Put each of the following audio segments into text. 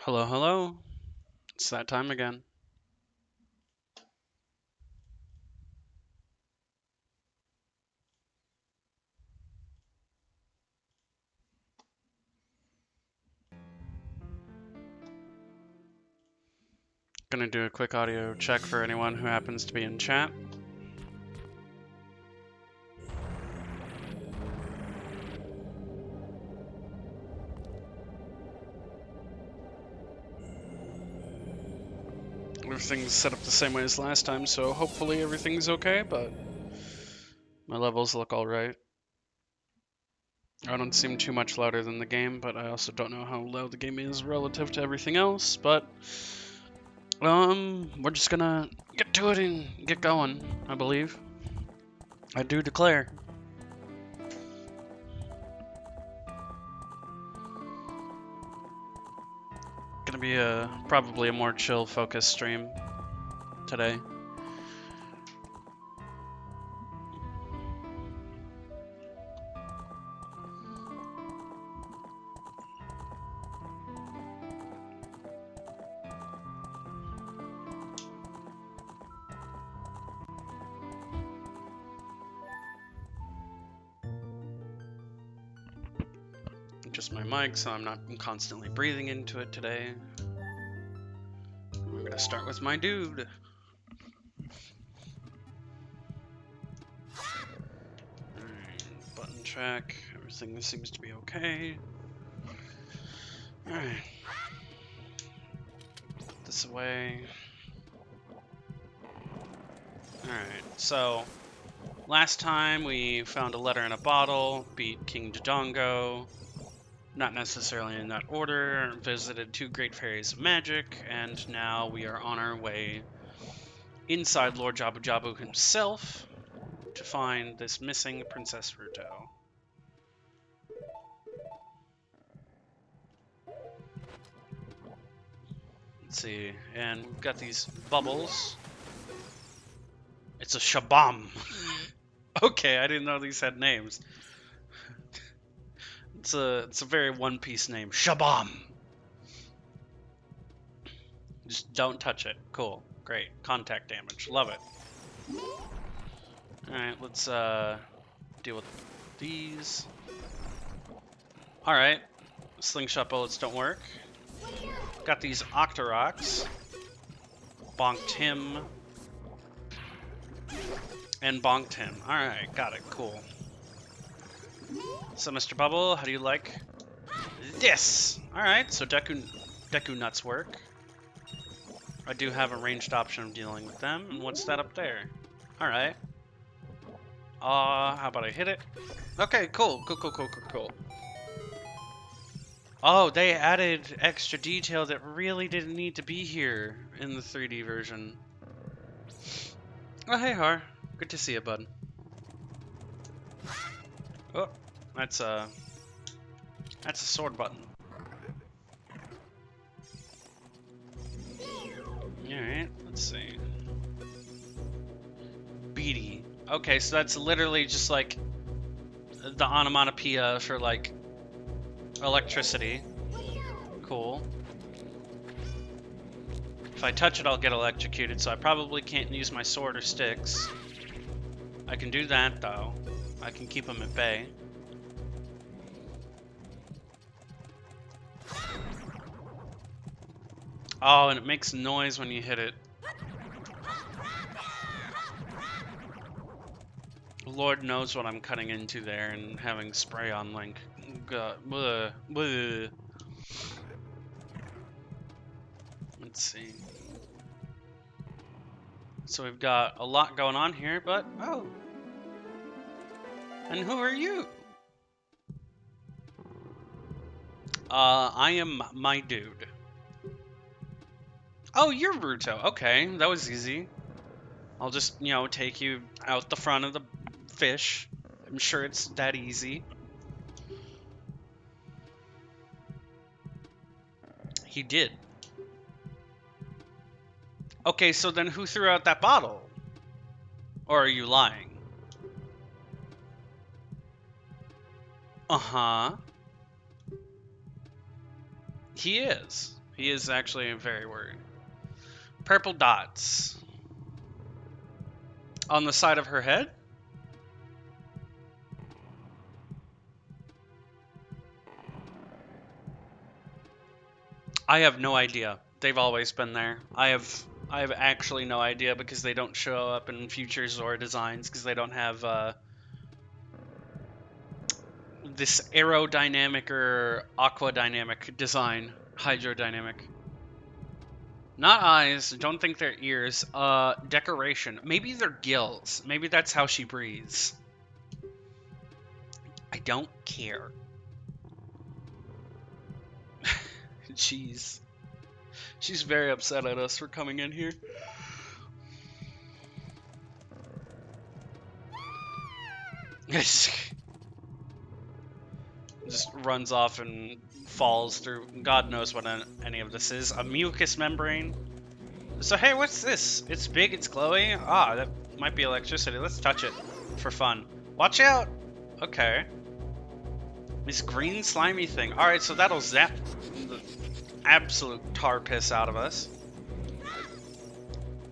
Hello, hello. It's that time again. Gonna do a quick audio check for anyone who happens to be in chat. Everything's set up the same way as last time, so hopefully everything's okay, but my levels look alright. I don't seem too much louder than the game, but I also don't know how loud the game is relative to everything else, but we're just gonna get to it and get going, I believe. I do declare. Gonna be probably a more chill focused stream today. Just my mic, so I'm not constantly breathing into it today. We're gonna start with my dude. Alright, button check. Everything seems to be okay. Alright. Put this away. Alright, so last time we found a letter in a bottle, beat King Dodongo, not necessarily in that order, visited two great fairies of magic, and now we are on our way inside Lord Jabu Jabu himself to find this missing Princess Ruto. Let's see, and we've got these bubbles. It's a Shabam. Okay, I didn't know these had names. It's a very One Piece name, Shabam. Just don't touch it. Cool, great, contact damage, love it. All right, let's deal with these. All right, slingshot bullets don't work. Got these Octoroks. Bonked him. And bonked him. Alright, got it, cool. So, Mr. Bubble, how do you like this? Alright, so Deku nuts work. I do have a ranged option of dealing with them. And what's that up there? Alright. How about I hit it? Okay, cool. Cool. Oh, they added extra detail that really didn't need to be here in the 3D version. Oh, hey, Har. Good to see you, bud. Oh, that's a sword button. Alright, let's see. Beady. Okay, so that's literally just like the onomatopoeia for like electricity. Cool. If I touch it, I'll get electrocuted, so I probably can't use my sword or sticks. I can do that, though. I can keep them at bay. Oh, and it makes noise when you hit it. Lord knows what I'm cutting into there and having spray on Link. Bleh, bleh. Let's see. So we've got a lot going on here, but oh. And who are you? I am my dude. Oh, you're Ruto. Okay, that was easy. I'll just, take you out the front of the fish. I'm sure it's that easy. He did. Okay, so then who threw out that bottle? Or are you lying? Uh-huh. He is. He is actually very worried. Purple dots. On the side of her head? I have no idea. They've always been there. I have actually no idea because they don't show up in future Zora designs because they don't have this aerodynamic or aquadynamic design. Hydrodynamic. Not eyes. Don't think they're ears. Decoration. Maybe they're gills. Maybe that's how she breathes. I don't care. Jeez. She's very upset at us for coming in here. Just runs off and falls through. God knows what any of this is. A mucus membrane. So hey, what's this? It's big, it's glowy. Ah, that might be electricity. Let's touch it for fun. Watch out! Okay. This green slimy thing. Alright, so that'll zap the absolute tar piss out of us.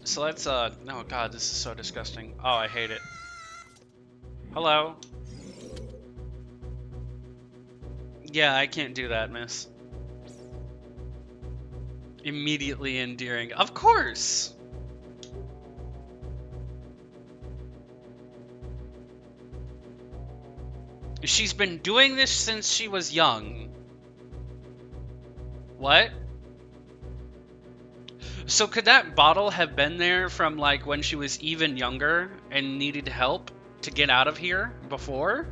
So let's, oh god, this is so disgusting. Oh, I hate it. Hello? Yeah, I can't do that, miss. Immediately endearing. Of course! She's been doing this since she was young. What? So could that bottle have been there from like when she was even younger and needed help to get out of here before?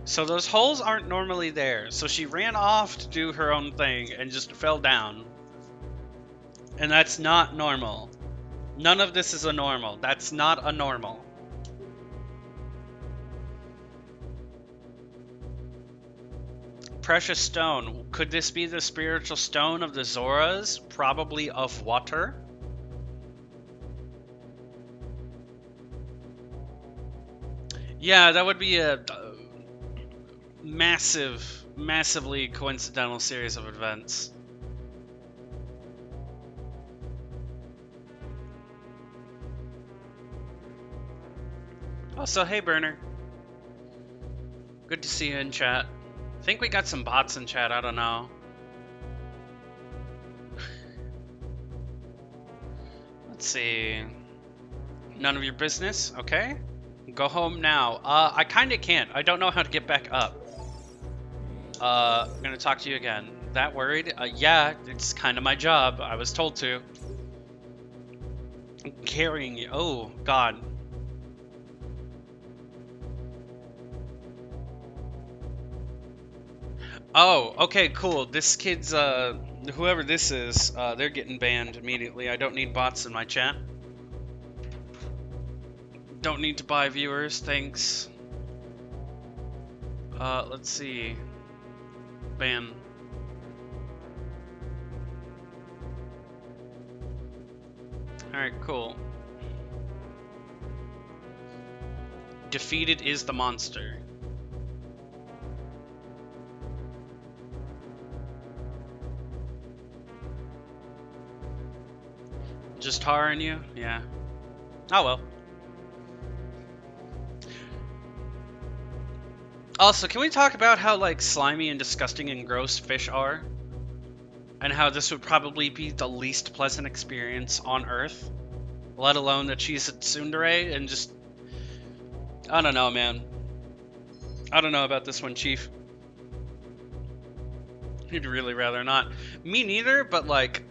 So those holes aren't normally there. So she ran off to do her own thing and just fell down. And that's not normal. None of this is a normal. That's not a normal. Precious stone. Could this be the spiritual stone of the Zoras? Probably of water. Yeah, that would be a massively coincidental series of events. Also, hey Burner. Good to see you in chat. I think we got some bots in chat, I don't know. Let's see. None of your business, okay? Go home now. I kinda can't. I don't know how to get back up. I'm gonna talk to you again. That worried? Yeah, it's kinda my job. I was told to. I'm carrying you. Oh, God. Oh, okay, cool. This kid's, whoever this is, they're getting banned immediately. I don't need bots in my chat. Don't need to buy viewers, thanks. Let's see. Ban. Alright, cool. Defeated is the monster. Just tarring you? Yeah. Oh well. Also, can we talk about how, like, slimy and disgusting and gross fish are? And how this would probably be the least pleasant experience on Earth? Let alone that she's a tsundere and just... I don't know, man. I don't know about this one, Chief. He'd really rather not. Me neither, but, like,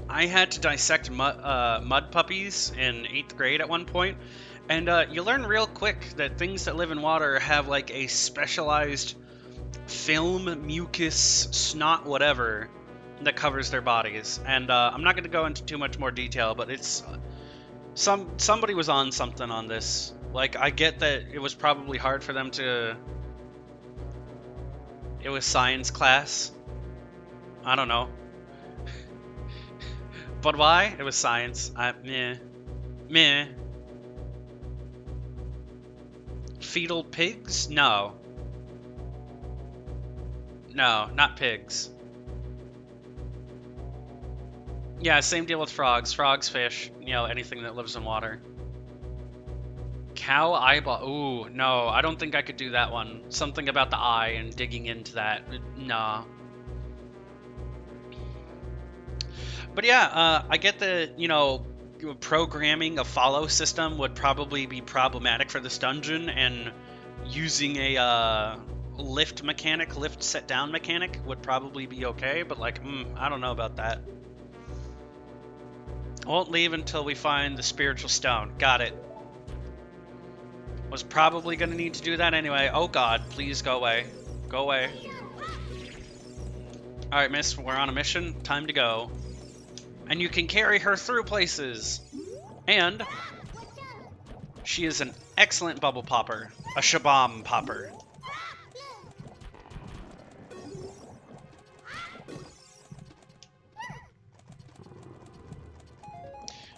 I had to dissect mud puppies in 8th grade at one point, and you learn real quick that things that live in water have like a specialized film, mucus, snot, whatever that covers their bodies. And I'm not going to go into too much more detail, but it's somebody was on something on this. Like, I get that it was probably hard for them to... It was science class. I don't know. But why? It was science. Meh. Fetal pigs? No. No, not pigs. Yeah, same deal with frogs. Frogs, fish, you know, anything that lives in water. Cow eyeball. Ooh, no, I don't think I could do that one. Something about the eye and digging into that. Nah. But yeah, I get that, you know, programming a follow system would probably be problematic for this dungeon, and using a lift mechanic, lift set down mechanic would probably be okay, but like, I don't know about that. Won't leave until we find the spiritual stone. Got it. Was probably going to need to do that anyway. Oh god, please go away. Go away. Alright, miss, we're on a mission. Time to go. And you can carry her through places. And she is an excellent bubble popper. A shabam popper.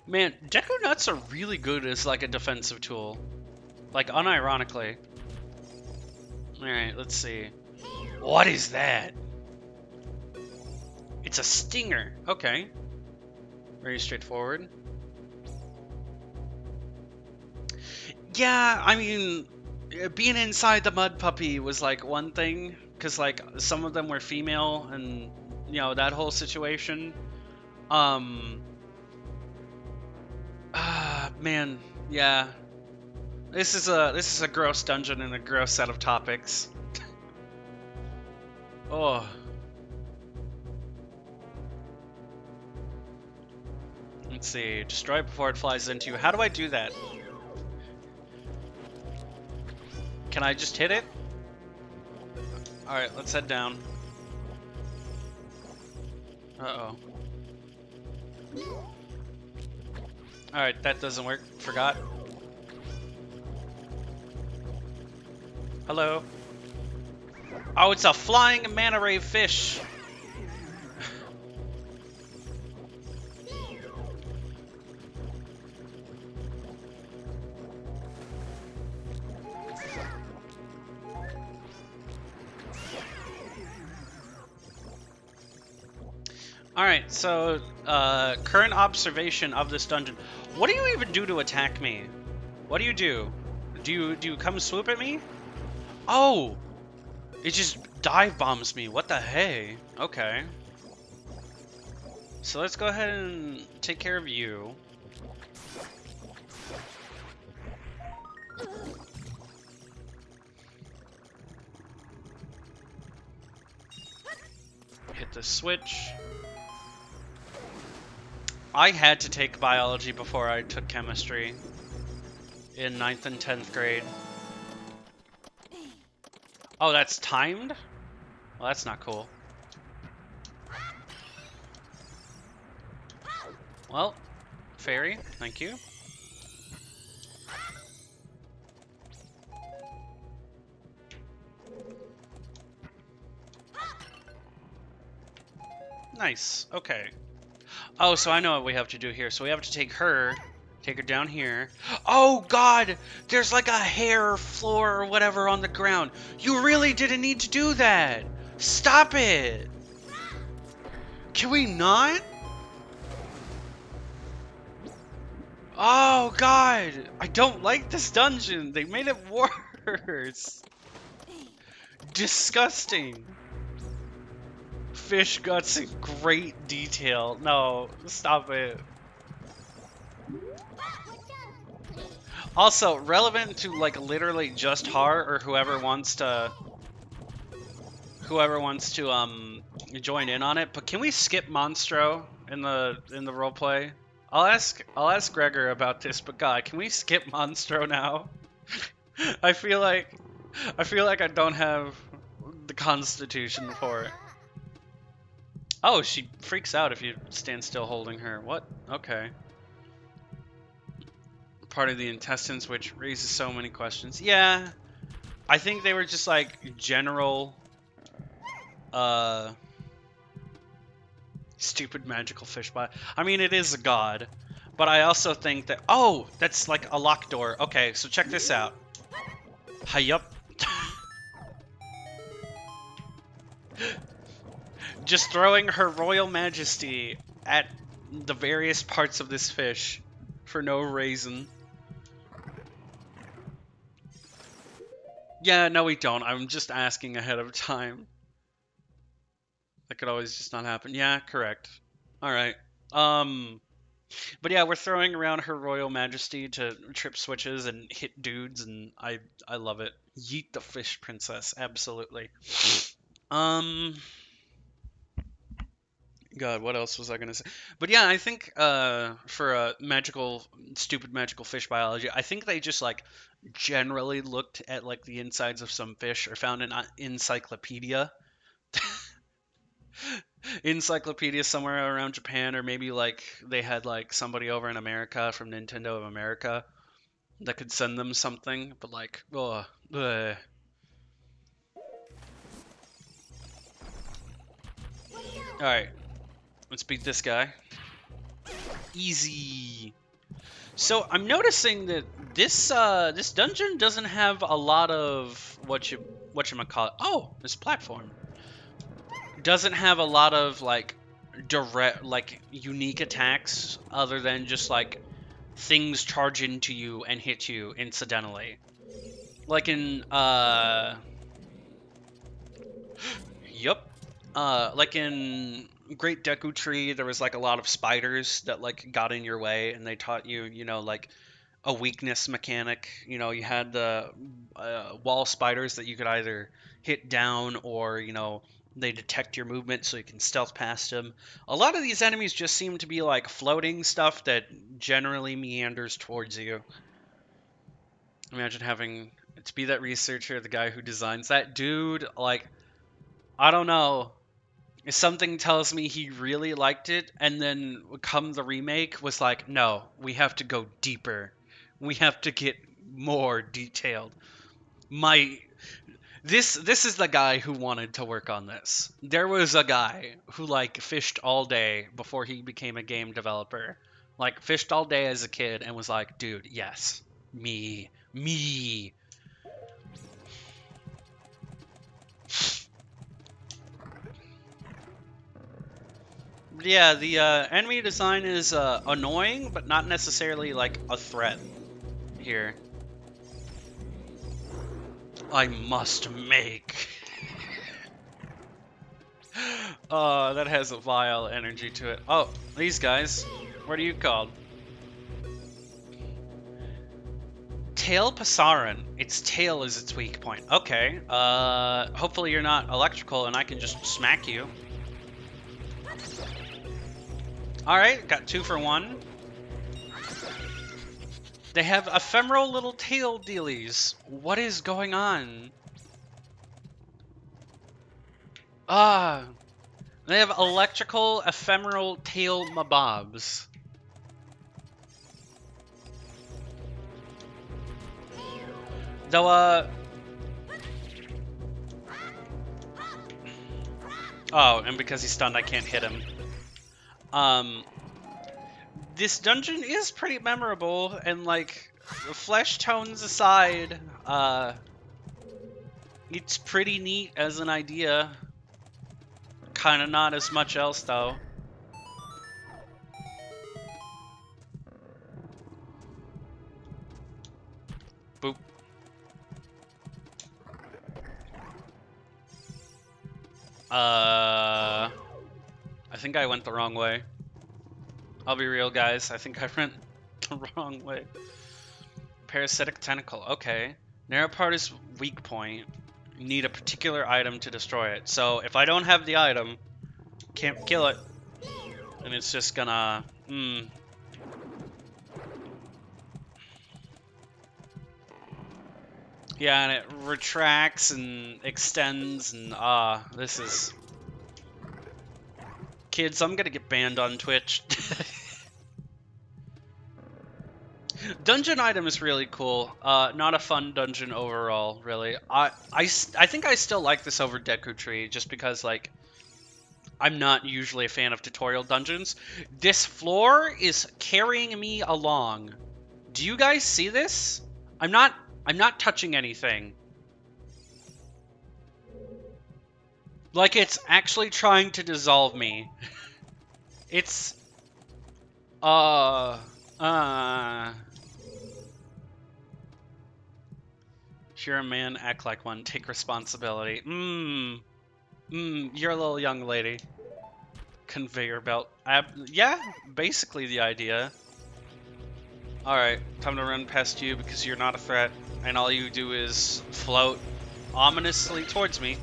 Man, Deku Nuts are really good as like a defensive tool. Like, unironically. Alright, let's see. What is that? It's a stinger. Okay. Very straightforward. Yeah, I mean, being inside the mud puppy was like one thing, because like some of them were female, and you know, that whole situation. Man, yeah. This is a gross dungeon and a gross set of topics. Oh. Let's see. Destroy it before it flies into you. How do I do that? Can I just hit it? Alright, let's head down. Uh-oh. Alright, that doesn't work. Forgot. Hello. Oh, it's a flying manta ray fish. Alright, so, current observation of this dungeon. What do you even do to attack me? What do you do? Do you come swoop at me? Oh! It just dive bombs me. What the hey? Okay. So let's go ahead and take care of you. Hit the switch. I had to take biology before I took chemistry in 9th and 10th grade. Oh, that's timed? Well, that's not cool. Well, fairy, thank you. Nice, okay. Oh, so I know what we have to do here. So we have to take her down here. Oh, God! There's like a hair floor or whatever on the ground. You really didn't need to do that! Stop it! Can we not? Oh, God! I don't like this dungeon. They made it worse. Disgusting. Fish guts in great detail. No, stop it. Also, relevant to like literally just Har or whoever wants to join in on it. But can we skip Monstro in the roleplay? I'll ask Gregor about this. But God, can we skip Monstro now? I feel like I don't have the constitution for it. Oh, she freaks out if you stand still holding her. What? Okay. Part of the intestines, which raises so many questions. Yeah, I think they were just like general stupid magical fish bot. I mean, it is a god, but I also think that, oh, that's like a locked door. Okay, so check this out. Hi-yup. Just throwing her royal majesty at the various parts of this fish for no reason. Yeah, no we don't. I'm just asking ahead of time. That could always just not happen. Yeah, correct. Alright. But yeah, we're throwing around her royal majesty to trip switches and hit dudes, and I love it. Yeet the fish princess, absolutely. Um, God, what else was I gonna say? But yeah, I think for a stupid magical fish biology, I think they just like generally looked at like the insides of some fish or found an encyclopedia encyclopedia somewhere around Japan, or maybe like they had like somebody over in America from Nintendo of America that could send them something, but like, ugh, ugh. All right, let's beat this guy. Easy. So I'm noticing that this dungeon doesn't have a lot of what you call it. Oh, this platform doesn't have a lot of like direct like unique attacks other than just like things charge into you and hit you incidentally. Like in yup. Like in Great Deku Tree, there was like a lot of spiders that like got in your way, and they taught you, like a weakness mechanic. You had the wall spiders that you could either hit down or, they detect your movement so you can stealth past them. A lot of these enemies just seem to be like floating stuff that generally meanders towards you. Imagine having to be that researcher, the guy who designs that dude. Like, I don't know. Something tells me he really liked it, and then come the remake was like, no, we have to go deeper. We have to get more detailed. My this is the guy who wanted to work on this. There was a guy who like fished all day before he became a game developer. Like fished all day as a kid and was like, dude, yes. Me. Yeah, the enemy design is annoying, but not necessarily like a threat here. I must make. Oh, that has a vile energy to it. Oh, these guys. What are you called? Tail Pasaran. Its tail is its weak point. Okay. Hopefully you're not electrical and I can just smack you. Alright, got 2 for 1. They have ephemeral little tail dealies. What is going on? Ah, they have electrical ephemeral tail mabobs. Though, oh, and because he's stunned, I can't hit him. This dungeon is pretty memorable, and like, flesh tones aside, it's pretty neat as an idea. Kinda not as much else, though. Boop. I think I went the wrong way. I'll be real, guys. I think I went the wrong way. Parasitic tentacle. Okay. Narrow part is weak point. You need a particular item to destroy it. So if I don't have the item, can't kill it, and it's just gonna. Yeah, and it retracts and extends, and this is. Kids, I'm gonna get banned on Twitch. Dungeon item is really cool. Not a fun dungeon overall, really. I think I still like this over Deku Tree, just because, like, I'm not usually a fan of tutorial dungeons. This floor is carrying me along. Do you guys see this? I'm not I'm not touching anything. Like, it's actually trying to dissolve me. It's... If you're a man, act like one. Take responsibility. You're a little young lady. Conveyor belt. Yeah, basically the idea. Alright, time to run past you because you're not a threat, and all you do is float ominously towards me.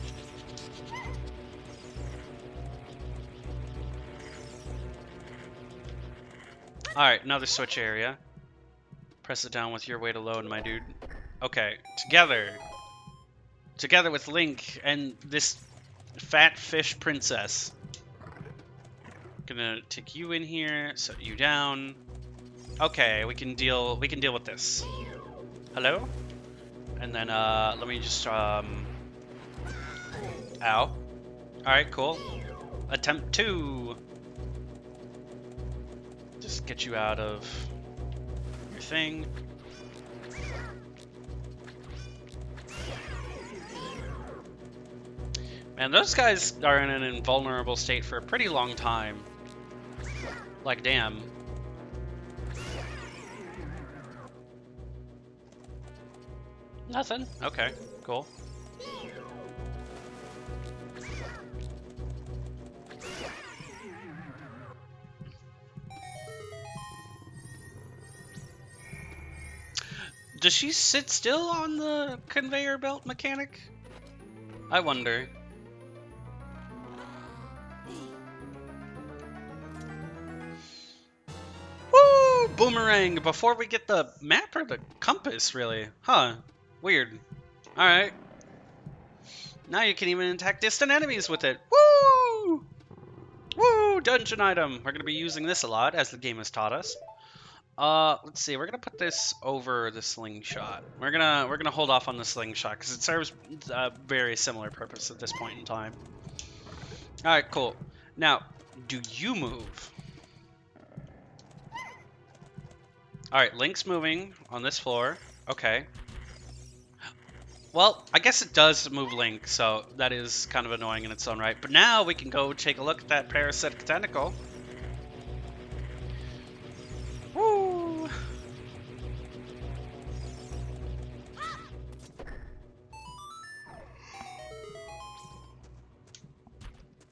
Alright, another switch area. Press it down with your weight alone, my dude. Okay, together. Together with Link and this fat fish princess. Gonna take you in here, set you down. Okay, we can deal with this. Hello? And then let me just ow. Alright, cool. Attempt 2. Just get you out of your thing. Man, those guys are in an invulnerable state for a pretty long time. Like, damn. Nothing? Okay, cool. Does she sit still on the conveyor belt mechanic? I wonder. Woo! Boomerang! Before we get the map or the compass, really? Huh. Weird. Alright. Now you can even attack distant enemies with it. Woo! Woo! Dungeon item! We're gonna be using this a lot, as the game has taught us. Let's see. We're gonna put this over the slingshot. We're gonna hold off on the slingshot because it serves a very similar purpose at this point in time. All right, cool. Now, do you move? All right, Link's moving on this floor. Okay. Well, I guess it does move Link, so that is kind of annoying in its own right. But now we can go take a look at that parasitic tentacle. Woo!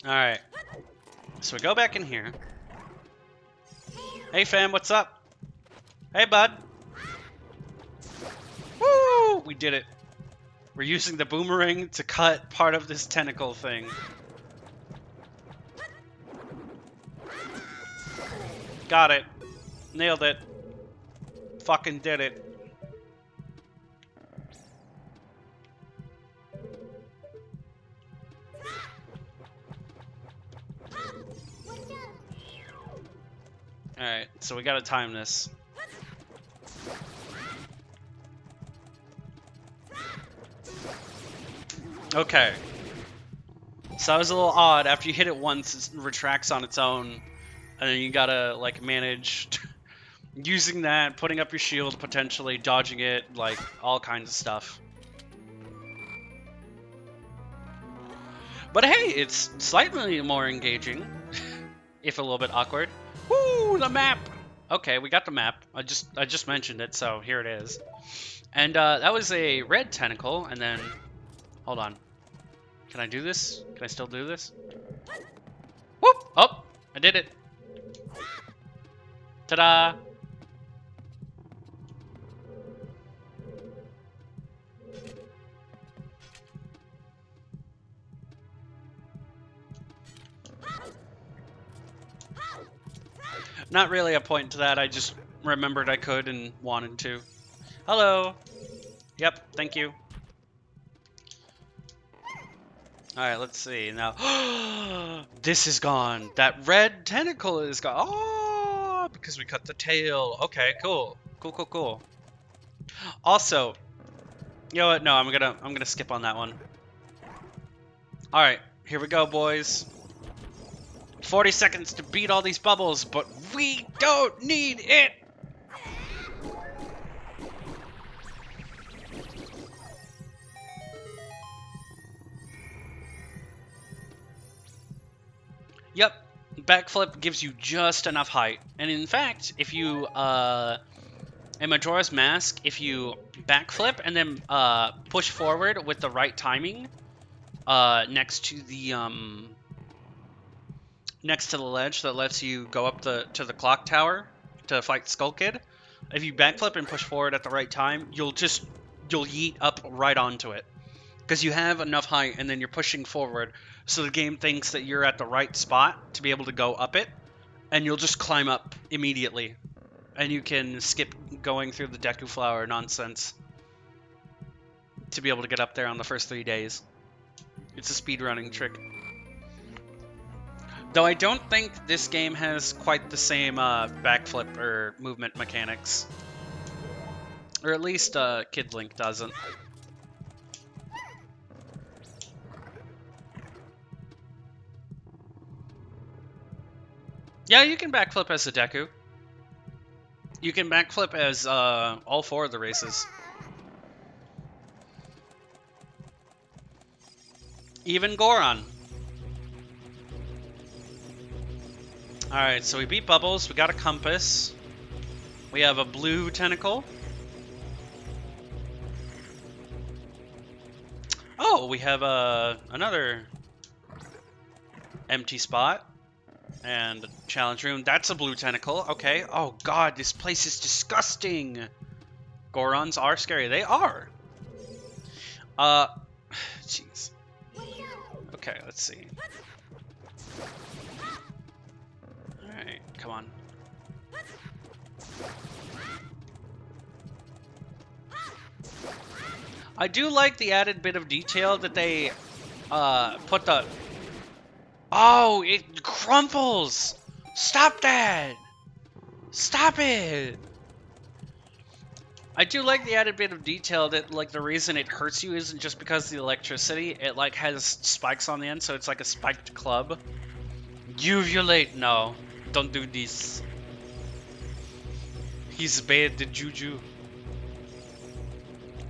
Alright. So we go back in here. Hey fam, what's up? Hey bud. Woo! We did it. We're using the boomerang to cut part of this tentacle thing. Got it. Nailed it. Fucking did it. Alright, so we gotta time this. Okay. So that was a little odd. After you hit it once, it retracts on its own. And then you gotta, like, manage using that, putting up your shield, potentially, dodging it, like, all kinds of stuff. But hey, it's slightly more engaging, if a little bit awkward. Woo, the map! Okay, we got the map. I just mentioned it, so here it is. And that was a red tentacle, and then... Hold on. Can I do this? Can I still do this? Whoop! Oh! I did it! Ta-da! Not really a point to that, I just remembered I could and wanted to. Hello! Yep, thank you. Alright, let's see. Now, this is gone. That red tentacle is gone. Oh, because we cut the tail. Okay, cool. Cool, cool, cool. Also, you know what? No, I'm gonna skip on that one. Alright, here we go, boys. 40 seconds to beat all these bubbles, but we don't need it! backflip gives you just enough height. And in fact, if you, in Majora's Mask, if you backflip and then push forward with the right timing, next to the ledge that lets you go up to the clock tower to fight Skull Kid, if you backflip and push forward at the right time, you'll yeet up right onto it. Because you have enough height and then you're pushing forward, so the game thinks that you're at the right spot to be able to go up it, and you'll just climb up immediately. And you can skip going through the Deku Flower nonsense to be able to get up there on the first 3 days. It's a speedrunning trick. Though I don't think this game has quite the same backflip or movement mechanics. Or at least Kid Link doesn't. Yeah, you can backflip as a Deku. You can backflip as all 4 of the races. Even Goron. Alright, so we beat Bubbles, we got a compass. We have a blue tentacle. Oh, we have another empty spot. And a challenge room. That's a blue tentacle. Okay. Oh god, this place is disgusting. Gorons are scary. They are. Jeez. Okay, let's see. Alright, come on. I do like the added bit of detail that they put the... Oh, it crumples! Stop that! Stop it! I do like the added bit of detail that, like, the reason it hurts you isn't just because of the electricity. It, like, has spikes on the end, so it's like a spiked club. Uvulate! No, don't do this. He's bad to juju.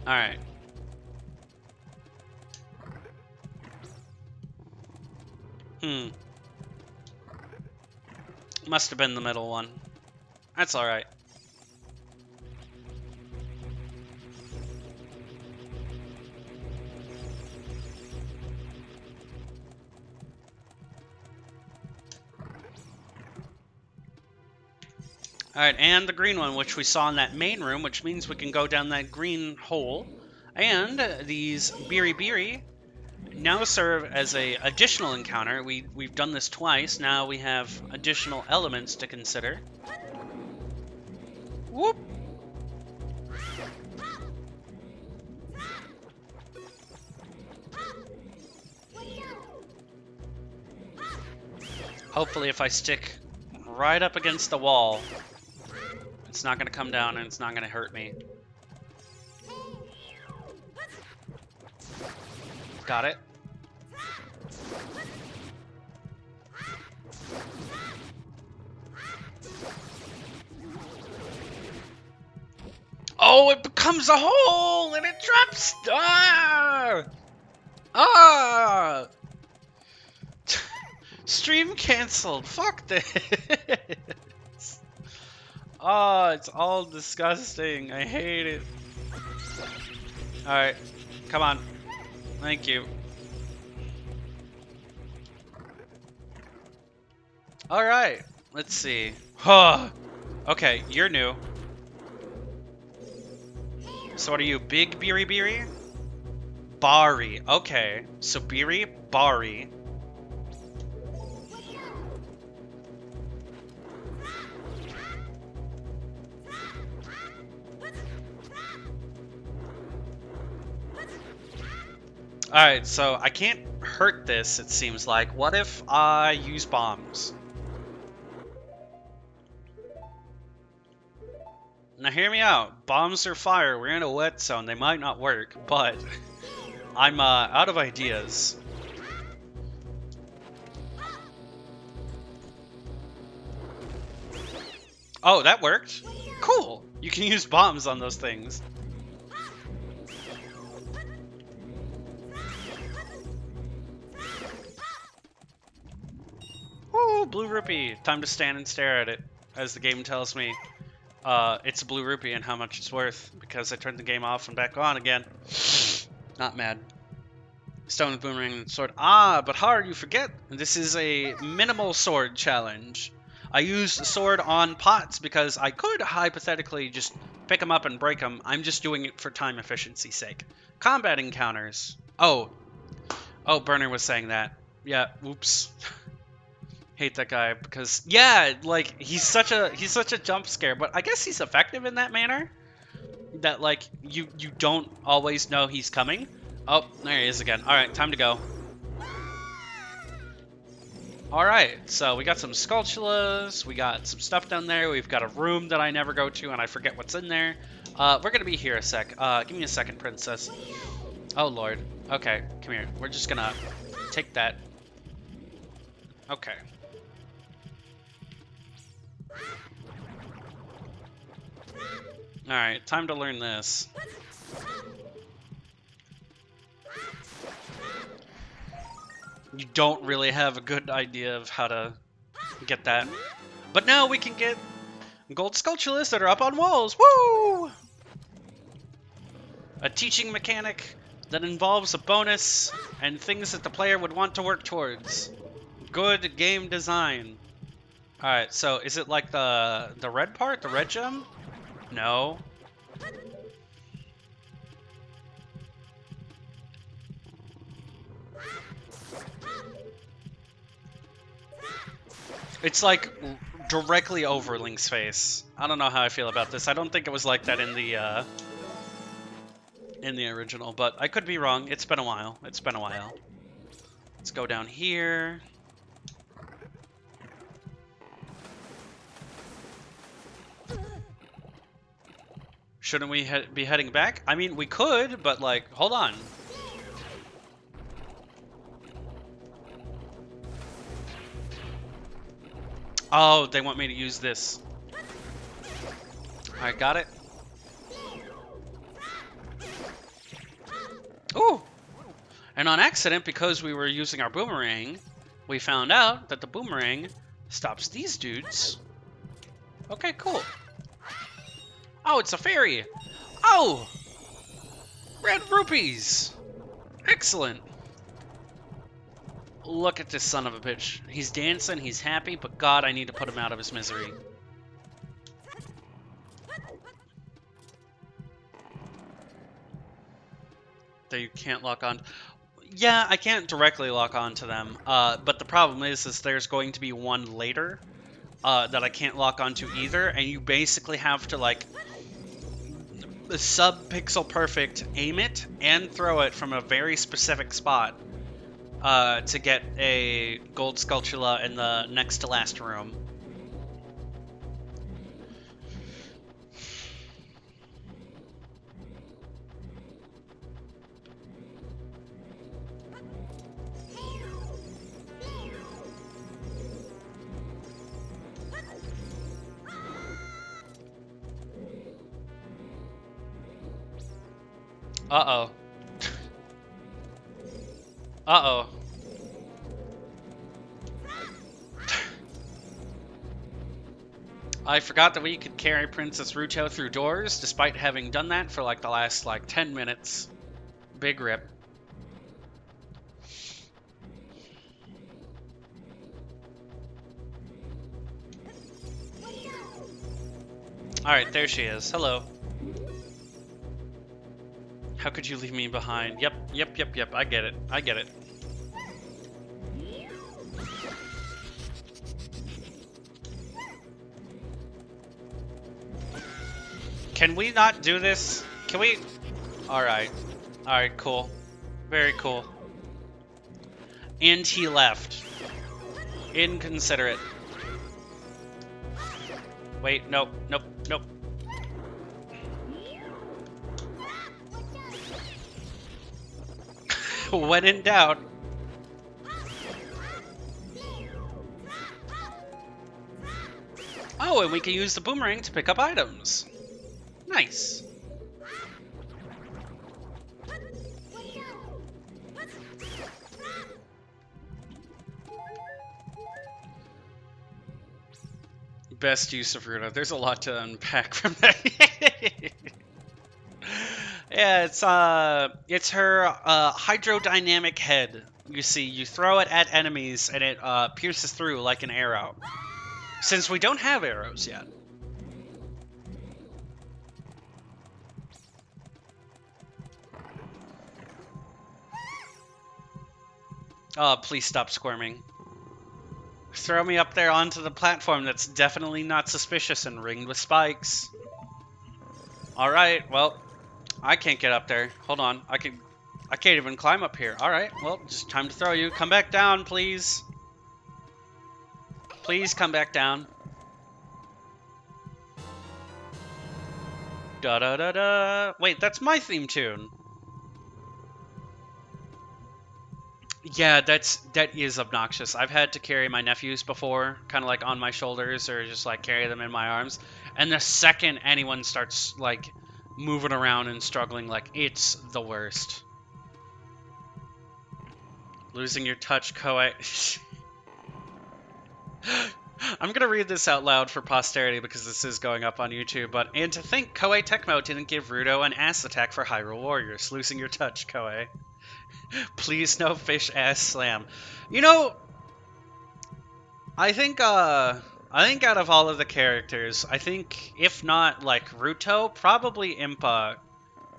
Alright. Must have been the middle one. That's alright. Alright, and the green one, which we saw in that main room, which means we can go down that green hole. And these Biri Biri now serve as a additional encounter. We've done this twice. Now we have additional elements to consider. Whoop! Hopefully if I stick right up against the wall, it's not going to come down and it's not going to hurt me. Got it. Oh, it becomes a hole and it drops. Ah! Ah! Stream canceled. Fuck this. Oh, it's all disgusting. I hate it. Alright. Come on. Thank you. Alright. Let's see. Huh. Okay, you're new. So what are you, big Biri Biri? Bari. Okay. So Biri, Bari. Alright, so I can't hurt this, it seems like. What if I use bombs? Now hear me out. Bombs are fire. We're in a wet zone. They might not work, but I'm out of ideas. Oh, that worked. Cool. You can use bombs on those things. Ooh, blue rupee. Time to stand and stare at it as the game tells me it's a blue rupee and how much it's worth because I turned the game off and back on again. Not mad. Stone with boomerang and sword. Ah, but hard, you forget. This is a minimal sword challenge. I used the sword on pots because I could hypothetically just pick them up and break them. I'm just doing it for time efficiency's sake. Combat encounters. Oh, Burner was saying that. Yeah, oops. Hate that guy because yeah, like he's such a jump scare, but I guess he's effective in that manner. That like you don't always know he's coming. Oh, there he is again. All right, time to go. All right, so we got some sculptulas, we got some stuff down there, we've got a room that I never go to and I forget what's in there. We're gonna be here a sec. Give me a second, princess. Oh, Lord. Okay, come here. We're just gonna take that. Okay. All right, time to learn this. You don't really have a good idea of how to get that. But now we can get gold sculptulas that are up on walls. Woo! A teaching mechanic that involves a bonus and things that the player would want to work towards. Good game design. Alright, so is it like the red part? The red gem? No. It's like directly over Link's face. I don't know how I feel about this. I don't think it was like that in the original, but I could be wrong. It's been a while. It's been a while. Let's go down here. Shouldn't we be heading back? I mean, we could, but like, hold on. Oh, they want me to use this. Alright, got it. Ooh! And on accident, because we were using our boomerang, we found out that the boomerang stops these dudes. Okay, cool. Oh, it's a fairy! Oh! Red rupees! Excellent! Look at this son of a bitch. He's dancing, he's happy, but God, I need to put him out of his misery. That you can't lock on. Yeah, I can't directly lock on to them, but the problem is there's going to be one later that I can't lock onto either, and you basically have to, like, sub-pixel perfect aim it and throw it from a very specific spot to get a gold sculptula in the next to last room. Uh-oh. Uh-oh. I forgot that we could carry Princess Ruto through doors, despite having done that for like the last 10 minutes. Big rip. Alright, there she is. Hello. How could you leave me behind? Yep. I get it. I get it. Can we not do this? Can we? Alright. Alright, cool. Very cool. And he left. Inconsiderate. Wait, nope. When in doubt. Oh, and we can use the boomerang to pick up items. Nice. Best use of Ruta. There's a lot to unpack from that. Yeah, it's her hydrodynamic head. You see, you throw it at enemies and it pierces through like an arrow. Since we don't have arrows yet. Oh, please stop squirming. Throw me up there onto the platform that's definitely not suspicious and ringed with spikes. Alright, well, I can't get up there. Hold on, I can't even climb up here. Alright, well, just time to throw you. Come back down, please. Please come back down. Da-da-da-da. Wait, that's my theme tune. Yeah, that is obnoxious. I've had to carry my nephews before, kind of like on my shoulders or just like carry them in my arms. And the second anyone starts like moving around and struggling, like it's the worst. Losing your touch, Koei. I'm gonna read this out loud for posterity because this is going up on YouTube. And to think Koei Tecmo didn't give Ruto an ass attack for Hyrule Warriors. Losing your touch, Koei. Please no fish ass slam. You know, I think out of all of the characters, I think if not like Ruto, probably Impa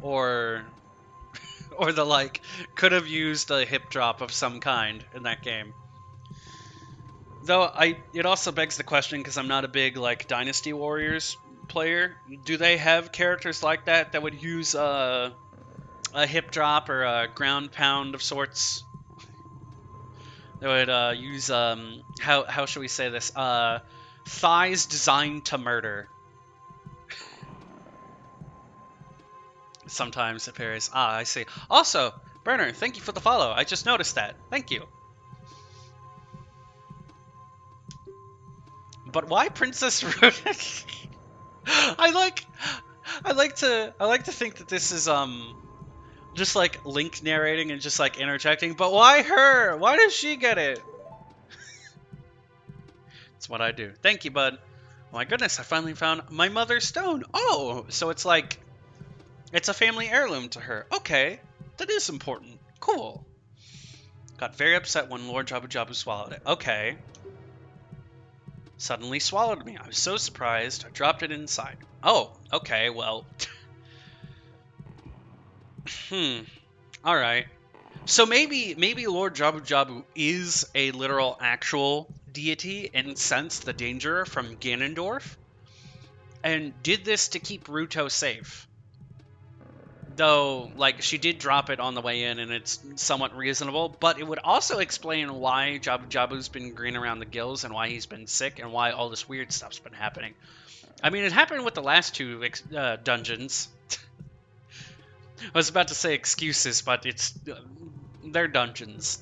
or the like could have used a hip drop of some kind in that game. Though it also begs the question, because I'm not a big like Dynasty Warriors player, do they have characters like that would use a hip drop or a ground pound of sorts? They would use how should we say this? Thighs designed to murder. Sometimes it varies. Ah, I see. Also, Burner, thank you for the follow. I just noticed that. Thank you. But why Princess Ruta? I like to think that this is just like Link narrating and just like interjecting, but why her? Why does she get it? It's what I do. Thank you, bud. Oh my goodness, I finally found my mother's stone. Oh, so it's like, it's a family heirloom to her. Okay, that is important. Cool. Got very upset when Lord Jabu Jabu swallowed it. Okay. Suddenly swallowed me. I was so surprised. I dropped it inside. Oh, okay, well. Alright. So maybe Lord Jabu Jabu is a literal actual deity and sensed the danger from Ganondorf and did this to keep Ruto safe. Though, like, she did drop it on the way in and it's somewhat reasonable, but it would also explain why Jabu Jabu's been green around the gills and why he's been sick and why all this weird stuff's been happening. I mean, it happened with the last two dungeons. I was about to say excuses, but they're dungeons.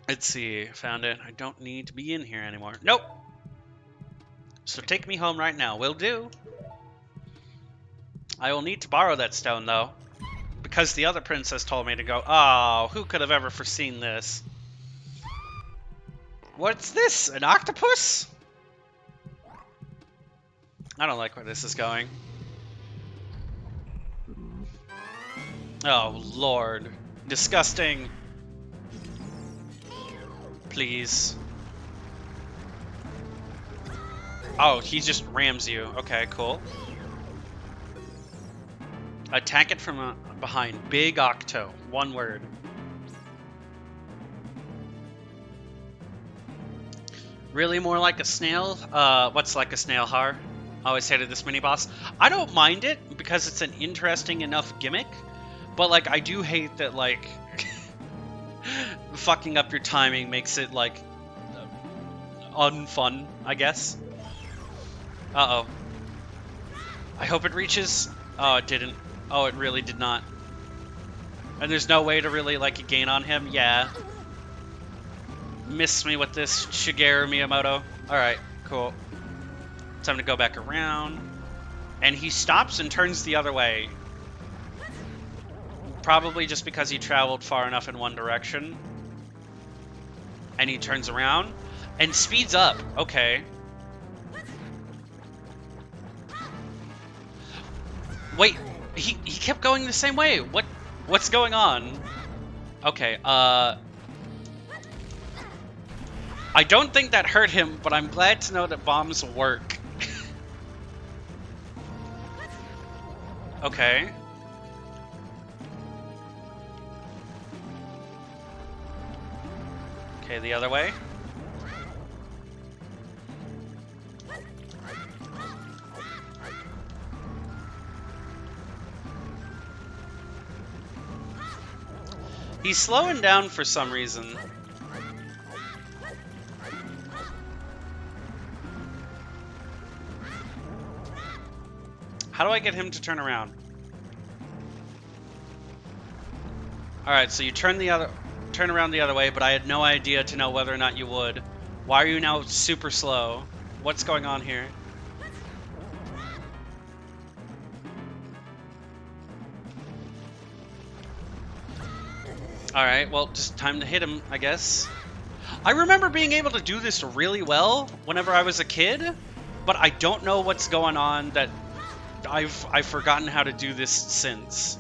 Let's see, found it. I don't need to be in here anymore. Nope. So take me home right now. Will do. I will need to borrow that stone, though, because the other princess told me to go. Oh, who could have ever foreseen this? What's this? An octopus? I don't like where this is going. Oh, Lord. Disgusting. Please. Oh, he just rams you. Okay, cool. Attack it from behind. Big Octo. One word. Really more like a snail? What's like a snail, Har? Always hated this mini-boss. I don't mind it, because it's an interesting enough gimmick. But, like, I do hate that, like, fucking up your timing makes it, like, unfun, I guess. Uh-oh. I hope it reaches. Oh, it didn't. Oh, it really did not. And there's no way to really, like, gain on him? Yeah. Miss me with this, Shigeru Miyamoto. Alright, cool. Time to go back around. And he stops and turns the other way. Probably just because he traveled far enough in one direction. And he turns around. And speeds up. Okay. Wait, he kept going the same way. What's going on? Okay, I don't think that hurt him, but I'm glad to know that bombs work. Okay. Okay, the other way. He's slowing down for some reason. How do I get him to turn around? Alright, so you turn around the other way, but I had no idea to know whether or not you would. Why are you now super slow? What's going on here? Alright, well, just time to hit him, I guess. I remember being able to do this really well whenever I was a kid, but I don't know what's going on that I've forgotten how to do this since.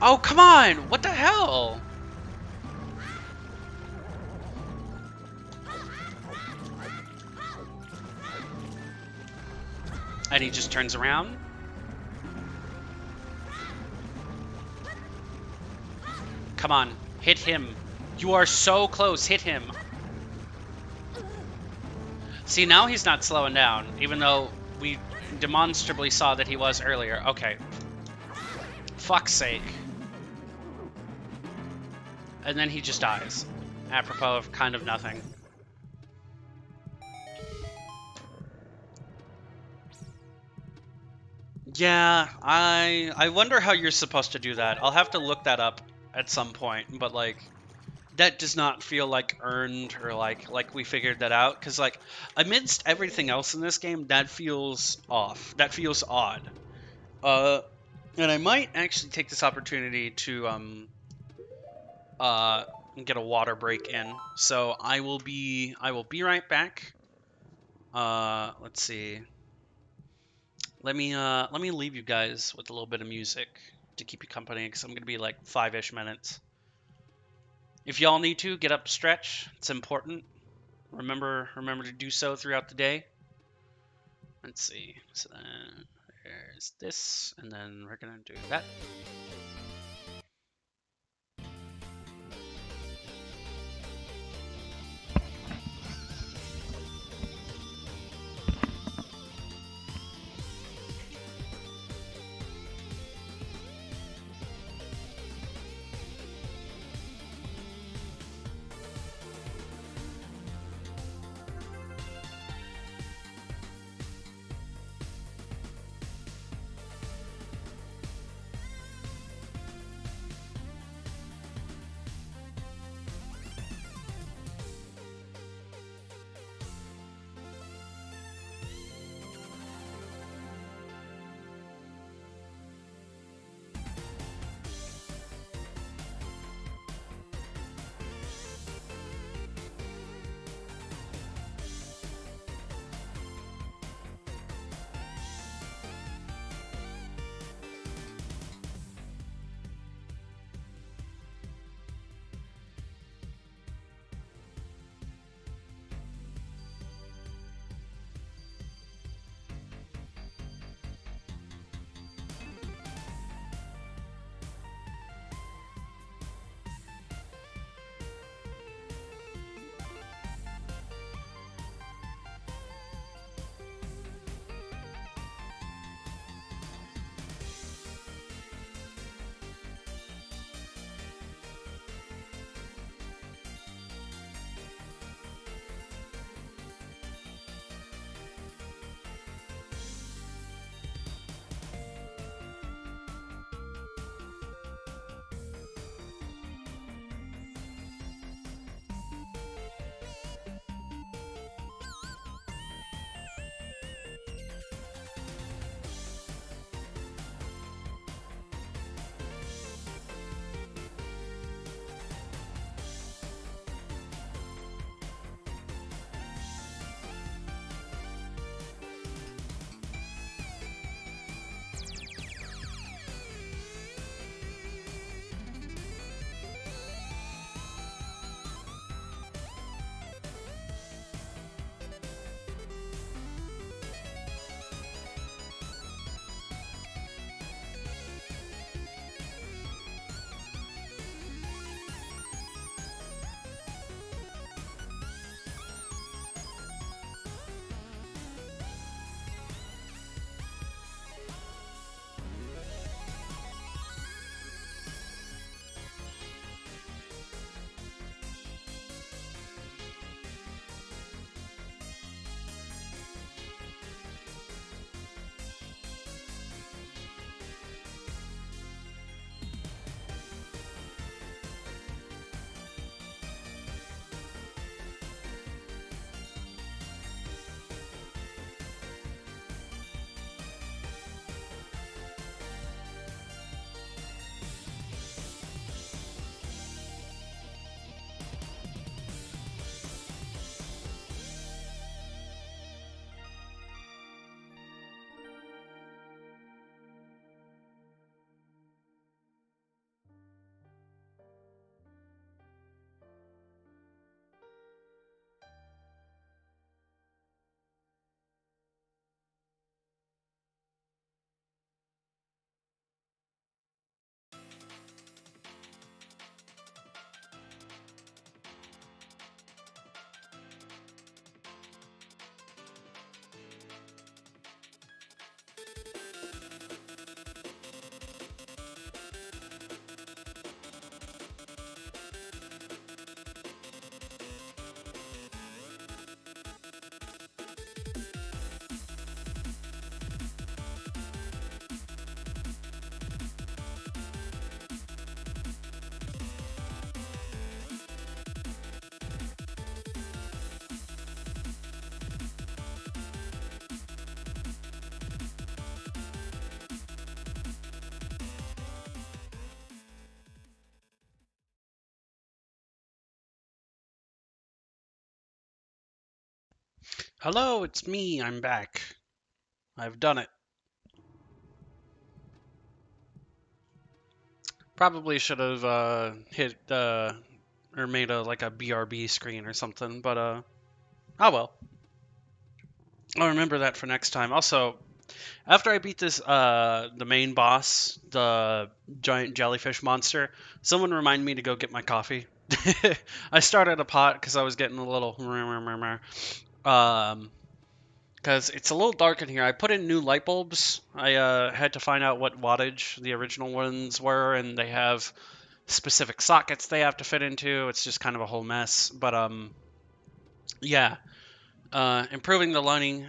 Oh, come on! What the hell? And he just turns around. Come on, hit him. You are so close, hit him. See, now he's not slowing down, even though we demonstrably saw that he was earlier. Okay. Fuck's sake. And then he just dies. Apropos of kind of nothing. Yeah, I wonder how you're supposed to do that. I'll have to look that up at some point, but like that does not feel like earned or like we figured that out, because like amidst everything else in this game, that feels off. That feels odd. And I might actually take this opportunity to get a water break in. So I will be right back. Let's see. Let me leave you guys with a little bit of music to keep you company, because I'm gonna be like 5-ish minutes. If y'all need to get up, stretch. It's important. Remember to do so throughout the day. Let's see. So then there's this, and then we're gonna do that. Hello, it's me. I'm back. I've done it. Probably should have hit or made a BRB screen or something, but oh well. I'll remember that for next time. Also, after I beat this the main boss, the giant jellyfish monster, someone remind me to go get my coffee. I started a pot because I was getting a little because it's a little dark in here. I put in new light bulbs. I had to find out what wattage the original ones were, and they have specific sockets they have to fit into. It's just kind of a whole mess. But yeah, improving the lighting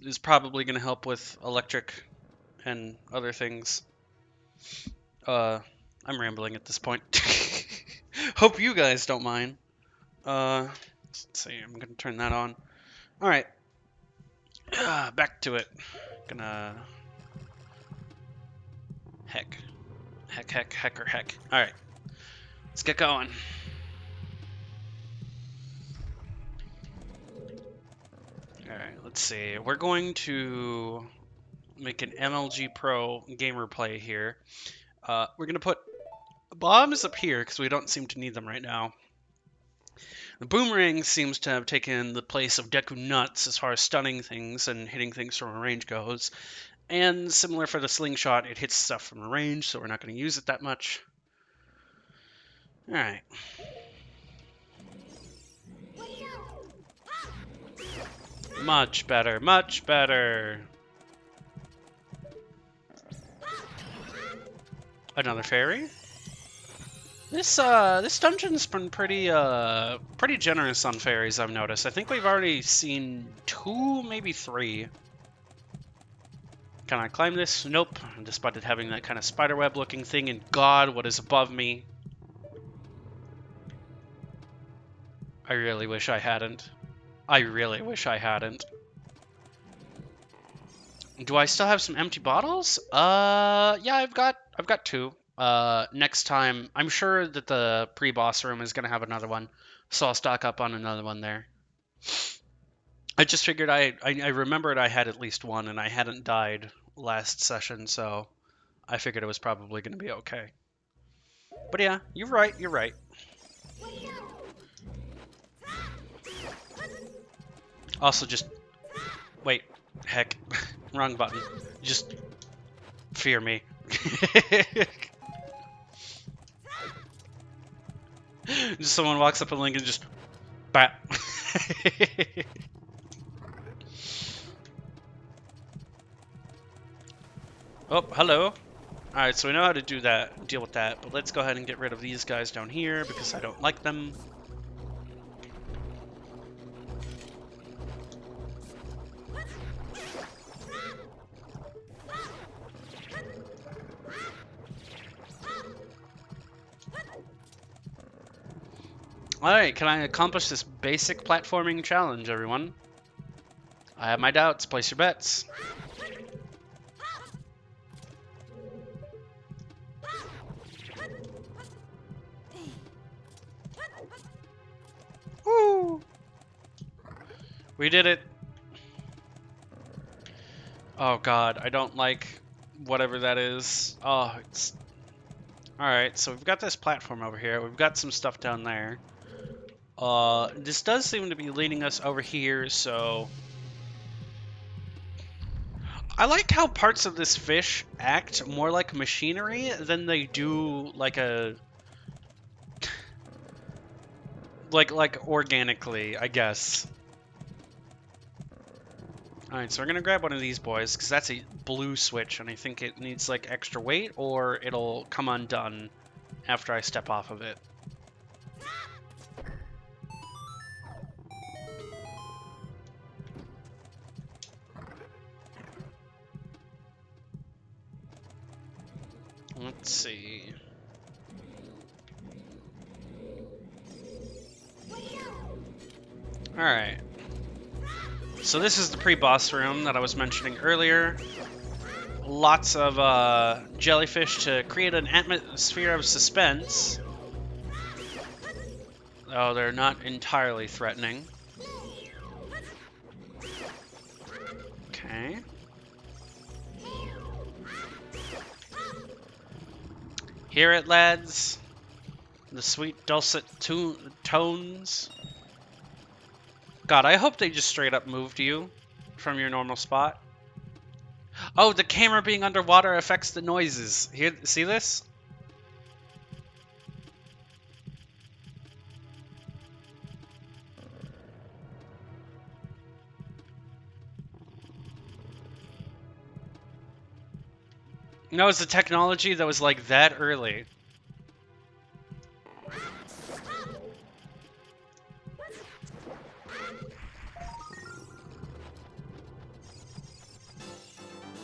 is probably going to help with electric and other things. I'm rambling at this point. Hope you guys don't mind. Let's see. I'm going to turn that on. All right. Back to it. Gonna heck. Heck. Alright, let's get going. Alright, let's see. We're going to make an MLG Pro gamer play here. We're going to put bombs up here because we don't seem to need them right now. The boomerang seems to have taken the place of Deku Nuts as far as stunning things and hitting things from a range goes. And similar for the slingshot, it hits stuff from a range, so we're not going to use it that much. Alright. Much better, much better. Another fairy? This dungeon's been pretty generous on fairies, I've noticed. I think we've already seen 2, maybe 3. Can I climb this? Nope. Despite it having that kind of spiderweb looking thing, and God, what is above me? I really wish I hadn't. I really wish I hadn't. Do I still have some empty bottles? Yeah, I've got 2. Next time, I'm sure that the pre-boss room is gonna have another one, so I'll stock up on another one there. I just figured I remembered I had at least one, and I hadn't died last session, so I figured it was probably gonna be okay. But yeah, you're right. Also, just wait. Heck, wrong button. Just fear me. Just someone walks up a link and just bat. Oh, hello. Alright, so we know how to do that, deal with that, but let's go ahead and get rid of these guys down here because I don't like them. Alright, can I accomplish this basic platforming challenge, everyone? I have my doubts. Place your bets. Woo! We did it. Oh god, I don't like whatever that is. Oh, it's... Alright, so we've got this platform over here. We've got some stuff down there. This does seem to be leading us over here, so... I like how parts of this fish act more like machinery than they do like a... like organically, I guess. Alright, so we're gonna grab one of these boys, because that's a blue switch, and I think it needs like extra weight, or it'll come undone after I step off of it. Let's see. Alright. So this is the pre-boss room that I was mentioning earlier. Lots of jellyfish to create an atmosphere of suspense. Oh, they're not entirely threatening. Okay. Hear it, lads? The sweet dulcet tones. God, I hope they just straight up moved you from your normal spot. Oh, the camera being underwater affects the noises. Here, see this? No, it's a technology that was like that early.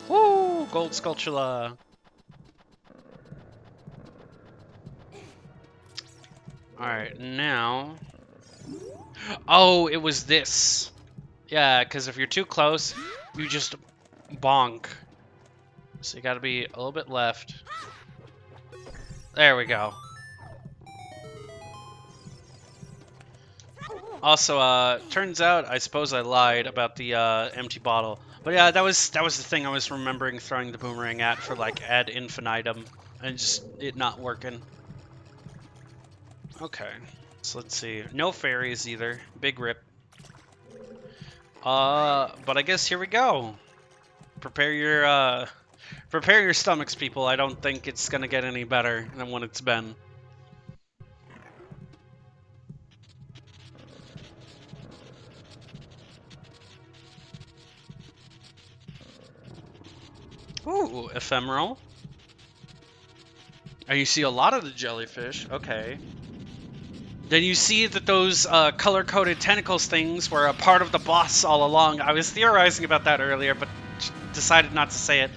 Woo! Gold Skulltula. Alright, now... Oh, it was this. Yeah, because if you're too close, you just bonk. So you gotta be a little bit left. There we go. Also, turns out I suppose I lied about the empty bottle. But yeah, that was the thing I was remembering throwing the boomerang at for like ad infinitum and just it not working. Okay. So let's see. No fairies either. Big rip. But I guess here we go. Prepare your stomachs, people. I don't think it's gonna get any better than what it's been. Ooh, ephemeral. Oh, you see a lot of the jellyfish. Okay. Then you see that those color-coded tentacles things were a part of the boss all along. I was theorizing about that earlier, but decided not to say it.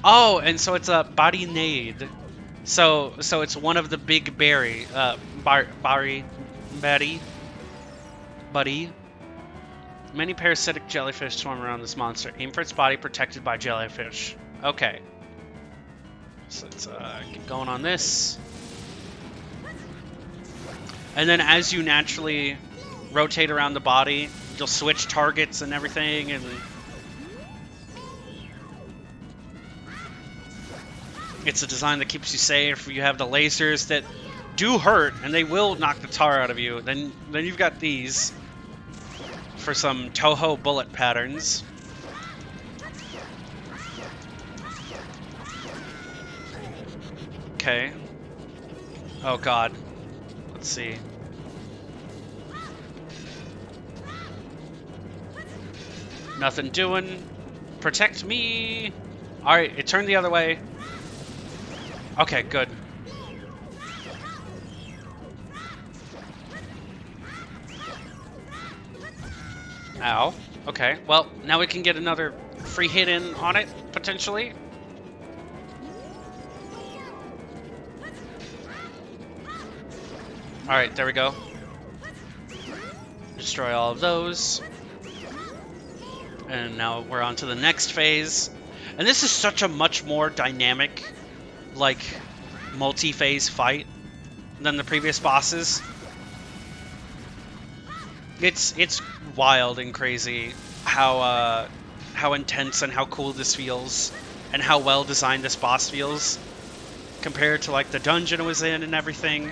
Oh, and so it's a bodynade. So it's one of the big berry, buddy. Many parasitic jellyfish swarm around this monster. Aim for its body protected by jellyfish. Okay. So let's get going on this. And then as you naturally rotate around the body, you'll switch targets and everything, and it's a design that keeps you safe. You have the lasers that do hurt, and they will knock the tar out of you. Then you've got these for some Toho bullet patterns. Okay. Oh god. Let's see. Nothing doing. Protect me. Alright, it turned the other way. Okay, good. Ow. Okay, well, now we can get another free hit in on it, potentially. Alright, there we go. Destroy all of those. And now we're on to the next phase. And this is such a much more dynamic, like, multi-phase fight than the previous bosses. It's wild and crazy how intense and how cool this feels, and how well designed this boss feels compared to like the dungeon it was in and everything.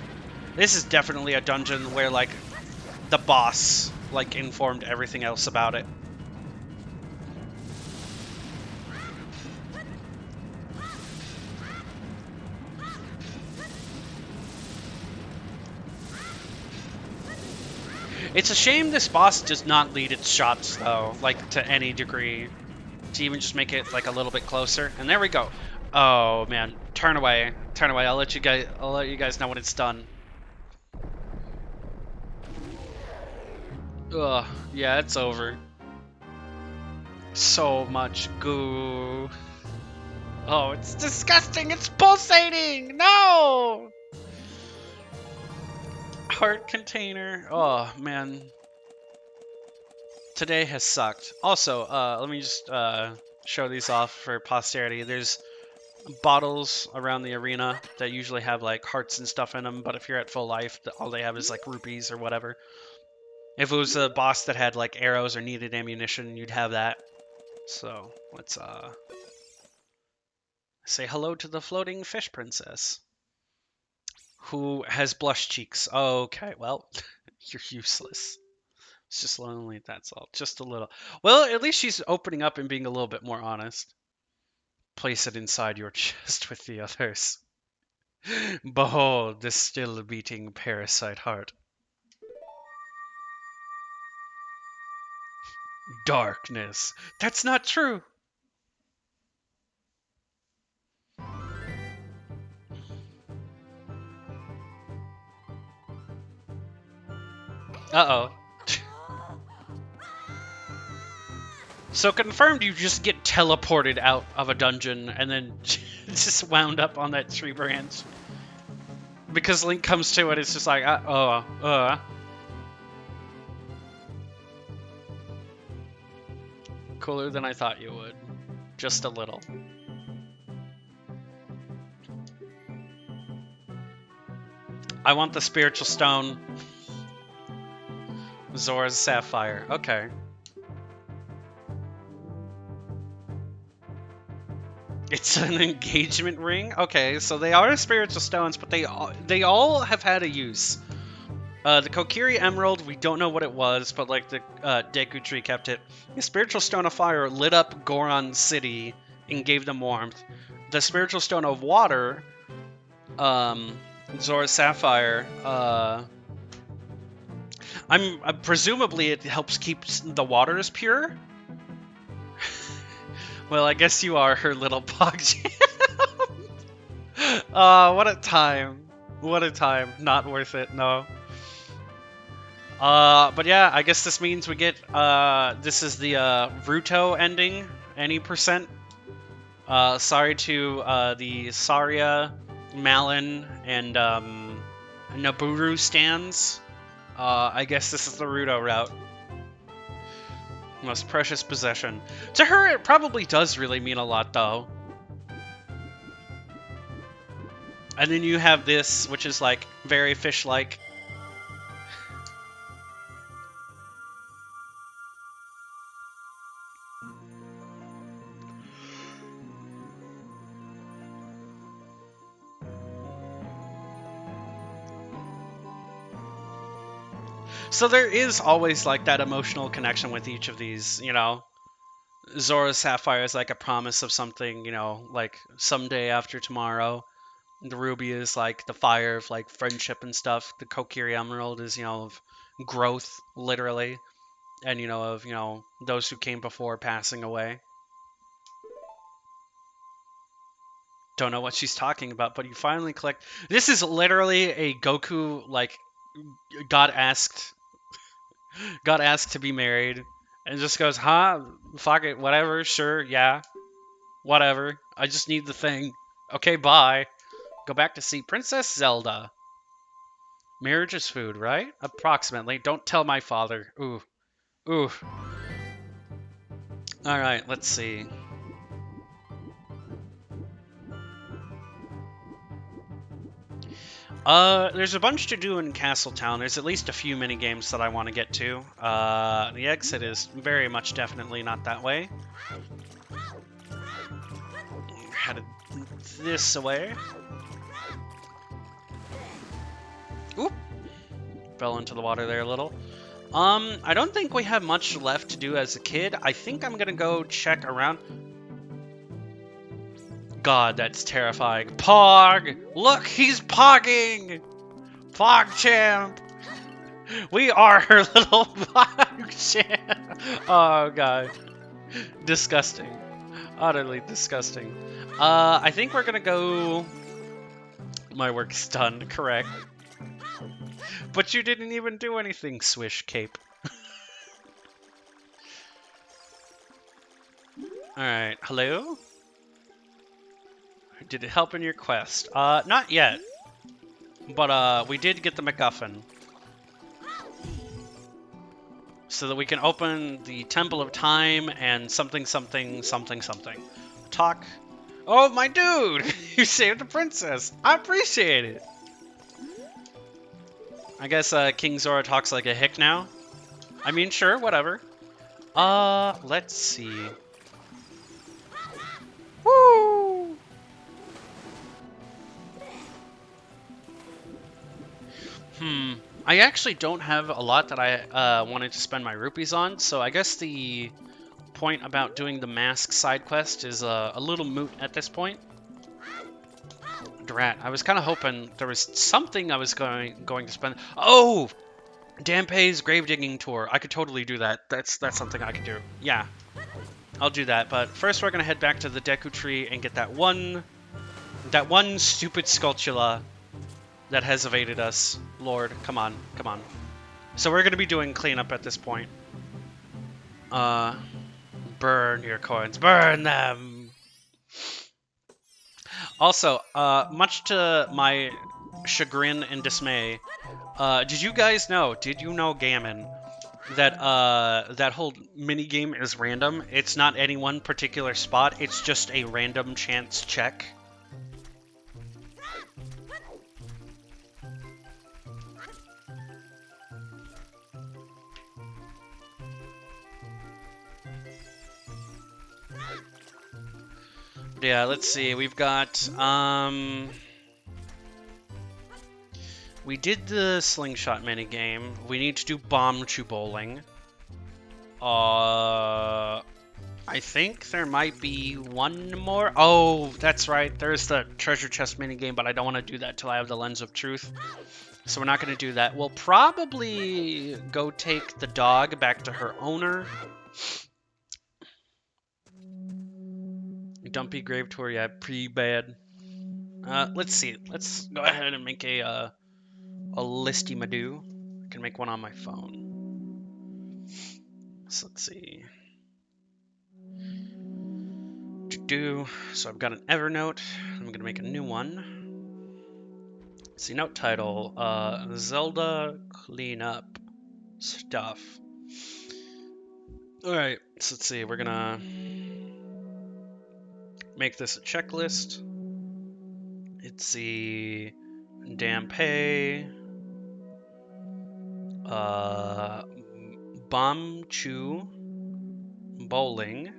This is definitely a dungeon where like the boss like informed everything else about it. It's a shame this boss does not lead its shots, though, like, to any degree. To even just make it, like, a little bit closer. And there we go. Oh, man. Turn away. Turn away. I'll let you guys know when it's done. Ugh. Yeah, it's over. So much goo. Oh, it's disgusting. It's pulsating. No! Heart container. Oh, man. Today has sucked. Also, let me just show these off for posterity. There's bottles around the arena that usually have like hearts and stuff in them, but if you're at full life, all they have is like rupees or whatever. If it was a boss that had like arrows or needed ammunition, you'd have that. So let's say hello to the floating fish princess, who has blush cheeks. Okay, well, you're useless. It's just lonely, that's all. Just a little. Well, at least she's opening up and being a little bit more honest. Place it inside your chest with the others. Behold, this still beating parasite heart. Darkness. That's not true. Uh-oh. So confirmed you just get teleported out of a dungeon and then just wound up on that tree branch. Because Link comes to it, it's just like, Cooler than I thought you would. Just a little. I want the spiritual stone. Zora's sapphire. Okay. It's an engagement ring? Okay, so they are spiritual stones, but they all have had a use. The Kokiri Emerald, we don't know what it was, but like the Deku Tree kept it. The Spiritual Stone of Fire lit up Goron City and gave them warmth. The Spiritual Stone of Water, Zora's Sapphire, presumably it helps keep the waters pure. Well, I guess you are her little PogChamp. What a time. What a time. Not worth it, no. But yeah, I guess this means we get, this is the, Ruto ending, any percent. Sorry to, the Saria, Malin, and, Naburu stands. I guess this is the Ruto route. Most precious possession. To her, it probably does really mean a lot, though. And then you have this, which is, like, very fish-like. So there is always, like, that emotional connection with each of these, you know? Zora's Sapphire is, like, a promise of something, you know, like, someday after tomorrow. The Ruby is, like, the fire of, like, friendship and stuff. The Kokiri Emerald is, you know, of growth, literally. And, you know, of, you know, those who came before passing away. Don't know what she's talking about, but you finally collect... This is literally a Goku, like, got asked to be married, and just goes, huh, fuck it, whatever, sure, yeah, whatever, I just need the thing, okay, bye. Go back to see Princess Zelda. Marriage is food, right? Approximately. Don't tell my father. Ooh. Ooh. Alright, let's see. There's a bunch to do in Castletown. There's at least a few mini games that I want to get to. The exit is very much definitely not that way. Headed this way. Oop! Fell into the water there a little. I don't think we have much left to do as a kid. I think I'm gonna go check around. God, that's terrifying. Pog! Look, he's pogging! PogChamp! We are her little PogChamp! Oh, God. Disgusting. Utterly disgusting. I think we're gonna go... My work's done, correct. But you didn't even do anything, Swish Cape. Alright, hello? Did it help in your quest? Not yet. But, we did get the MacGuffin. So that we can open the Temple of Time and something, something, something, something. Talk. Oh, my dude! You saved the princess! I appreciate it! I guess, King Zora talks like a hick now. I mean, sure, whatever. Let's see. I actually don't have a lot that I wanted to spend my rupees on, so I guess the point about doing the mask side quest is a little moot at this point. Drat, I was kind of hoping there was something I was going to spend. Oh, Dampé's grave digging tour. I could totally do that. That's something I could do. Yeah, I'll do that. But first, we're gonna head back to the Deku Tree and get that one stupid Skulltula that has evaded us. Lord, come on, come on. So we're gonna be doing cleanup at this point. Burn your coins, burn them. Also, much to my chagrin and dismay, did you know, Gammon, that that whole mini game is random? It's not any one particular spot, it's just a random chance check. Yeah, let's see. We've got we did the slingshot minigame. We need to do bomb chew bowling. I think there might be one more. Oh, that's right. There's the treasure chest minigame, but I don't want to do that till I have the lens of truth. So we're not going to do that. We'll probably go take the dog back to her owner. Dumpy grave tour, yeah, pretty bad. Let's see. Let's go ahead and make a listy Madoo. I can make one on my phone. So let's see. So I've got an Evernote. I'm gonna make a new one. Let's see, note title, Zelda cleanup stuff. All right, so let's see. We're gonna make this a checklist. It's the Dampé, bomb chew bowling.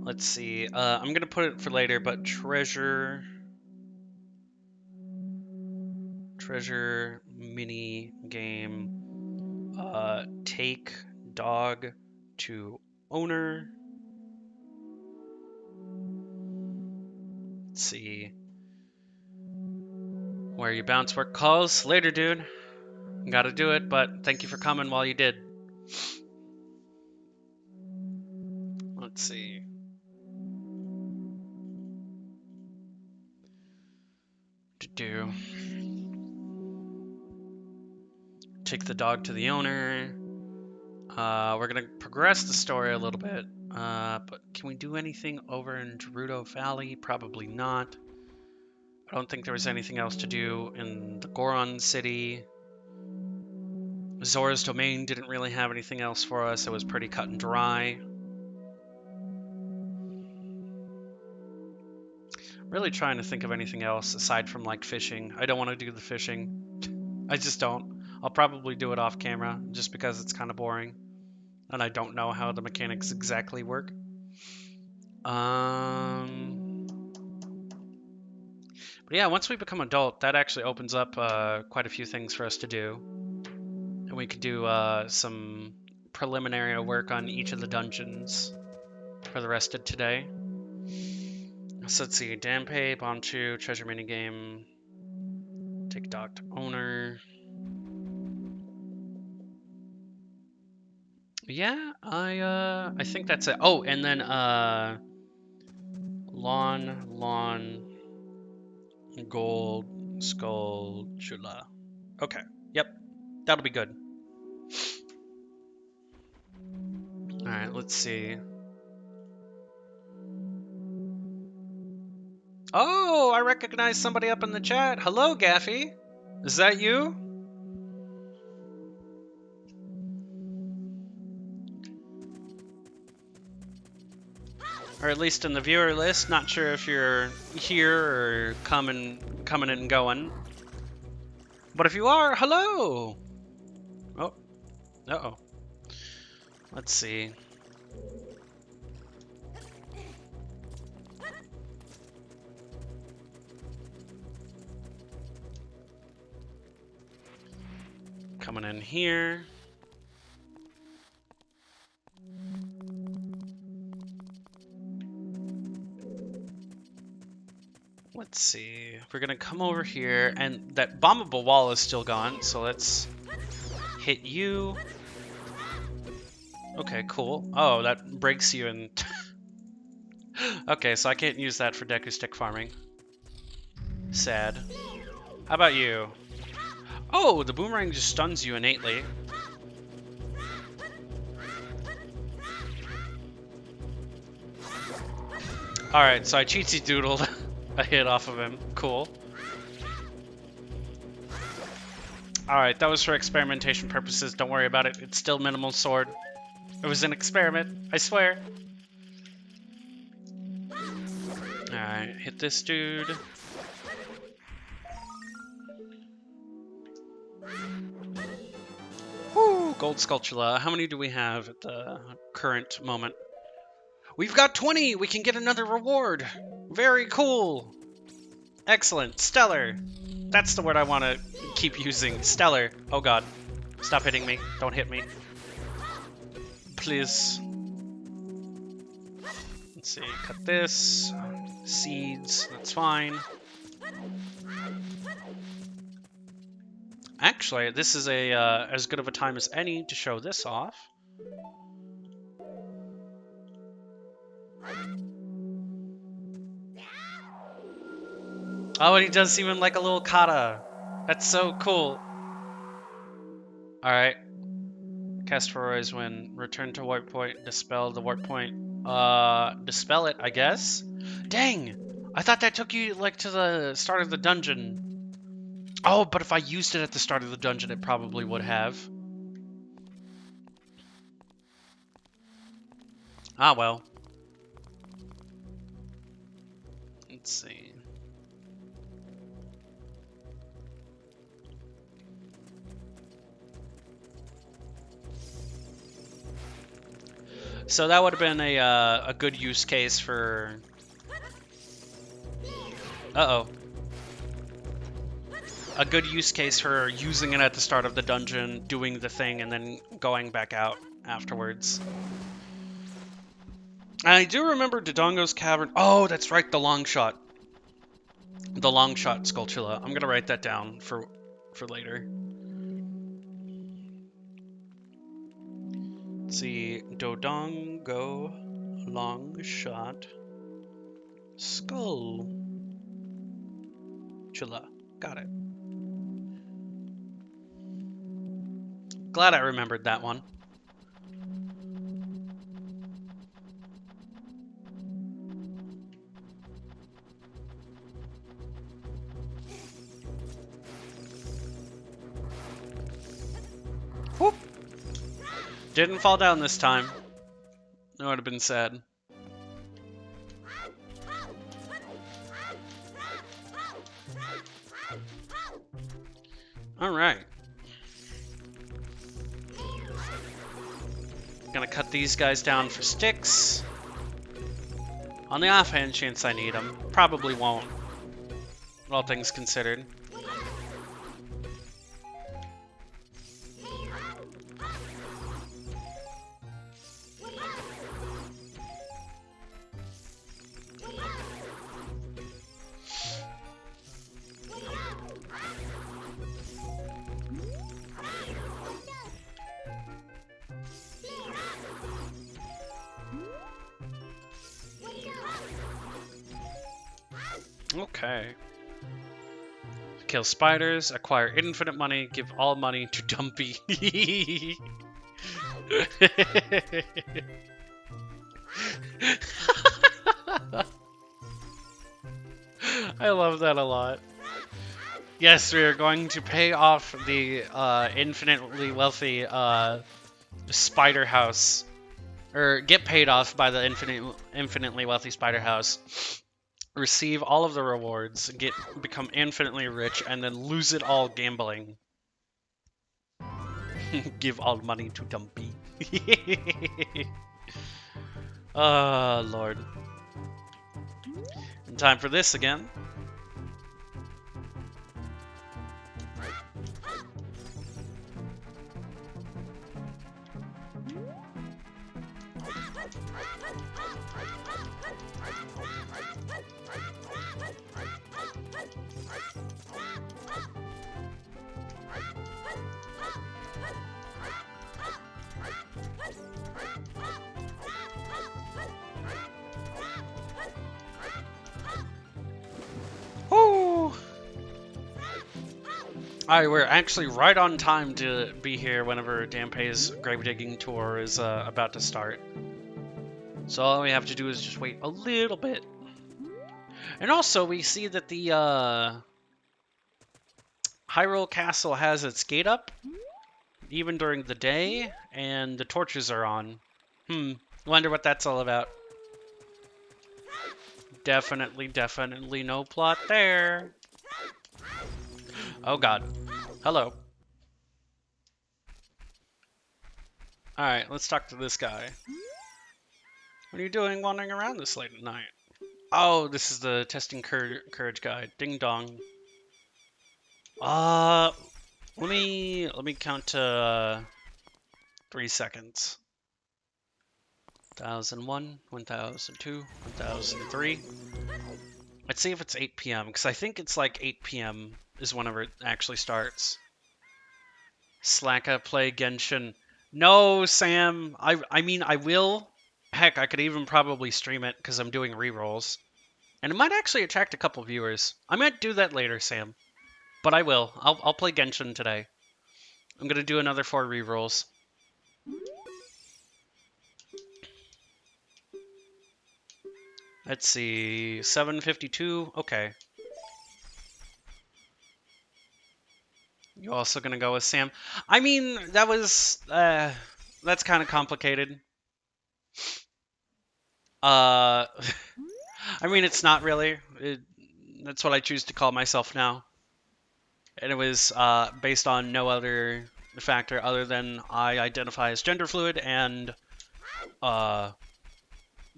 Let's see. I'm gonna put it for later, but treasure mini game. Take dog to owner. Let's see. Where you bounce work calls later, dude. Gotta do it, but thank you for coming while you did. Let's see. Take the dog to the owner. We're gonna progress the story a little bit. But can we do anything over in Gerudo Valley? Probably not. I don't think there was anything else to do in the Goron City. Zora's Domain didn't really have anything else for us. It was pretty cut and dry. Really trying to think of anything else aside from like fishing. I don't want to do the fishing. I just don't. I'll probably do it off camera just because it's kind of boring. And I don't know how the mechanics exactly work. But yeah, once we become adult, that actually opens up quite a few things for us to do. And we could do some preliminary work on each of the dungeons for the rest of today. So let's see, Dampé, Bomb Chew, Treasure Minigame, take dog to owner. Yeah, I think that's it. Oh, and then Lawn Gold Skull Chula. Okay. Yep. That'll be good. Alright, let's see. Oh, I recognize somebody up in the chat. Hello, Gaffy. Is that you? Or at least in the viewer list. Not sure if you're here or coming and going. But if you are, hello! Oh. Uh-oh. Let's see. coming in here. Let's see. We're gonna come over here, and that bombable wall is still gone, so let's hit you. Okay, cool. Oh, that breaks you in... Okay, so I can't use that for Deku Stick farming. Sad. How about you? Oh, the boomerang just stuns you innately. Alright, so I cheatsy doodled a hit off of him. Cool. Alright, that was for experimentation purposes. Don't worry about it. It's still minimal sword. It was an experiment, I swear. Alright, hit this dude. Woo! Gold Sculptula. How many do we have at the current moment? We've got 20! We can get another reward! Very cool! Excellent. Stellar. That's the word I want to keep using. Stellar. Oh god. Stop hitting me. Don't hit me. Please. Let's see. Cut this. Seeds. That's fine. Actually, this is a as good of a time as any to show this off. Oh, and he does even like a little kata. That's so cool. Alright. Cast for Roy's when return to warp point, dispel the warp point. Dispel it, I guess? Dang! I thought that took you like to the start of the dungeon. Oh, but if I used it at the start of the dungeon, it probably would have. Ah, well. Let's see. So that would have been a good use case for... Uh-oh. A good use case for using it at the start of the dungeon, doing the thing, and then going back out afterwards. I do remember Dodongo's Cavern. Oh, that's right, the long shot. The long shot Skulltula. I'm gonna write that down for later. Let's see, Dodongo, long shot, Skulltula. Got it. Glad I remembered that one. Whoop! Didn't fall down this time. That would have been sad. Alright. Gonna cut these guys down for sticks. On the offhand chance I need them. Probably won't. All things considered. Okay. Kill spiders, acquire infinite money, give all money to Dumpy. I love that a lot. Yes, we are going to pay off the infinitely wealthy spider house. Or get paid off by the infinitely wealthy spider house. Receive all of the rewards, become infinitely rich, and then lose it all gambling. Give all money to Dumpy. Oh, Lord. And time for this again. Alright, we're actually right on time to be here whenever Dampé's grave digging tour is about to start. So all we have to do is just wait a little bit. And also, we see that the Hyrule Castle has its gate up, even during the day, and the torches are on. Wonder what that's all about. Definitely no plot there. Oh god. Hello. Alright, let's talk to this guy. What are you doing wandering around this late at night? Oh, this is the testing courage guide. Ding dong. Let me count to 3 seconds. 1001, 1002, 1003. Let's see if it's 8 p.m. because I think it's like 8 p.m. is whenever it actually starts. Slacka, play Genshin. No, Sam. I mean, I will. Heck, I could even probably stream it because I'm doing rerolls. And it might actually attract a couple viewers. I might do that later, Sam. But I will. I'll play Genshin today. I'm going to do another 4 rerolls. Let's see. 752. Okay. You also going to go with Sam? I mean, that was... that's kind of complicated. I mean, it's not really. That's what I choose to call myself now. And it was based on no other factor other than I identify as gender fluid, and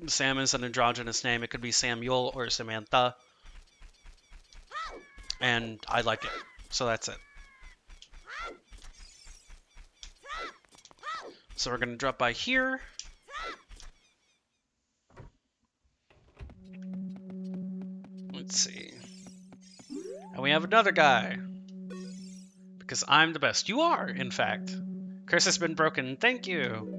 Sam is an androgynous name. It could be Samuel or Samantha. And I like it. So that's it. So we're going to drop by here. Let's see. And we have another guy. Because I'm the best. You are, in fact. Curse has been broken. Thank you.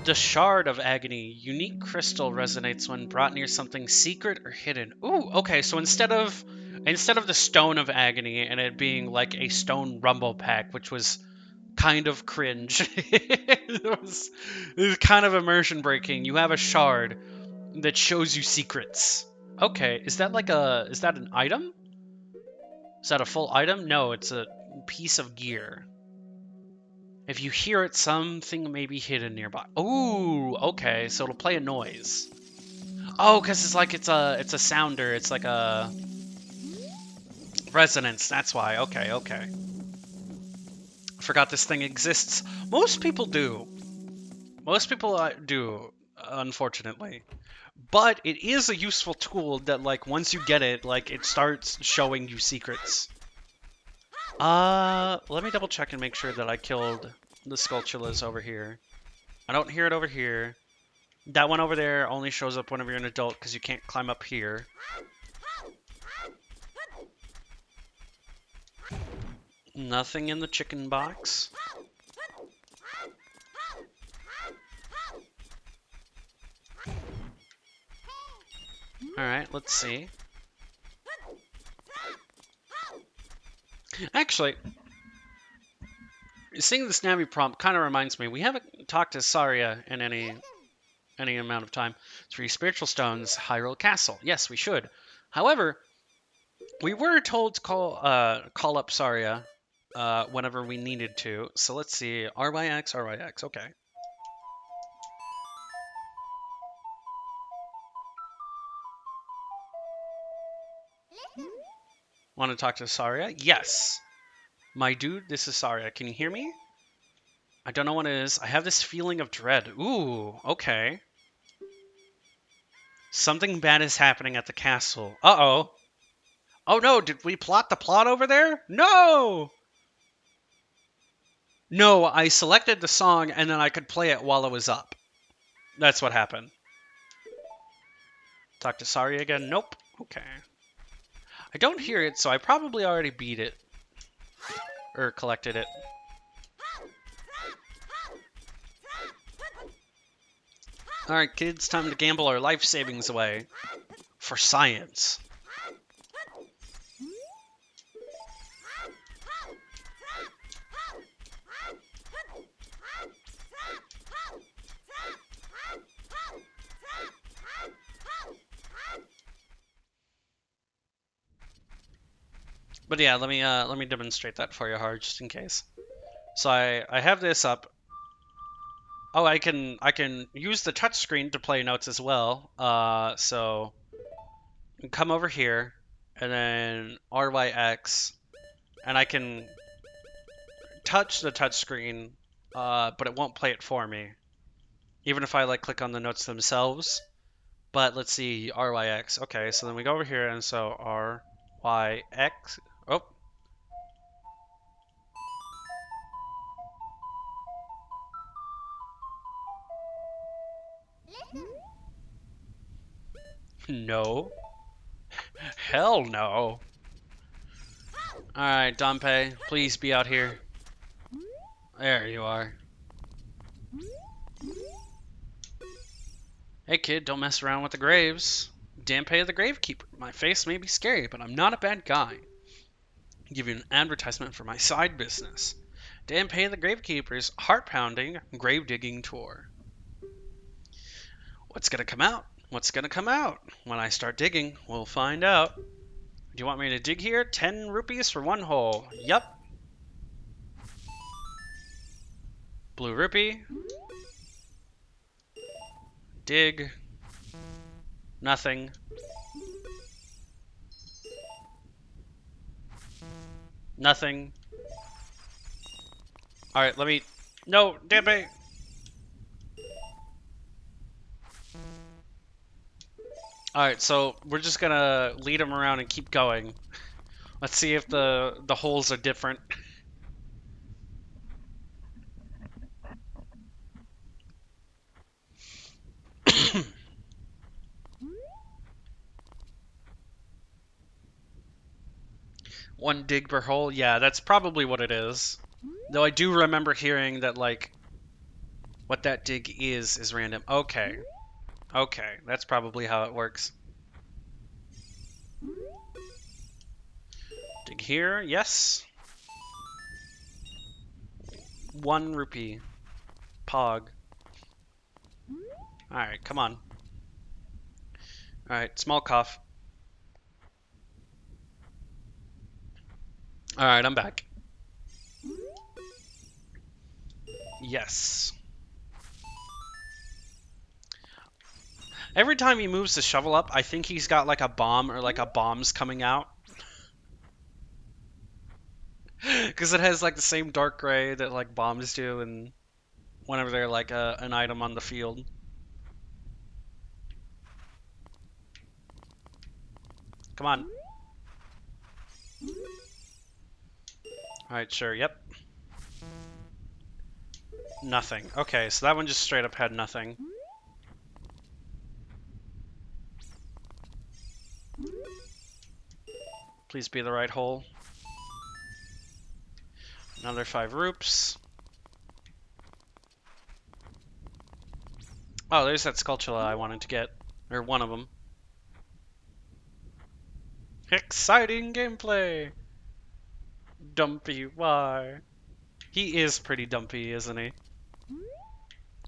The Shard of Agony. Unique crystal resonates when brought near something secret or hidden. Ooh, okay, so instead of the Stone of Agony and it being like a stone rumble pack, which was kind of cringe. it was kind of immersion breaking. You have a shard that shows you secrets. Okay, is that an item? Is that a full item? No, it's a piece of gear. If you hear it, something may be hidden nearby. Ooh, okay, so it'll play a noise. Oh, because it's a sounder. It's like a resonance. That's why. Okay. I forgot this thing exists. Most people do. Most people do, unfortunately. But it is a useful tool that, like, once you get it, like, it starts showing you secrets. Let me double check and make sure that I killed the Skulltulas over here. I don't hear it over here. That one over there only shows up whenever you're an adult because you can't climb up here. Nothing in the chicken box. Alright, let's see. Actually, seeing the Snappy prompt kind of reminds me, we haven't talked to Saria in any amount of time. 3 spiritual stones, Hyrule Castle. Yes, we should. However, we were told to call up Saria whenever we needed to. So let's see. RYX, okay. Want to talk to Saria? Yes. My dude, this is Saria. Can you hear me? I don't know what it is. I have this feeling of dread. Ooh, okay. Something bad is happening at the castle. Uh-oh. Oh no, did we plot the plot over there? No! No, I selected the song and then I could play it while it was up. That's what happened. Talk to Saria again? Nope. Okay. I don't hear it, so I probably already beat it. Or collected it. Alright, kids, time to gamble our life savings away. For science. But yeah, let me demonstrate that for you hard, just in case. So I have this up. Oh, I can use the touchscreen to play notes as well. So come over here, and then RYX, and I can touch the touchscreen, but it won't play it for me, even if I like click on the notes themselves. But let's see, RYX. Okay, so then we go over here, and so RYX. Oh, no. Hell no. Alright, Dompe, please be out here. There you are. Hey kid, don't mess around with the graves. Dampe the Gravekeeper. My face may be scary, but I'm not a bad guy. I'll give you an advertisement for my side business. Dampe the Gravekeeper's heart-pounding grave digging tour. What's gonna come out? What's gonna come out? When I start digging, we'll find out. Do you want me to dig here? 10 rupees for one hole. Yup. Blue rupee. Dig. Nothing. Nothing. Alright, let me... No, damn it! Alright, so we're just gonna lead him around and keep going. Let's see if the holes are different. One dig per hole? Yeah, that's probably what it is. Though I do remember hearing that, like, what that dig is random. Okay. Okay, that's probably how it works. Dig here, yes. 1 rupee. Pog. Alright, come on. Alright, small cough. Alright, I'm back. Yes. Every time he moves the shovel up, I think he's got like a bomb or like a bomb's coming out. Because it has like the same dark gray that like bombs do and whenever they're like an item on the field. Come on. Alright, sure, yep. Nothing. Okay, so that one just straight up had nothing. Please be the right hole. Another 5 roops. Oh, there's that Skulltula I wanted to get. Or one of them. Exciting gameplay! Dumpy, why? He is pretty dumpy, isn't he?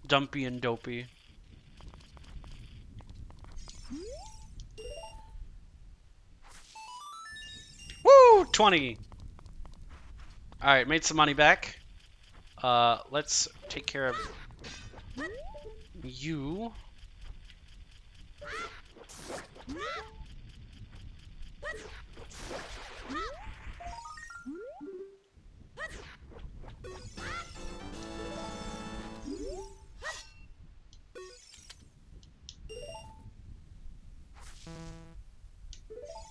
Dumpy and dopey. Woo! 20! Alright, made some money back. Let's take care of you.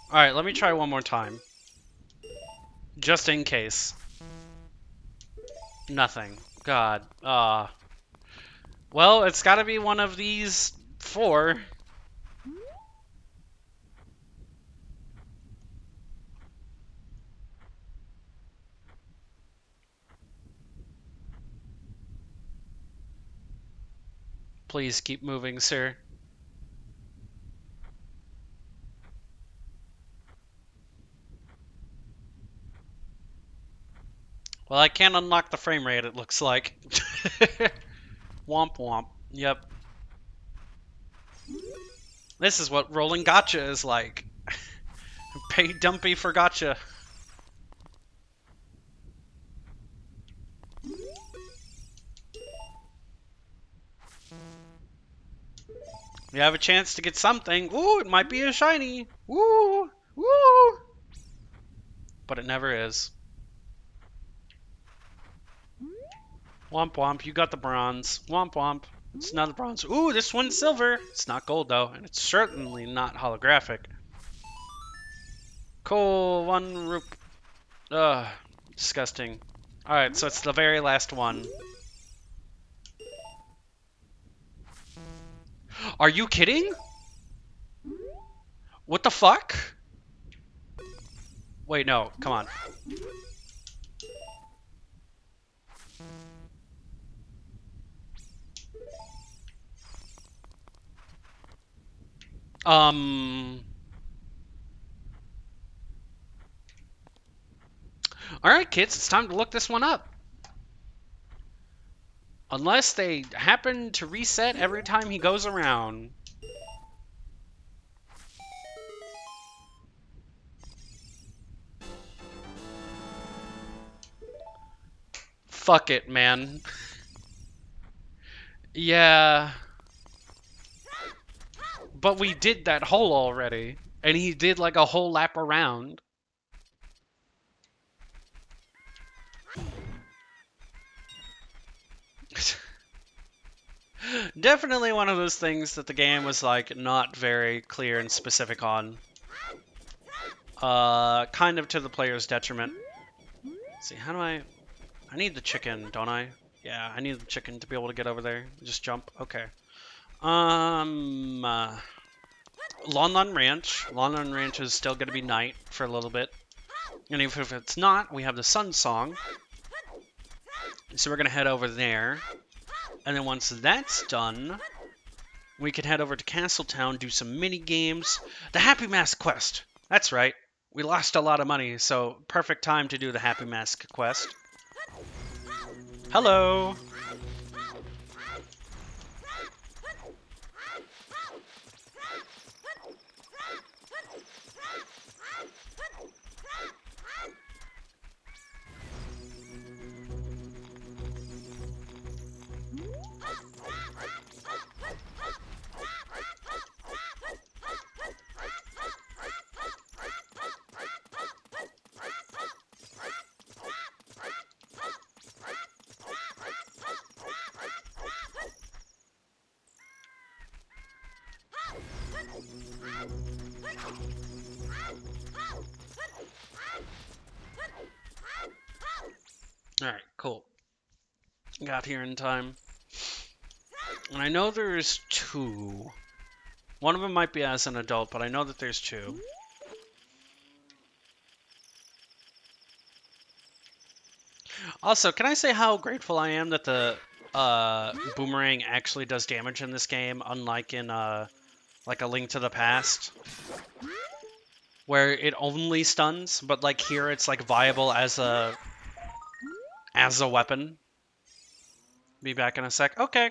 Alright, let me try one more time. Just in case. Nothing. God. Well, it's gotta be one of these 4. Please keep moving, sir. Well, I can't unlock the frame rate, it looks like. Womp womp. Yep. This is what rolling gotcha is like. Pay dumpy for gotcha. We have a chance to get something. Ooh, it might be a shiny. Woo! Woo! But it never is. Womp womp, you got the bronze. Womp womp. It's not the bronze. Ooh, this one's silver. It's not gold though, and it's certainly not holographic. Cool, 1 roop. Ugh, disgusting. Alright, so it's the very last one. Are you kidding? What the fuck? Wait, no, come on. Alright, kids, it's time to look this one up. Unless they happen to reset every time he goes around. Fuck it, man. Yeah. But we did that hole already. And he did like a whole lap around. Definitely one of those things that the game was like not very clear and specific on. Kind of to the player's detriment. Let's see, how do I need the chicken, don't I? Yeah, I need the chicken to be able to get over there. Just jump. Okay. Lon Lon Ranch. Lon Lon Ranch is still going to be night for a little bit. And even if it's not, we have the Sun Song. So we're going to head over there. And then once that's done, we can head over to Castletown, do some mini games. The Happy Mask quest. That's right. We lost a lot of money, so perfect time to do the Happy Mask quest. Hello. Alright, cool. Got here in time. And I know there's 2. One of them might be as an adult, but I know that there's 2. Also, can I say how grateful I am that the boomerang actually does damage in this game, unlike in like A Link to the Past, where it only stuns, but like here it's like viable as a weapon. Be back in a sec. Okay.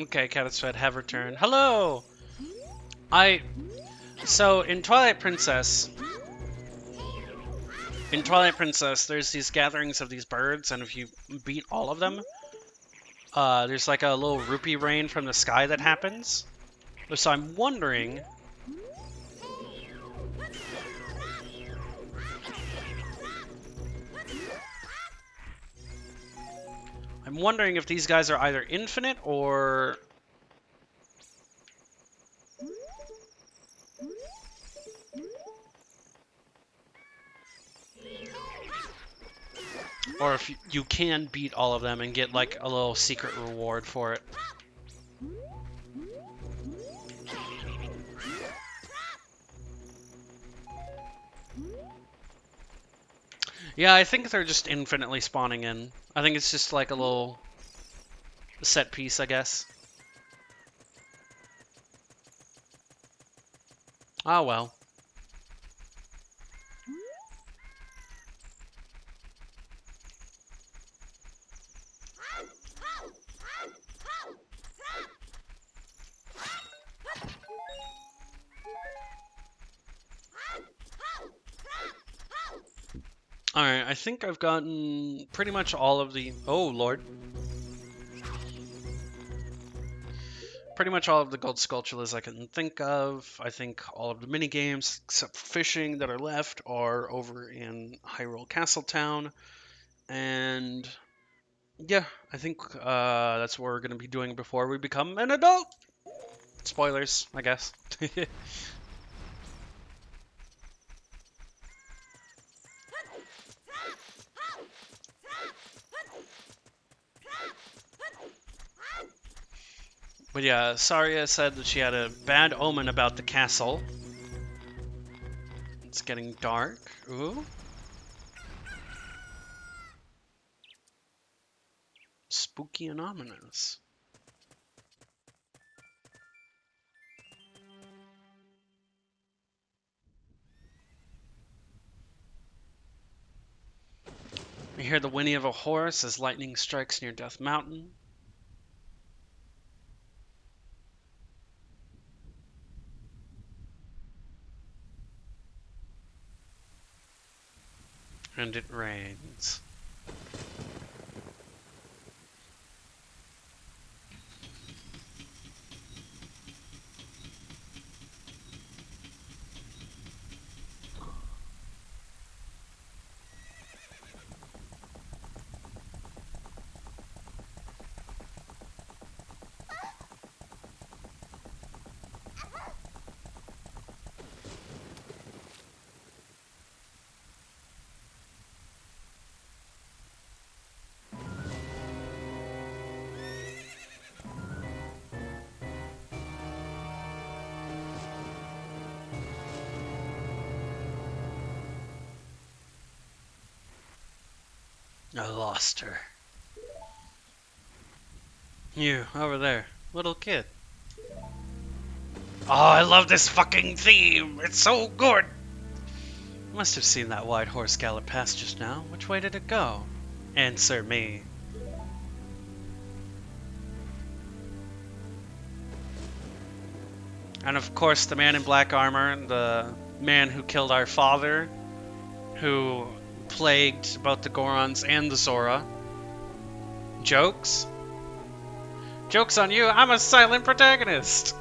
Okay, Caddisfed have returned. Hello! So, in Twilight Princess, there's these gatherings of these birds, and if you beat all of them, there's like a little rupee rain from the sky that happens. So I'm wondering if these guys are either infinite or if you can beat all of them and get like a little secret reward for it. Yeah, I think they're just infinitely spawning in. I think it's just like a little set piece, I guess. Oh well. Alright, I think I've gotten pretty much all of the... Oh, Lord. Pretty much all of the gold sculptures I can think of. I think all of the mini games, except for fishing, that are left are over in Hyrule Castletown. And yeah, I think that's what we're going to be doing before we become an adult. Spoilers, I guess. But yeah, Saria said that she had a bad omen about the castle. It's getting dark. Ooh. Spooky and ominous. You hear the whinny of a horse as lightning strikes near Death Mountain. And it rains. I lost her. You, over there. Little kid. Oh, I love this fucking theme! It's so good! Must have seen that white horse gallop past just now. Which way did it go? Answer me. And of course, the man in black armor, the man who killed our father, who plagued both the Gorons and the Zora. Jokes? Joke's on you, I'm a silent protagonist!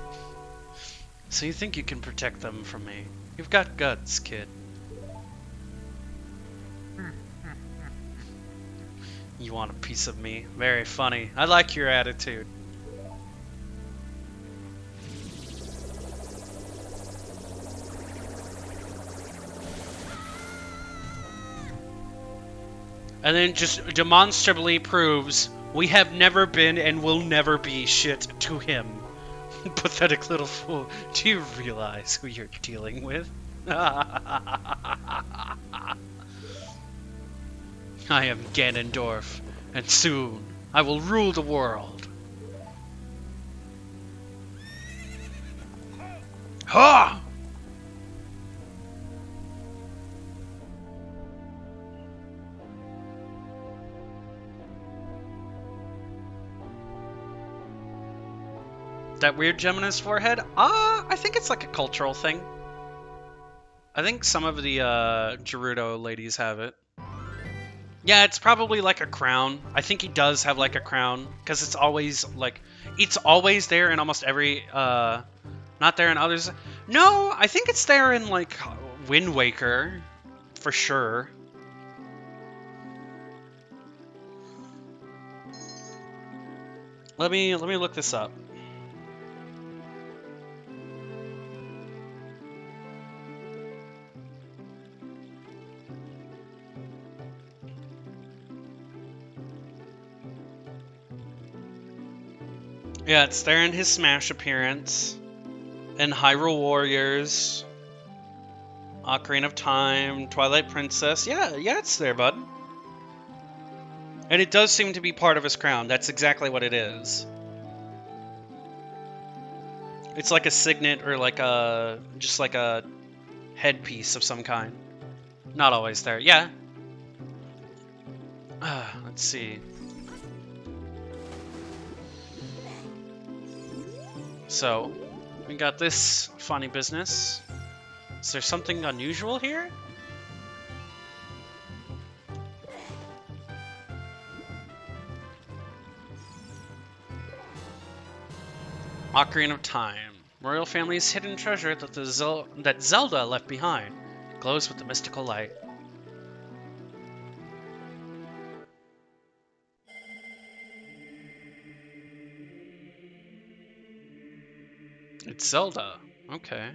So you think you can protect them from me? You've got guts, kid. You want a piece of me? Very funny. I like your attitude. And then just demonstrably proves we have never been and will never be shit to him. Pathetic little fool. Do you realize who you're dealing with? I am Ganondorf, and soon I will rule the world. Ha! That weird gem in his forehead? I think it's like a cultural thing. I think some of the Gerudo ladies have it. Yeah, it's probably like a crown. I think he does have like a crown because it's always like it's always there in almost every not there in others. No, I think it's there in like Wind Waker for sure. Let me look this up. Yeah, it's there in his Smash appearance. In Hyrule Warriors, Ocarina of Time, Twilight Princess. Yeah, it's there, bud. And it does seem to be part of his crown. That's exactly what it is. It's like a signet or like a just like a headpiece of some kind. Not always there. Yeah. Let's see. So, we got this funny business. Is there something unusual here? Ocarina of Time. Royal family's hidden treasure that Zelda left behind. It glows with the mystical light. It's Zelda. Okay.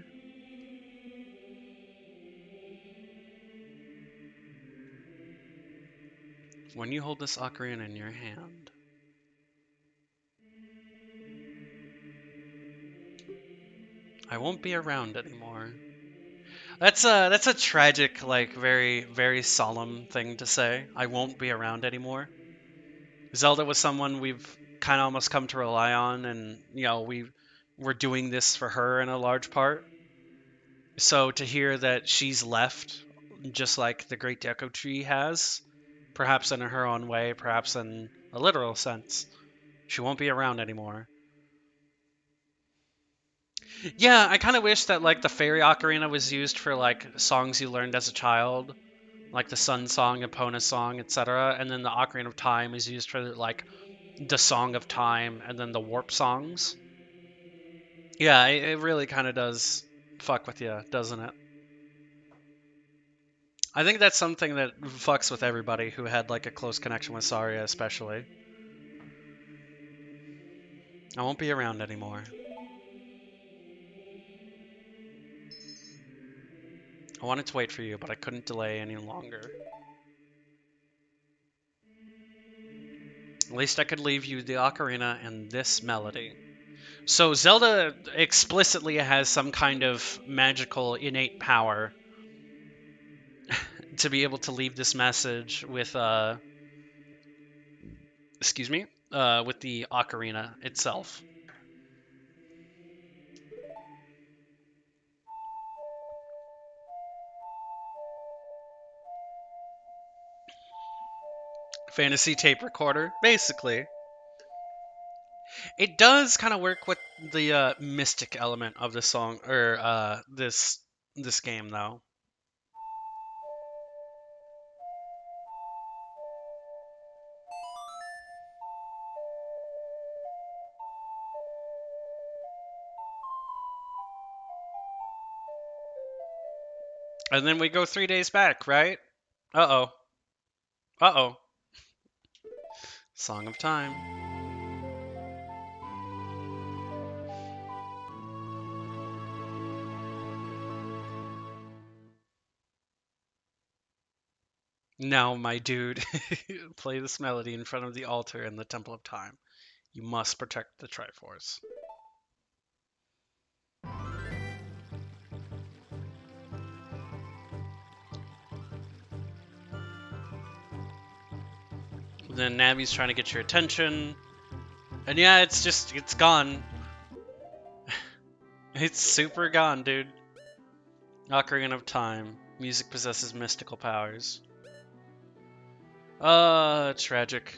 When you hold this ocarina in your hand. I won't be around anymore. That's a tragic, like very solemn thing to say. I won't be around anymore. Zelda was someone we've kind of almost come to rely on, and we're doing this for her in a large part. So to hear that she's left, just like the Great Deku Tree has, perhaps in her own way, perhaps in a literal sense, she won't be around anymore. Yeah, I kind of wish that like the Fairy Ocarina was used for like songs you learned as a child, like the Sun Song, Epona Song, etc. And then the Ocarina of Time is used for like the Song of Time and then the Warp songs. Yeah, it really kind of does fuck with you, doesn't it? I think that's something that fucks with everybody who had like a close connection with Saria, especially. I won't be around anymore. I wanted to wait for you, but I couldn't delay any longer. At least I could leave you the ocarina and this melody. So Zelda explicitly has some kind of magical innate power to be able to leave this message with excuse me, with the ocarina itself. Fantasy tape recorder, basically. It does kind of work with the mystic element of the song or this game, though. And then we go 3 days back, right? Uh oh. Uh oh. Song of Time. Now, my dude, play this melody in front of the altar in the Temple of Time. You must protect the Triforce. Then Navi's trying to get your attention. And yeah, it's gone. It's super gone, dude. Ocarina of Time. Music possesses mystical powers. Tragic.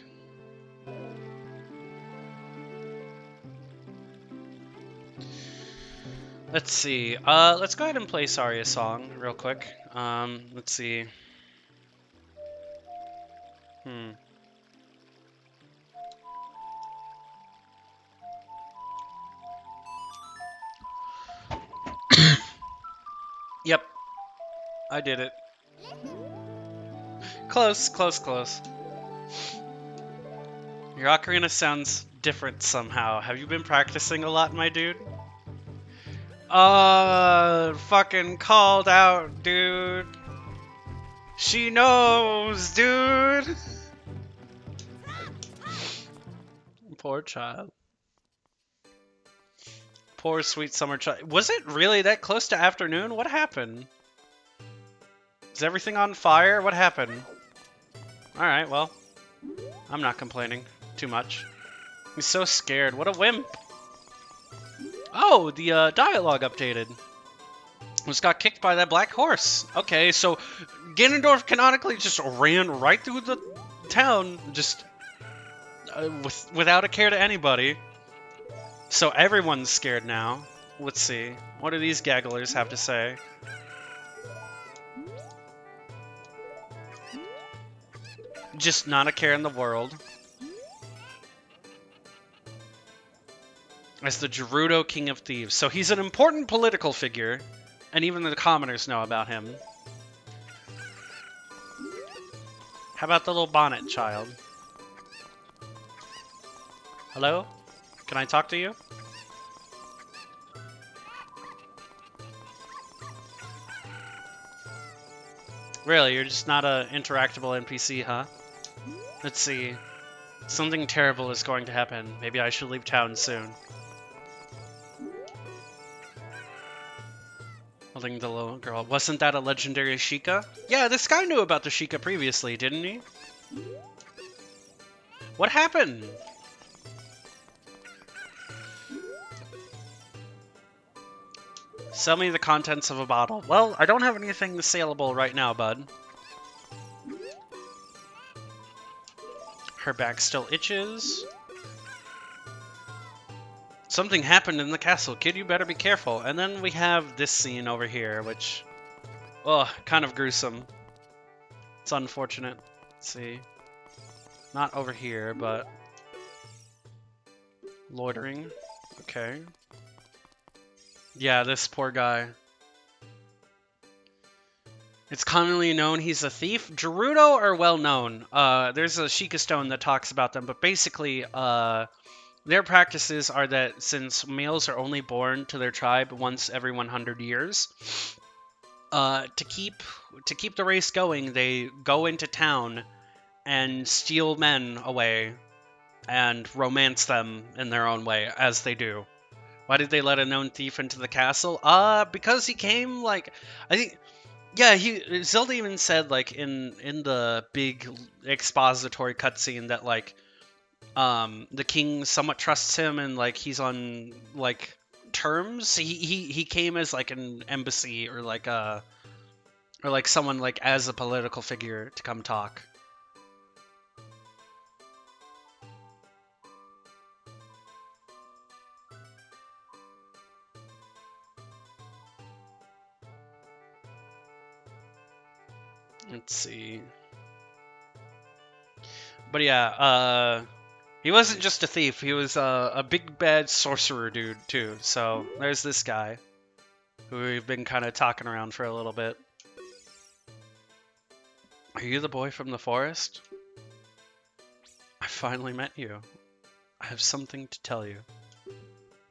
Let's see. Let's go ahead and play Saria's song real quick. Let's see. Yep, I did it. Close, close, close. Your ocarina sounds different somehow. Have you been practicing a lot, my dude? Fucking called out, dude. She knows, dude. Poor child. Poor sweet summer child. Was it really that close to afternoon? What happened? Is everything on fire? What happened? Alright, well. I'm not complaining too much. He's so scared. What a wimp. Oh, the dialogue updated. Just got kicked by that black horse. Okay, so Ganondorf canonically just ran right through the town, just without a care to anybody. So everyone's scared now. Let's see. What do these gagglers have to say? Just not a care in the world. As the Gerudo King of Thieves. So he's an important political figure, and even the commoners know about him. How about the little bonnet child? Hello? Can I talk to you? Really, you're just not a interactable NPC, huh? Let's see. Something terrible is going to happen. Maybe I should leave town soon. Holding the little girl. Wasn't that a legendary Sheikah? Yeah, this guy knew about the Sheikah previously, didn't he? What happened? Sell me the contents of a bottle. Well, I don't have anything saleable right now, bud. Her back still itches. Something happened in the castle. Kid, you better be careful. And then we have this scene over here, which... ugh, kind of gruesome. It's unfortunate. Let's see. Not over here, but... loitering. Okay. Yeah, this poor guy. It's commonly known he's a thief. Gerudo are well known. There's a Sheikah stone that talks about them, but basically, their practices are that since males are only born to their tribe once every 100 years, to keep the race going, they go into town and steal men away and romance them in their own way, as they do. Why did they let a known thief into the castle? Because he came, like, I think, yeah, Zelda even said, like, in the big expository cutscene that, like, the king somewhat trusts him and, like, he's on, like, terms. He came as, like, an embassy or, like, someone, like, as a political figure to come talk. Let's see. But yeah, he wasn't just a thief. He was a big bad sorcerer dude too. So there's this guy who we've been kind of talking around for a little bit. Are you the boy from the forest? I finally met you. I have something to tell you.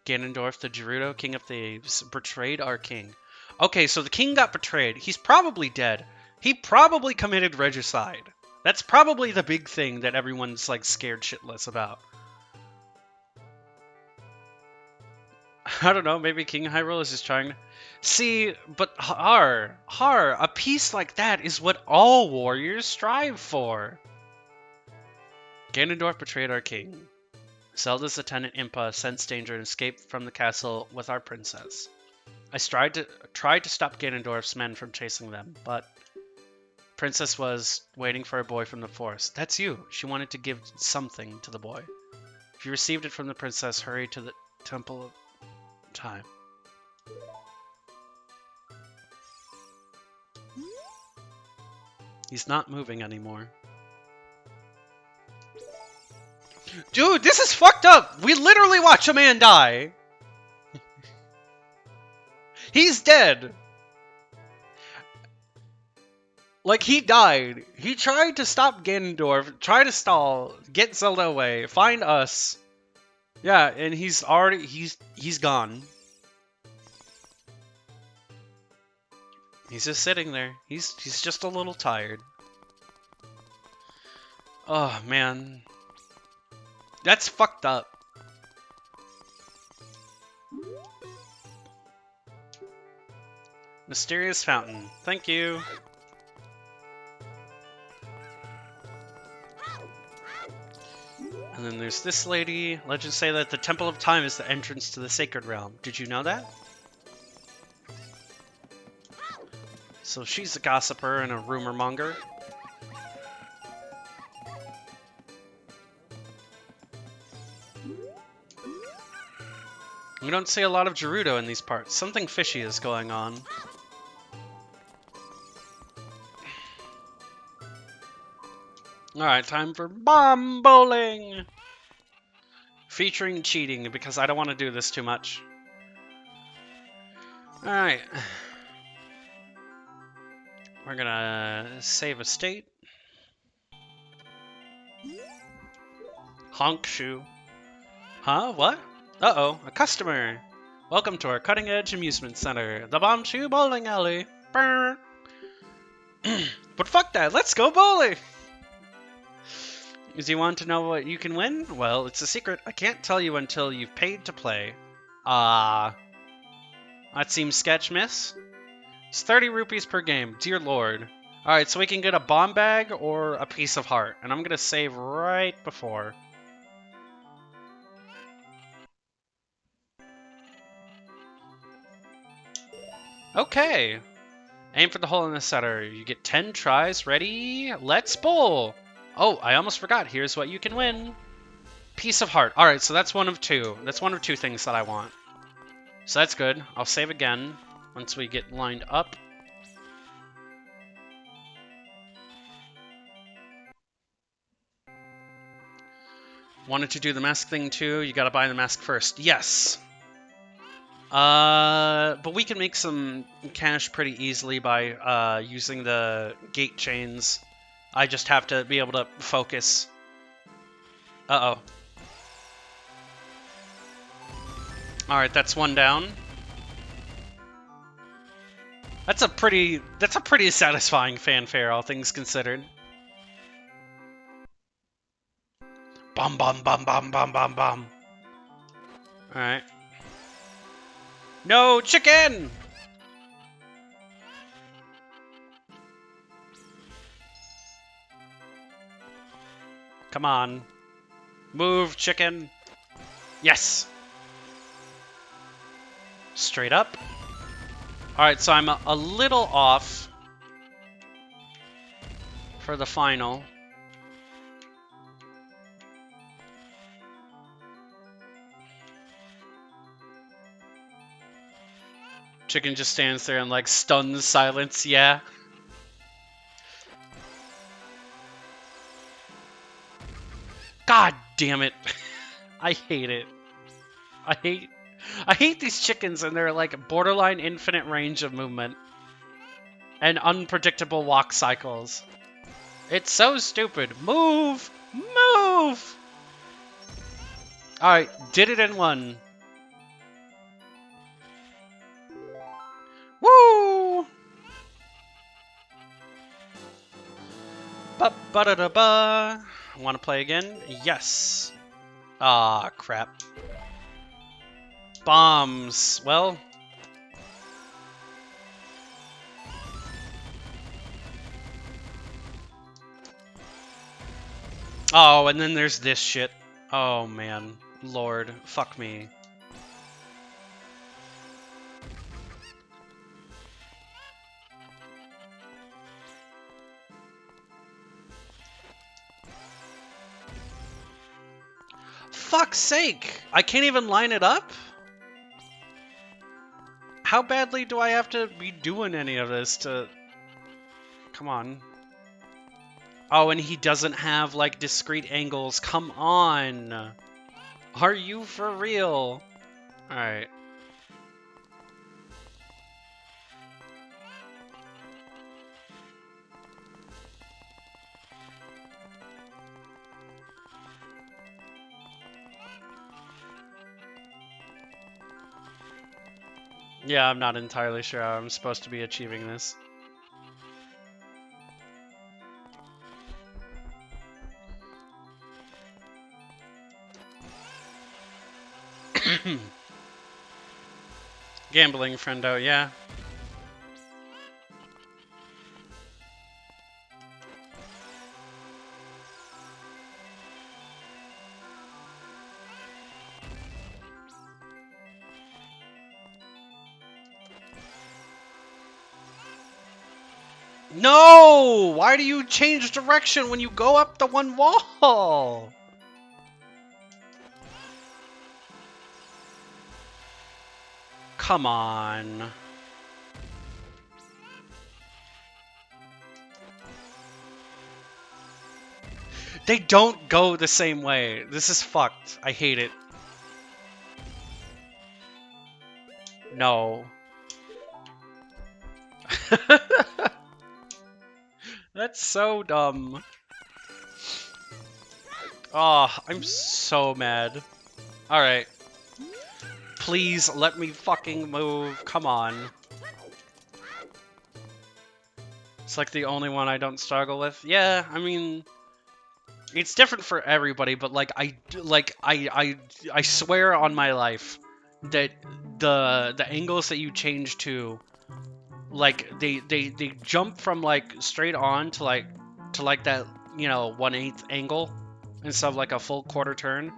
Ganondorf, the Gerudo King of Thieves, betrayed our king. Okay, so the king got betrayed. He's probably dead. He probably committed regicide. That's probably the big thing that everyone's, like, scared shitless about. I don't know, maybe King Hyrule is just trying to... See, but a peace like that is what all warriors strive for. Ganondorf betrayed our king. Zelda's attendant Impa sensed danger and escaped from the castle with our princess. I tried to stop Ganondorf's men from chasing them, but... Princess was waiting for a boy from the forest. That's you. She wanted to give something to the boy. If you received it from the princess, hurry to the Temple of Time. He's not moving anymore. Dude, this is fucked up! We literally watch a man die! He's dead! Like, he died. He tried to stop Ganondorf, try to stall, get Zelda away, find us. Yeah, and he's already, he's gone. He's just sitting there. He's just a little tired. Oh, man. That's fucked up. Mysterious fountain. Thank you. And then there's this lady. Legends say that the Temple of Time is the entrance to the Sacred Realm. Did you know that? So she's a gossiper and a rumor monger. We don't see a lot of Gerudo in these parts. Something fishy is going on. Alright, time for bomb bowling! Featuring cheating, because I don't want to do this too much. Alright. We're gonna save a state. Honk shoe. Huh? What? Uh-oh, a customer! Welcome to our cutting-edge amusement center, the Bombshoe Bowling Alley. Brr. But fuck that, let's go bowling! Do you want to know what you can win? Well, it's a secret. I can't tell you until you've paid to play. That seems sketch, miss. It's 30 rupees per game. Dear lord. Alright, so we can get a bomb bag or a piece of heart. And I'm gonna save right before. Okay. Aim for the hole in the center. You get 10 tries. Ready? Let's bowl! Oh, I almost forgot. Here's what you can win. Piece of heart. Alright, so that's one of two. That's one of two things that I want. So that's good. I'll save again once we get lined up. Wanted to do the mask thing too. You gotta buy the mask first. Yes! But we can make some cash pretty easily by using the gate chains. I just have to be able to focus. Uh-oh. Alright, that's one down. That's a pretty satisfying fanfare, all things considered. Bum bum bum bum bum bum bum. Alright. No, chicken! Come on. Move, chicken. Yes! Straight up. Alright, so I'm a little off for the final. Chicken just stands there in like stunned silence, yeah. God damn it. I hate it. I hate these chickens and their like borderline infinite range of movement and unpredictable walk cycles. It's so stupid. Move! Move! Alright, did it in one. Woo! Ba-ba-da-da-ba. Want to play again? Yes. Ah, crap. Bombs. Well. Oh, and then there's this shit. Oh, man. Lord. Fuck me. Fuck's sake! I can't even line it up? How badly do I have to be doing any of this to Come on. Oh, and he doesn't have, like, discrete angles. Come on! Are you for real? Alright. Yeah, I'm not entirely sure how I'm supposed to be achieving this. Gambling, friendo, yeah. No! Why do you change direction when you go up the one wall? Come on. They don't go the same way. This is fucked. I hate it. No. That's so dumb. Oh, I'm so mad. Alright. Please let me fucking move. Come on. It's like the only one I don't struggle with. Yeah, I mean, it's different for everybody, but like I swear on my life that the angles that you change to, like they jump from like straight on to like that, you know, 1/8 angle instead of like a full quarter turn.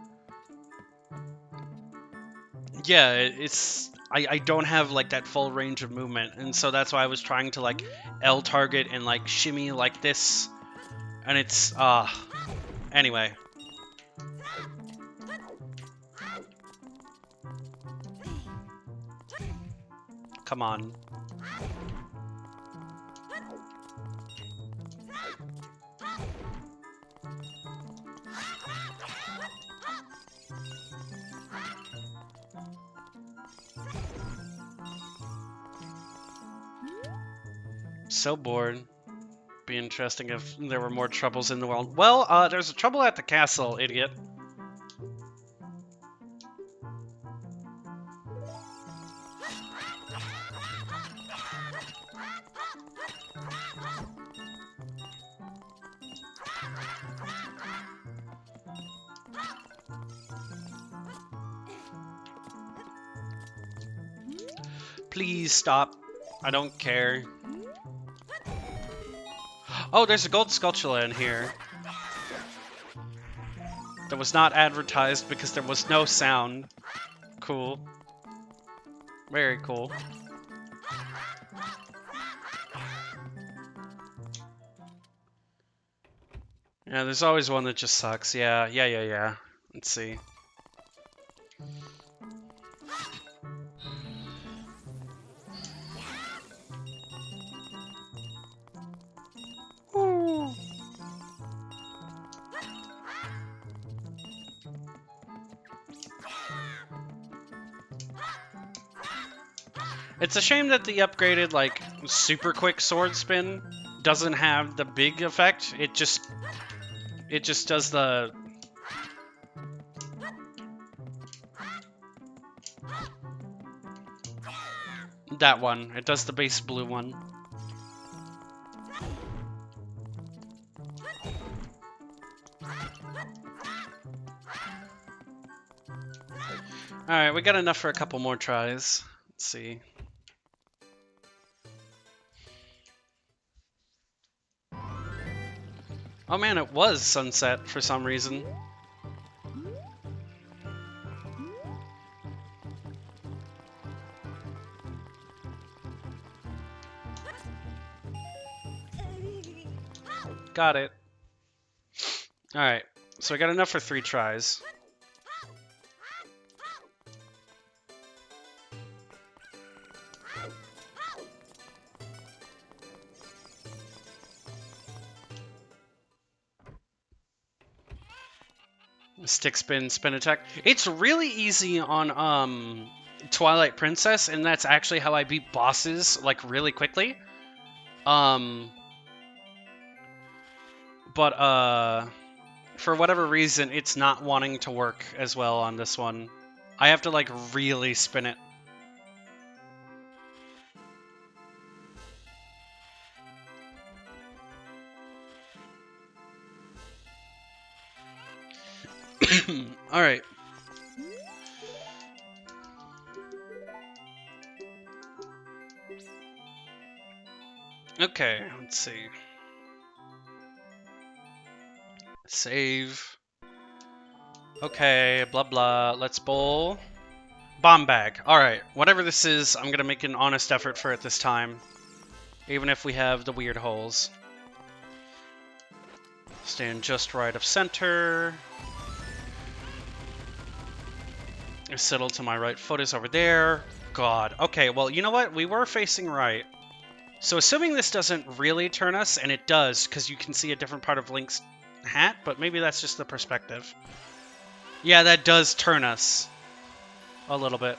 Yeah, it's I don't have like that full range of movement, and so that's why I was trying to like L target and like shimmy like this, and it's anyway. Come on. So bored. Be interesting if there were more troubles in the world. Well, there's a trouble at the castle, idiot. Please stop. I don't care. Oh, there's a gold sculpture in here. That was not advertised because there was no sound. Cool. Very cool. Yeah, there's always one that just sucks. Yeah. Let's see. Ooh. It's a shame that the upgraded, like, super quick sword spin doesn't have the big effect. It just does the... That one. It does the base blue one. Alright, we got enough for a couple more tries. Let's see. Oh man, it was sunset for some reason. Got it. Alright, so I got enough for 3 tries. Stick spin, spin attack. It's really easy on Twilight Princess, and that's actually how I beat bosses like really quickly. But for whatever reason, it's not wanting to work as well on this one. I have to like really spin it. All right. Okay, let's see. Save. Okay, blah blah. Let's bowl. Bomb bag. Alright, whatever this is, I'm gonna make an honest effort for it this time. Even if we have the weird holes. Stand just right of center. Settle to my right foot is over there. God. Okay, well, you know what? We were facing right. So assuming this doesn't really turn us, and it does, because you can see a different part of Link's hat, but maybe that's just the perspective. Yeah, that does turn us. A little bit.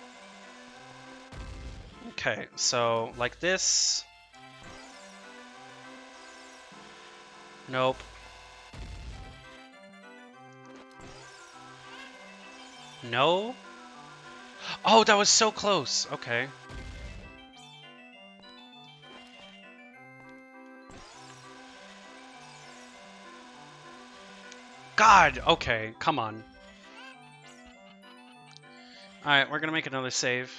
Okay, so like this. Nope. No? Oh, that was so close. Okay. God, okay, come on. Alright, we're gonna make another save.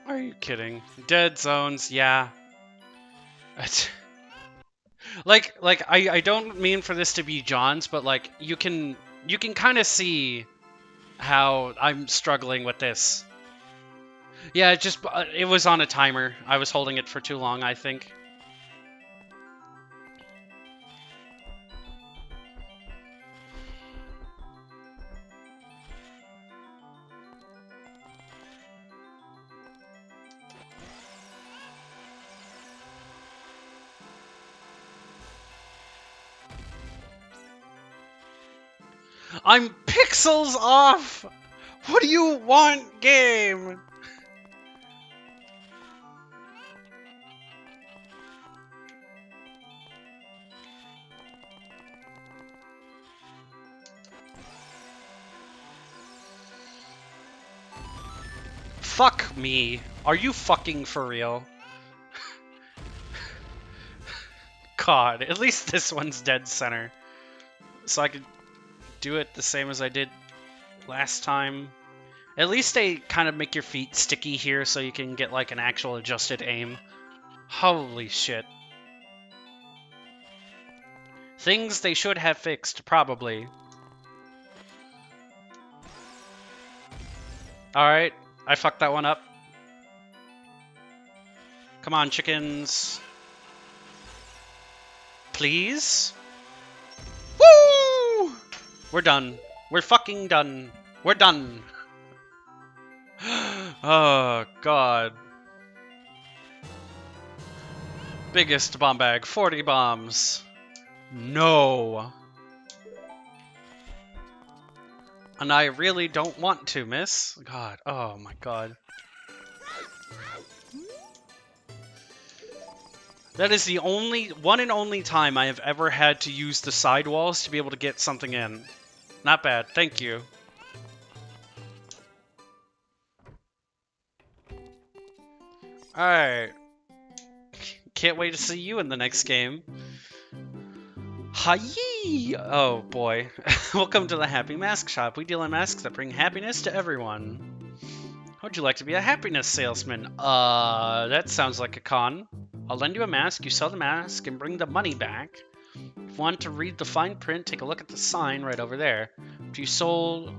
Are you kidding? Dead zones, yeah. like I don't mean for this to be John's, but like you can kind of see how I'm struggling with this. Yeah, it was on a timer. I was holding it for too long, I think. I'm pixels off! What do you want, game? Fuck me. Are you fucking for real? God, at least this one's dead center. So I could do it the same as I did last time. At least they kind of make your feet sticky here so you can get like an actual adjusted aim. Holy shit. Things they should have fixed, probably. Alright, I fucked that one up. Come on, chickens. Please? Woo! We're done. We're fucking done. We're done. Oh, God. Biggest bomb bag, 40 bombs. No. And I really don't want to, miss. God, oh my God. That is the one and only time I have ever had to use the sidewalls to be able to get something in. Not bad, thank you. Alright. Can't wait to see you in the next game. Hi! Oh boy. Welcome to the Happy Mask Shop. We deal in masks that bring happiness to everyone. How would you like to be a happiness salesman? That sounds like a con. I'll lend you a mask, you sell the mask, and bring the money back. If you want to read the fine print, take a look at the sign right over there. If you sold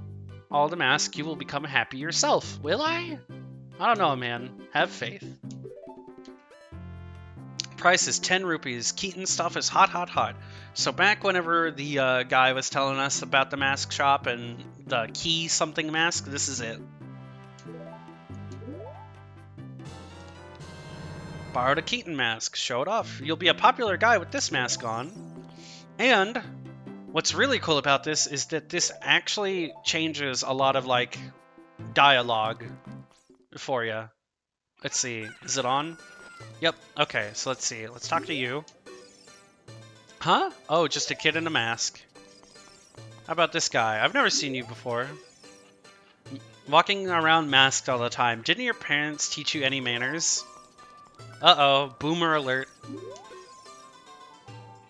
all the masks, you will become happy yourself. Will I? I don't know, man. Have faith. Price is 10 rupees. Keaton stuff is hot, hot, hot. So back whenever the guy was telling us about the mask shop and the key something mask, this is it. Borrowed a Keaton mask. Show it off. You'll be a popular guy with this mask on. And what's really cool about this is that this actually changes a lot of, like, dialogue for you. Let's see. Is it on? Yep. Okay, so let's see. Let's talk to you. Huh? Oh, just a kid in a mask. How about this guy? I've never seen you before. Walking around masked all the time. Didn't your parents teach you any manners? Uh-oh. Boomer alert.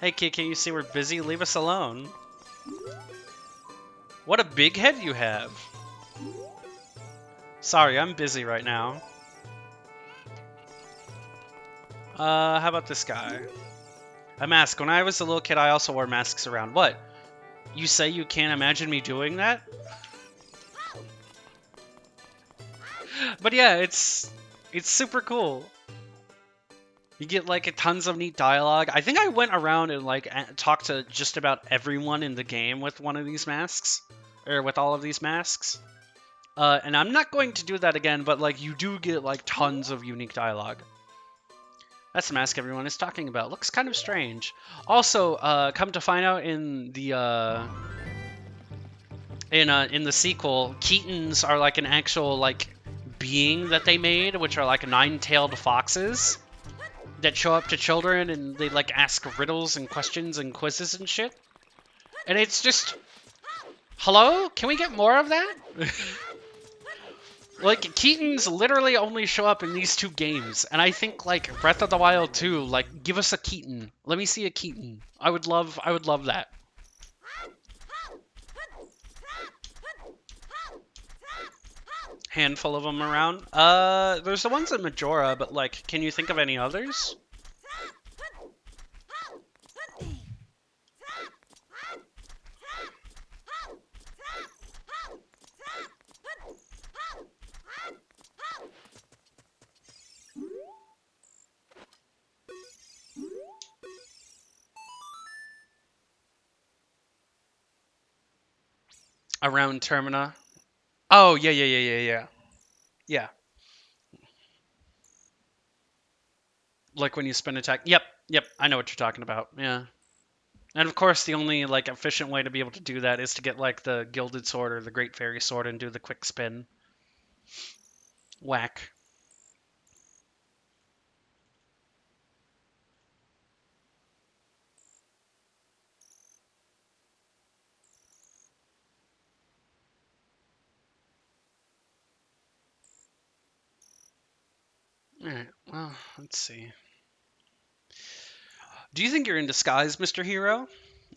Hey kid, can't you see we're busy? Leave us alone. What a big head you have. Sorry, I'm busy right now. How about this guy? A mask. When I was a little kid, I also wore masks around. What? You say you can't imagine me doing that? But yeah, it's super cool. You get, like, tons of neat dialogue. I think I went around and, like, talked to just about everyone in the game with one of these masks. Or with all of these masks. And I'm not going to do that again, but, like, you do get, like, tons of unique dialogue. That's the mask everyone is talking about. Looks kind of strange. Also, come to find out in the in the sequel, Keatons are like an actual like being that they made, which are like nine-tailed foxes that show up to children and they like ask riddles and questions and quizzes and shit. And it's just, hello? Can we get more of that? Like, Keatons literally only show up in these two games, and I think, like, Breath of the Wild 2, like, give us a Keaton. Let me see a Keaton. I would love that. Handful of them around. There's the ones in Majora, but, like, can you think of any others? Around Termina. Oh, yeah. Yeah. Like when you spin attack. Yep, I know what you're talking about. Yeah. And of course, the only, like, efficient way to be able to do that is to get, like, the Gilded Sword or the Great Fairy Sword and do the quick spin. Whack. Alright, well, let's see. Do you think you're in disguise, Mr. Hero?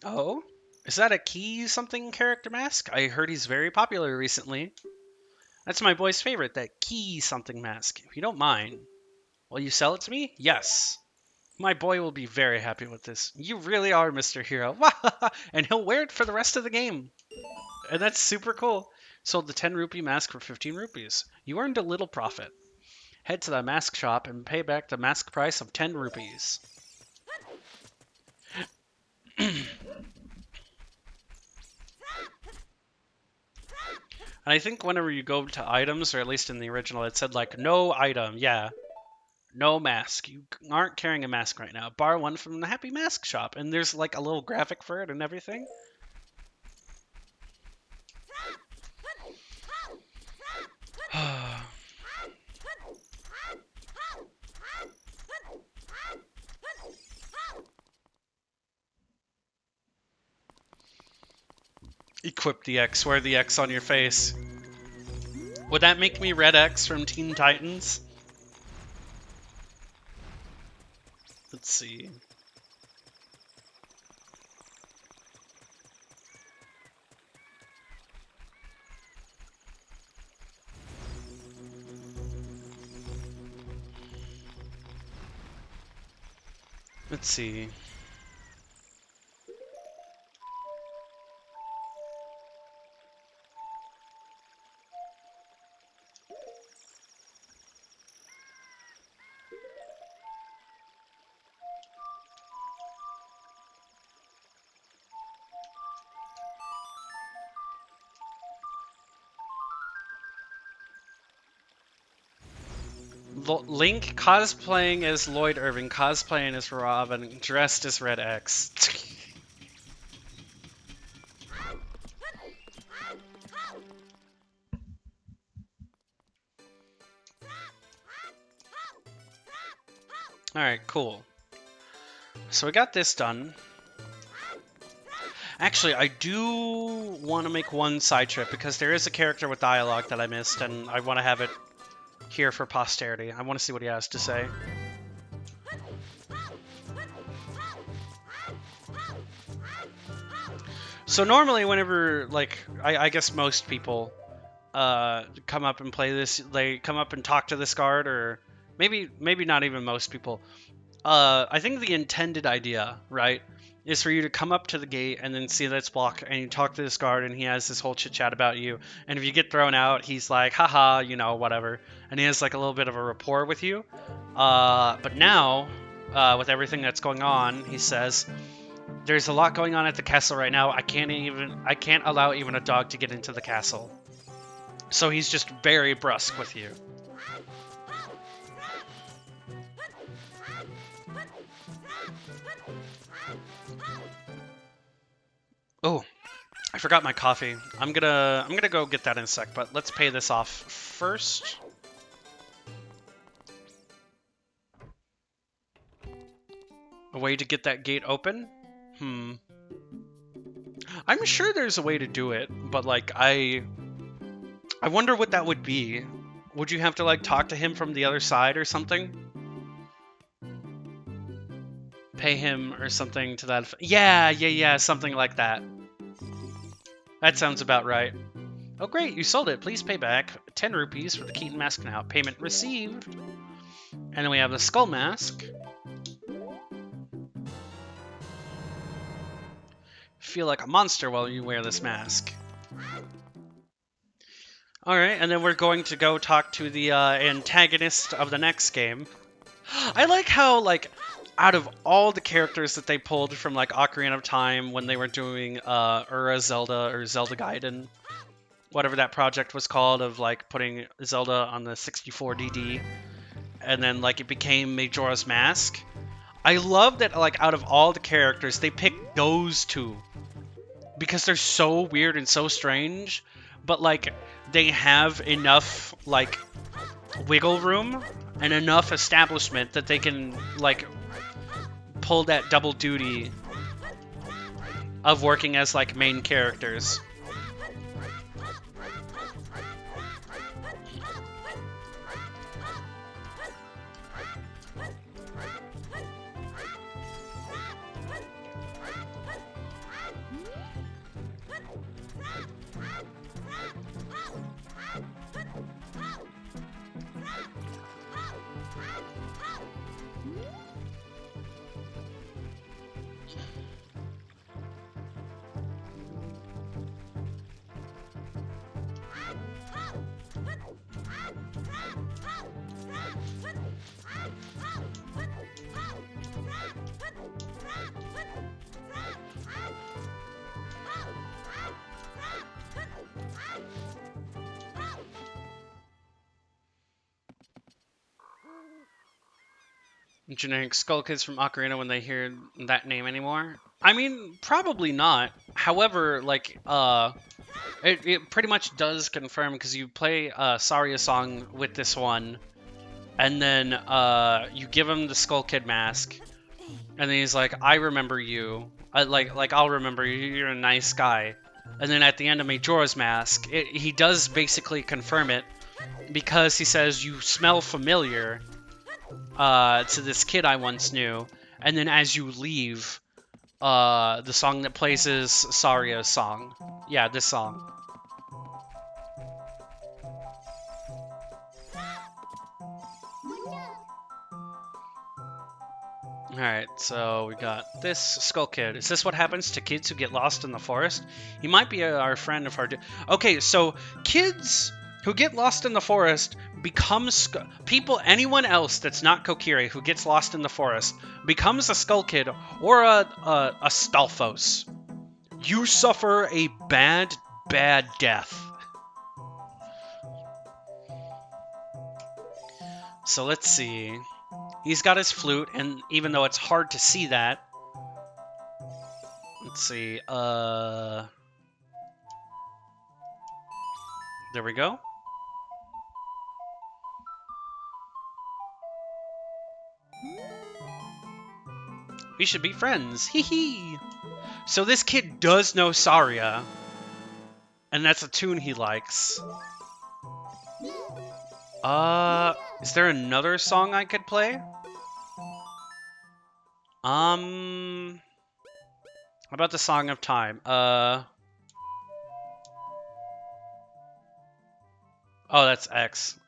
Oh? Is that a key something character mask? I heard he's very popular recently. That's my boy's favorite, that key something mask. If you don't mind, will you sell it to me? Yes. My boy will be very happy with this. You really are Mr. Hero. And he'll wear it for the rest of the game. And that's super cool. Sold the 10 rupee mask for 15 rupees. You earned a little profit. Head to the mask shop and pay back the mask price of 10 rupees. And I think whenever you go to items, or at least in the original, it said, like, no item. Yeah. No mask. You aren't carrying a mask right now. Borrow one from the Happy Mask Shop. And there's, like, a little graphic for it and everything. Equip the X. Wear the X on your face. Would that make me Red X from Teen Titans? Let's see. Let's see. Link cosplaying as Lloyd Irving, cosplaying as Robin, dressed as Red X. Alright, cool. So we got this done. Actually, I do want to make one side trip because there is a character with dialogue that I missed, and I want to have it here for posterity. I want to see what he has to say. So normally whenever, like, I guess most people come up and play this, they come up and talk to this guard, or maybe not even most people. I think the intended idea, right, is for you to come up to the gate and then see that it's blocked, and you talk to this guard, and he has this whole chit chat about you. And if you get thrown out, he's like, haha, you know, whatever. And he has like a little bit of a rapport with you. But now, with everything that's going on, he says, there's a lot going on at the castle right now. I can't allow even a dog to get into the castle. So he's just very brusque with you. Oh, I forgot my coffee. I'm gonna go get that in a sec, but let's pay this off first. A way to get that gate open? I'm sure there's a way to do it, but like I wonder what that would be. Would you have to like talk to him from the other side or something? Pay him or something to that effect. Yeah, something like that. That sounds about right. Oh great, you sold it. Please pay back 10 rupees for the Keaton mask now. Payment received. And then we have the skull mask. Feel like a monster while you wear this mask. Alright, and then we're going to go talk to the antagonist of the next game. I like how, like, out of all the characters that they pulled from, like, Ocarina of Time when they were doing Ura Zelda or Zelda Gaiden, whatever that project was called, of, like, putting Zelda on the 64DD, and then, like, it became Majora's Mask. I love that, like, out of all the characters, they picked those two. Because they're so weird and so strange, but, like, they have enough, like, wiggle room and enough establishment that they can, like, pull that double duty of working as, like, main characters. Generic Skull Kids from Ocarina when they hear that name anymore? I mean, probably not. However, like, it pretty much does confirm, because you play Saria song with this one, and then you give him the Skull Kid mask, and then he's like, I remember you. Like I'll remember you. You're a nice guy. And then at the end of Majora's Mask, he does basically confirm it, because he says, you smell familiar, to this kid I once knew. and then as you leave, the song that plays is Saria's song. Yeah, this song. Alright, so we got this Skull Kid. Is this what happens to kids who get lost in the forest? He might be our friend if our... Okay, so kids who get lost in the forest become... People, anyone else that's not Kokiri who gets lost in the forest becomes a Skull Kid or a Stalfos. You suffer a bad, bad death. So let's see. He's got his flute, and even though it's hard to see that, let's see, there we go. We should be friends, hee hee. So this kid does know Saria, and that's a tune he likes. Is there another song I could play? How about the Song of Time? Oh, that's X.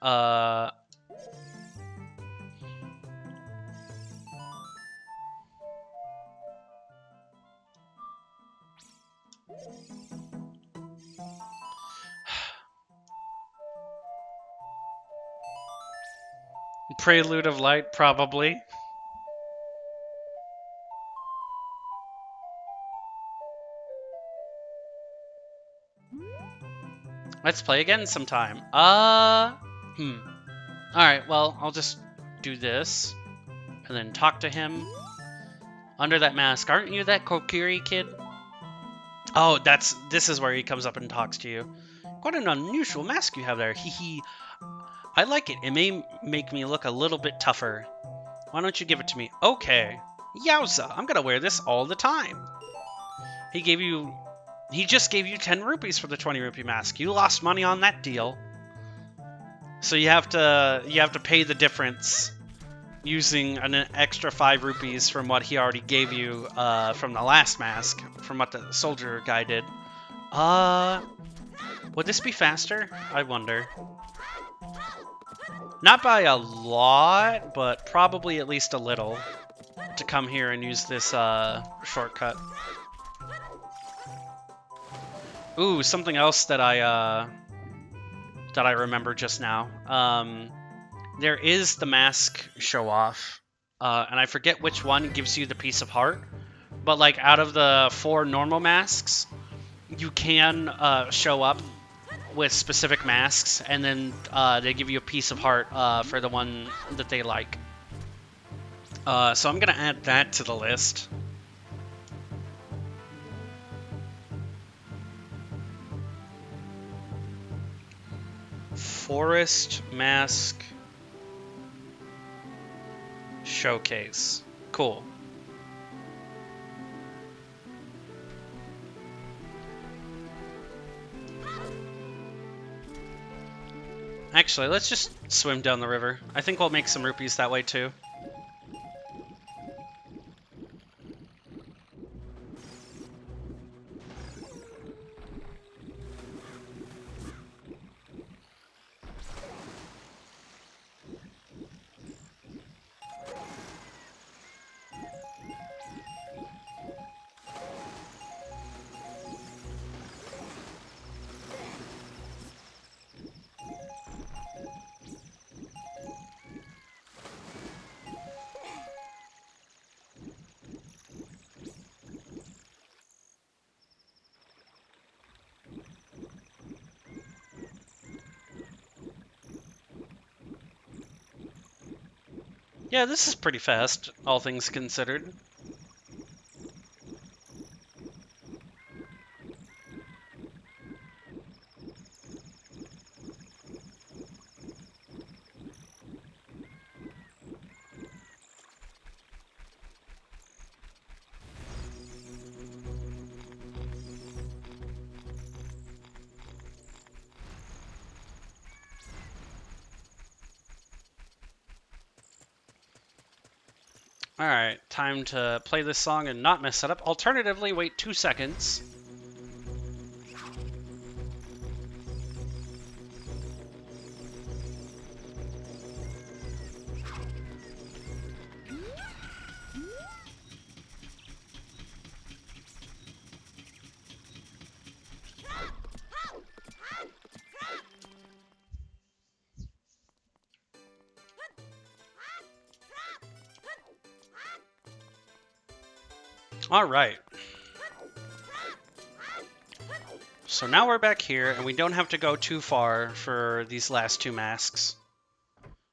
Prelude of Light, probably. Let's play again sometime. Alright, well, I'll just do this. And then talk to him. Under that mask. Aren't you that Kokiri kid? Oh, this is where he comes up and talks to you. Quite an unusual mask you have there. Hee hee. I like it. It may make me look a little bit tougher. Why don't you give it to me? Okay. Yowza, I'm gonna wear this all the time. He just gave you 10 rupees for the 20 rupee mask. You lost money on that deal. So you have to pay the difference using an extra 5 rupees from what he already gave you from the last mask, from what the soldier guy did. Would this be faster? I wonder. Not by a lot, but probably at least a little to come here and use this shortcut. Ooh, something else that I remember just now. There is the mask show-off, and I forget which one gives you the piece of heart, but like out of the 4 normal masks, you can show up with specific masks, and then they give you a piece of heart for the one that they like. So I'm gonna add that to the list. Forest Mask Showcase. Cool. Actually, let's just swim down the river. I think we'll make some rupees that way too. Yeah, this is pretty fast, all things considered. Alright, time to play this song and not mess it up. Alternatively, wait 2 seconds. Alright. So now we're back here, and we don't have to go too far for these last 2 masks.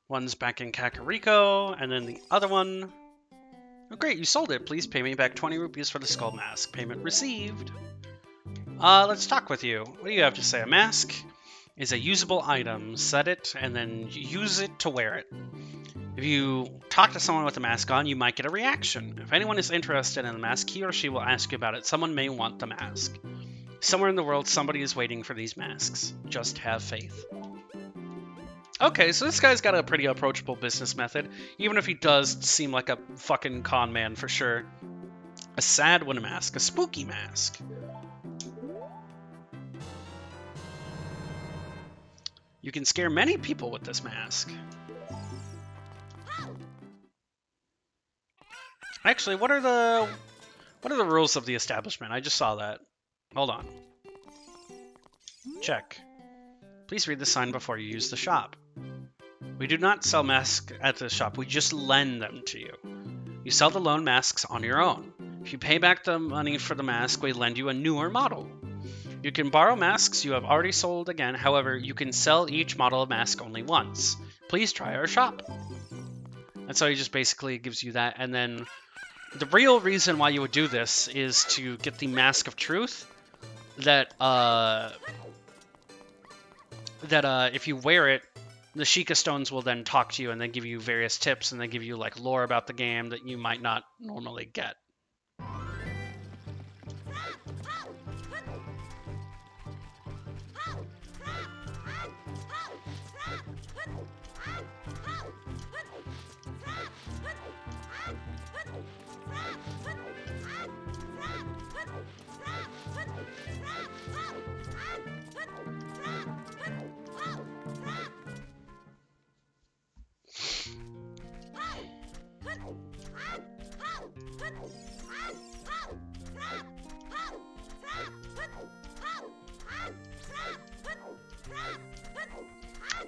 One's back in Kakariko, and then the other one... Oh great, you sold it. Please pay me back 20 rupees for the skull mask. Payment received. Let's talk with you. What do you have to say? A mask is a usable item. Set it, and then use it to wear it. If you talk to someone with a mask on, you might get a reaction. If anyone is interested in the mask, he or she will ask you about it. Someone may want the mask. Somewhere in the world, somebody is waiting for these masks. Just have faith. Okay, so this guy's got a pretty approachable business method, even if he does seem like a fucking con man for sure. A sad one mask, a spooky mask. You can scare many people with this mask. Actually, what are the rules of the establishment? I just saw that. Hold on. Check. Please read the sign before you use the shop. We do not sell masks at the shop, we just lend them to you. You sell the loan masks on your own. If you pay back the money for the mask, we lend you a newer model. You can borrow masks you have already sold again, however, you can sell each model of mask only once. Please try our shop. And so he just basically gives you that, and then the real reason why you would do this is to get the Mask of Truth that if you wear it, the Sheikah Stones will then talk to you and then give you various tips and then give you like lore about the game that you might not normally get.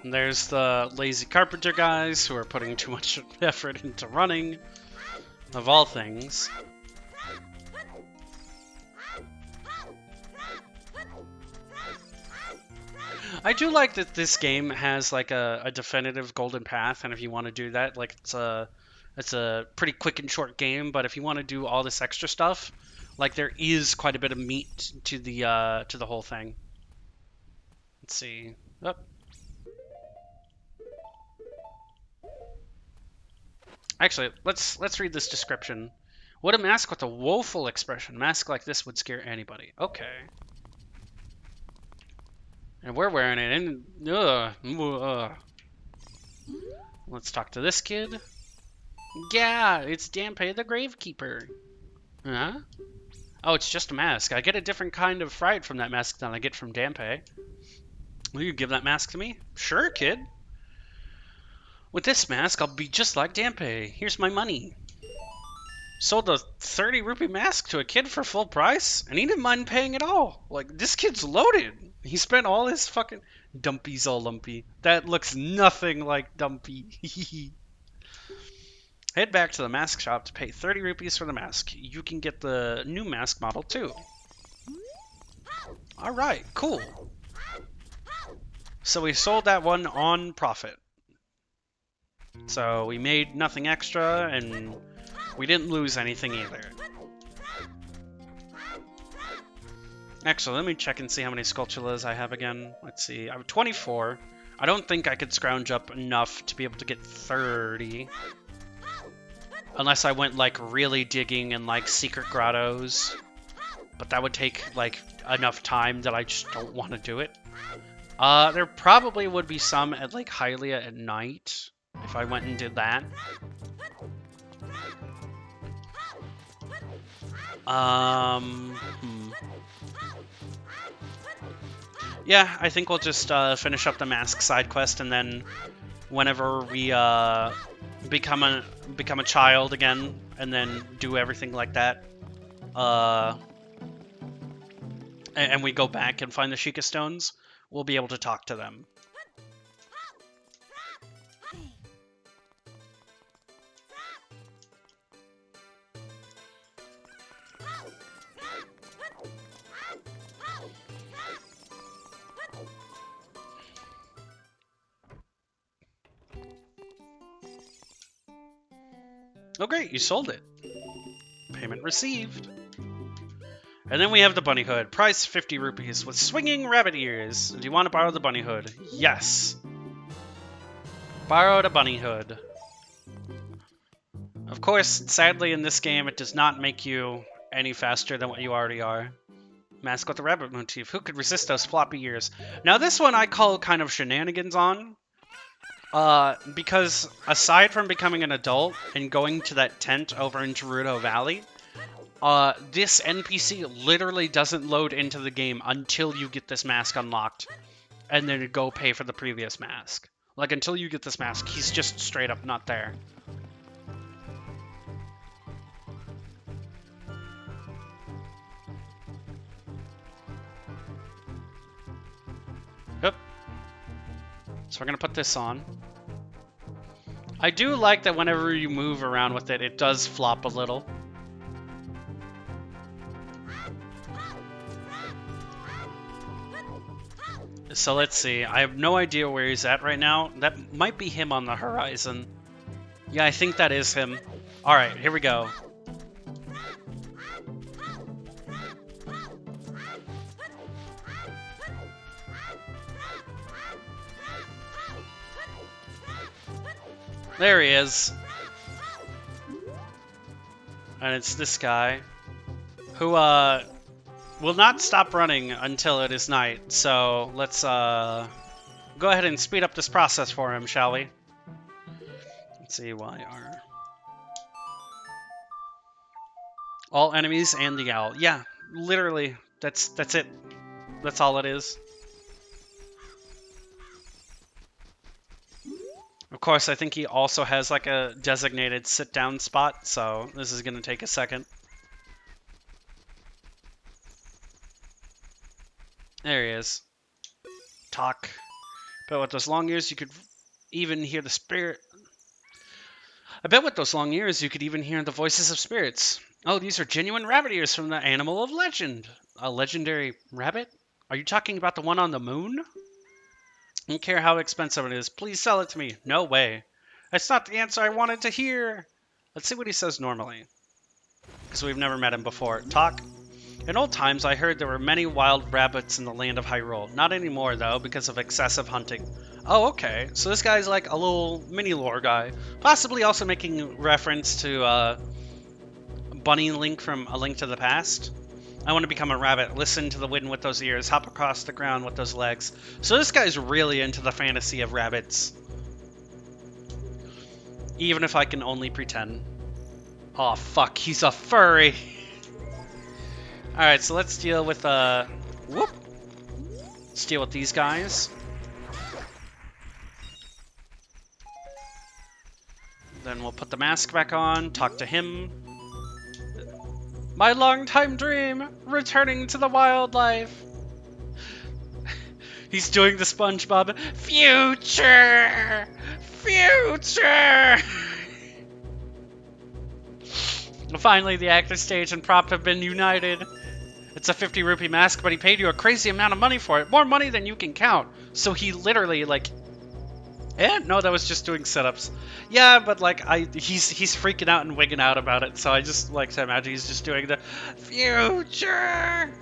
And there's the lazy carpenter guys who are putting too much effort into running, of all things. I do like that this game has like a definitive golden path, and if you want to do that, like it's a pretty quick and short game. But if you want to do all this extra stuff, like there is quite a bit of meat to the whole thing. Let's see. Oh. Actually, let's read this description. What a mask with a woeful expression. A mask like this would scare anybody. Okay. And we're wearing it in... Let's talk to this kid. Yeah, it's Dampé the Gravekeeper. Huh? Oh, it's just a mask. I get a different kind of fright from that mask than I get from Dampé. Will you give that mask to me? Sure, kid. With this mask, I'll be just like Dampé. Here's my money. Sold a 30 rupee mask to a kid for full price, and he didn't mind paying it all. Like, this kid's loaded. He spent all his fucking... Dumpy's all lumpy. That looks nothing like Dumpy. Head back to the mask shop to pay 30 rupees for the mask. You can get the new mask model too. Alright, cool. So we sold that one on profit. So we made nothing extra, and we didn't lose anything either. Actually, let me check and see how many Skulltulas I have again. Let's see, I have 24. I don't think I could scrounge up enough to be able to get 30. Unless I went, like, really digging in, like, secret grottos. But that would take, like, enough time that I just don't want to do it. There probably would be some at, like, Hylia at night, if I went and did that. Hmm. Yeah, I think we'll just finish up the mask side quest, and then whenever we become a child again, and then do everything like that, and we go back and find the Sheikah Stones, we'll be able to talk to them. Oh great, you sold it. Payment received. And then we have the bunny hood. Price 50 rupees with swinging rabbit ears. Do you want to borrow the bunny hood? Yes. Borrowed a bunny hood. Of course, sadly in this game, it does not make you any faster than what you already are. Mask with the rabbit motif. Who could resist those floppy ears? Now this one I call kind of shenanigans on. Because aside from becoming an adult and going to that tent over in Gerudo Valley, this NPC literally doesn't load into the game until you get this mask unlocked, and then go pay for the previous mask. Like, until you get this mask, he's just straight up not there. Yep. So we're gonna put this on. I do like that whenever you move around with it, it does flop a little. So let's see. I have no idea where he's at right now. That might be him on the horizon. Yeah, I think that is him. Alright, here we go. There he is. And it's this guy who will not stop running until it is night. So let's go ahead and speed up this process for him, shall we? Let's see, YR. All enemies and the owl. Yeah, literally, that's it. That's all it is. Of course, I think he also has like a designated sit-down spot, so this is going to take a second. There he is. Talk. But with those long ears, you could even hear the spirit. I bet with those long ears, you could even hear the voices of spirits. Oh, these are genuine rabbit ears from the animal of legend. A legendary rabbit? Are you talking about the one on the moon? I don't care how expensive it is. Please sell it to me. No way. That's not the answer I wanted to hear. Let's see what he says normally. Because we've never met him before. Talk. In old times, I heard there were many wild rabbits in the land of Hyrule. Not anymore, though, because of excessive hunting. Oh, okay. So this guy's like a little mini lore guy. Possibly also making reference to Bunny Link from A Link to the Past. I want to become a rabbit, listen to the wind with those ears, hop across the ground with those legs. So this guy's really into the fantasy of rabbits. Even if I can only pretend. Oh, fuck, he's a furry. Alright, so let's deal with, whoop. Let's deal with these guys. Then we'll put the mask back on, talk to him. My long-time dream, returning to the wildlife. He's doing the SpongeBob. Future! Future! Finally, the actor stage and prop have been united. It's a 50 rupee mask, but he paid you a crazy amount of money for it. More money than you can count. So he literally, like... no, that was just doing setups. Yeah, but like he's freaking out and wigging out about it, so I just like to imagine he's just doing the future.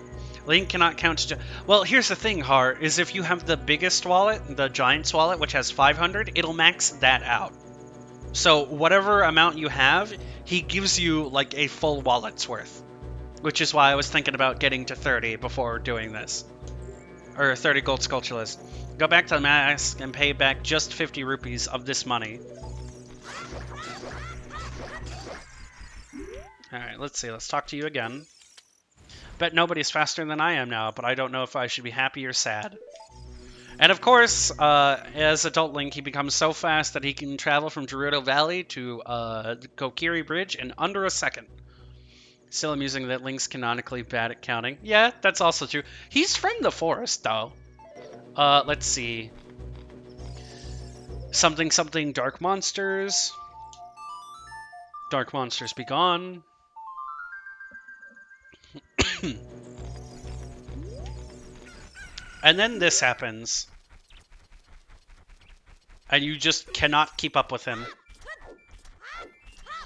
Link cannot count. Well, here's the thing, Har, is if you have the biggest wallet, the Giant's wallet, which has 500, it'll max that out. So whatever amount you have, he gives you like a full wallet's worth, which is why I was thinking about getting to 30 before doing this, or 30 gold sculptureless. Go back to the mask and pay back just 50 rupees of this money. Alright, let's see. Let's talk to you again. Bet nobody's faster than I am now, but I don't know if I should be happy or sad. And of course, as adult Link, he becomes so fast that he can travel from Gerudo Valley to the Kokiri Bridge in under a second. Still amusing that Link's canonically bad at counting. Yeah, that's also true. He's from the forest, though. Let's see. Something something dark monsters. Dark monsters be gone. And then this happens. And you just cannot keep up with him.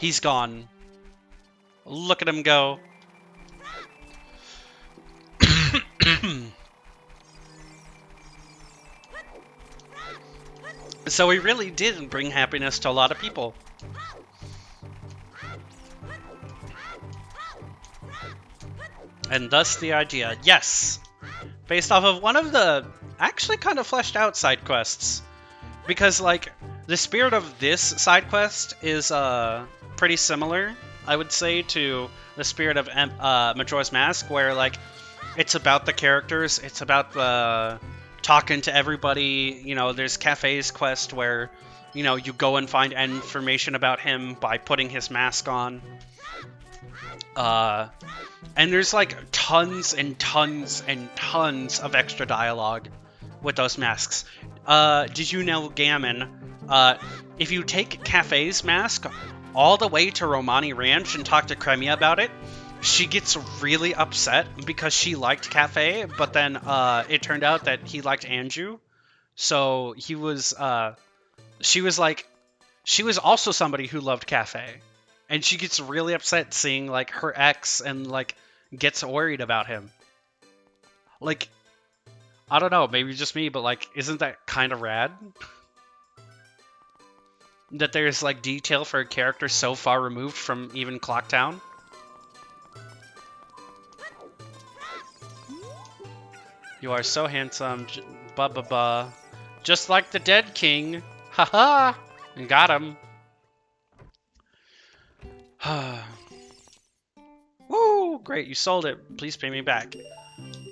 He's gone. Look at him go. So he really did bring happiness to a lot of people. And thus the idea, yes! Based off of one of the actually kind of fleshed out side quests. Because, like, the spirit of this side quest is pretty similar, I would say, to the spirit of Majora's Mask, where, like, it's about the characters, it's about talking to everybody. You know, there's Cafe's quest where, you know, you go and find information about him by putting his mask on. And there's, like, tons and tons and tons of extra dialogue with those masks. Did you know, Gammon, if you take Cafe's mask all the way to Romani Ranch and talk to Cremia about it, she gets really upset because she liked Cafe, but then it turned out that he liked Anju. So he was, she was also somebody who loved Cafe. And she gets really upset seeing, like, her ex and, like, gets worried about him. Like, I don't know, maybe just me, but, like, isn't that kind of rad? That there's, like, detail for a character so far removed from even Clocktown? You are so handsome, ba-ba-ba. Just like the dead king. Ha-ha! Got him. Woo! Great, you sold it. Please pay me back.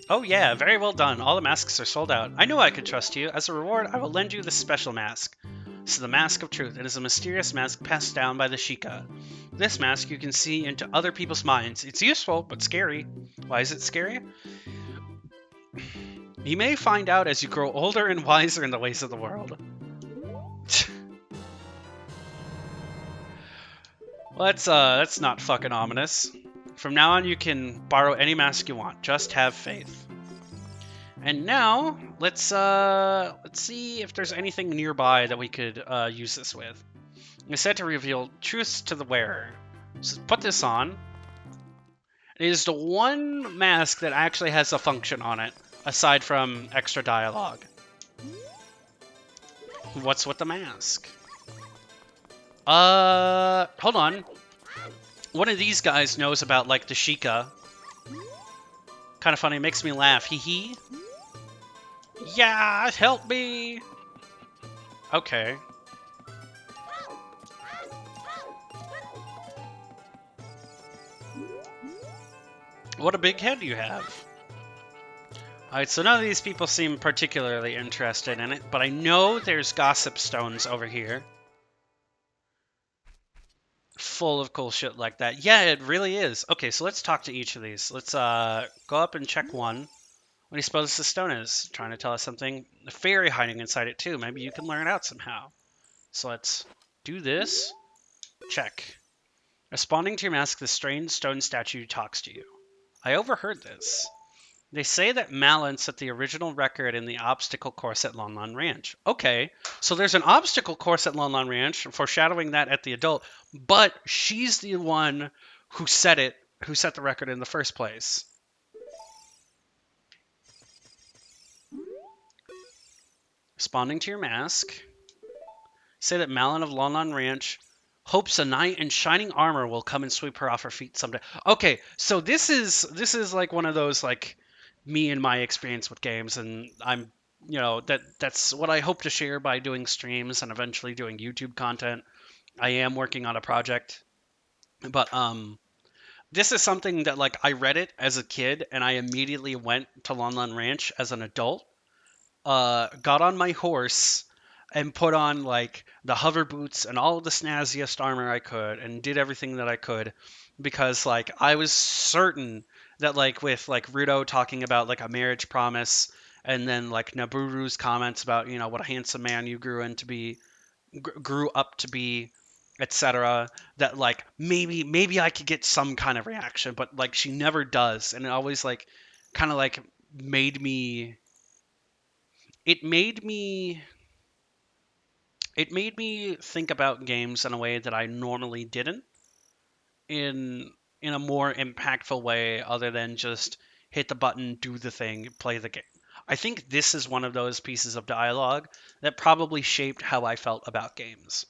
Oh yeah, very well done. All the masks are sold out. I knew I could trust you. As a reward, I will lend you this special mask. This is the Mask of Truth. It is a mysterious mask passed down by the Sheikah. This mask you can see into other people's minds. It's useful, but scary. Why is it scary? You may find out as you grow older and wiser in the ways of the world. Well, that's not fucking ominous. From now on, you can borrow any mask you want. Just have faith. And now, let's see if there's anything nearby that we could use this with. It's said to reveal truths to the wearer. So put this on. It is the one mask that actually has a function on it, aside from extra dialogue. What's with the mask? Hold on. One of these guys knows about, like, the Sheikah. Kind of funny, makes me laugh. Hee hee. Yeah, help me. Okay. What a big head you have. Alright, so none of these people seem particularly interested in it, but I know there's gossip stones over here. Full of cool shit like that. Yeah, it really is. Okay, so let's talk to each of these. Let's go up and check one. What do you suppose the stone is? Trying to tell us something? A fairy hiding inside it too. Maybe you can learn it out somehow. So let's do this. Check. Responding to your mask, the strange stone statue talks to you. I overheard this. They say that Malin set the original record in the obstacle course at Lon Lon Ranch. Okay, so there's an obstacle course at Lon Lon Ranch, foreshadowing that at the adult, but she's the one who set the record in the first place. Responding to your mask, say that Malin of Lon Lon Ranch hopes a knight in shining armor will come and sweep her off her feet someday. Okay, so this is like one of those, like, me and my experience with games, and I'm, you know, that's what I hope to share by doing streams and eventually doing YouTube content. I am working on a project, but This is something that like I read it as a kid and I immediately went to Lon Lon Ranch as an adult. Got on my horse and put on like the hover boots and all of the snazziest armor I could and did everything that I could because like I was certain that like with like Rudo talking about like a marriage promise and then like Naburu's comments about what a handsome man you grew up to be, etc., that like maybe I could get some kind of reaction, but like she never does, and it always like kind of like made me it made me it made me think about games in a way that I normally didn't, in a more impactful way other than just hit the button, do the thing, play the game. I think this is one of those pieces of dialogue that probably shaped how I felt about games.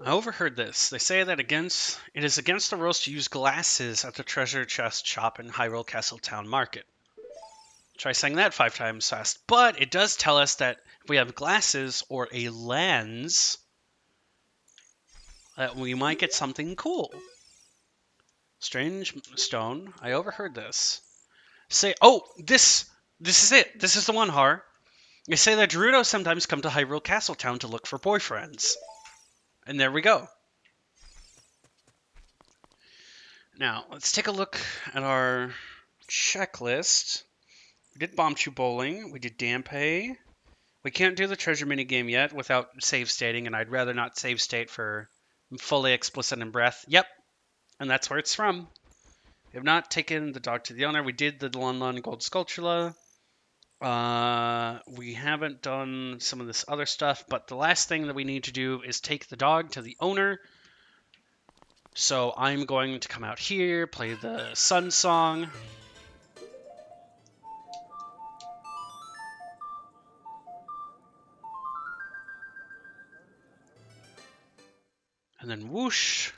I overheard this. They say that it is against the rules to use glasses at the treasure chest shop in Hyrule Castle Town Market. Try saying that 5 times fast. But it does tell us that if we have glasses or a lens, that we might get something cool. Strange stone. I overheard this. Say, oh, this is it. This is the one, Har. They say that Gerudo sometimes come to Hyrule Castle Town to look for boyfriends. And there we go. Now, let's take a look at our checklist. We did Bombchu Bowling. We did Dampe. We can't do the treasure mini game yet without save stating, and I'd rather not save state for fully explicit in breath. Yep, and that's where it's from. We have not taken the dog to the owner. We did the Lon Lon Gold Sculptula. We haven't done some of this other stuff, but the last thing that we need to do is take the dog to the owner. So I'm going to come out here, play the Sun Song. And then whoosh.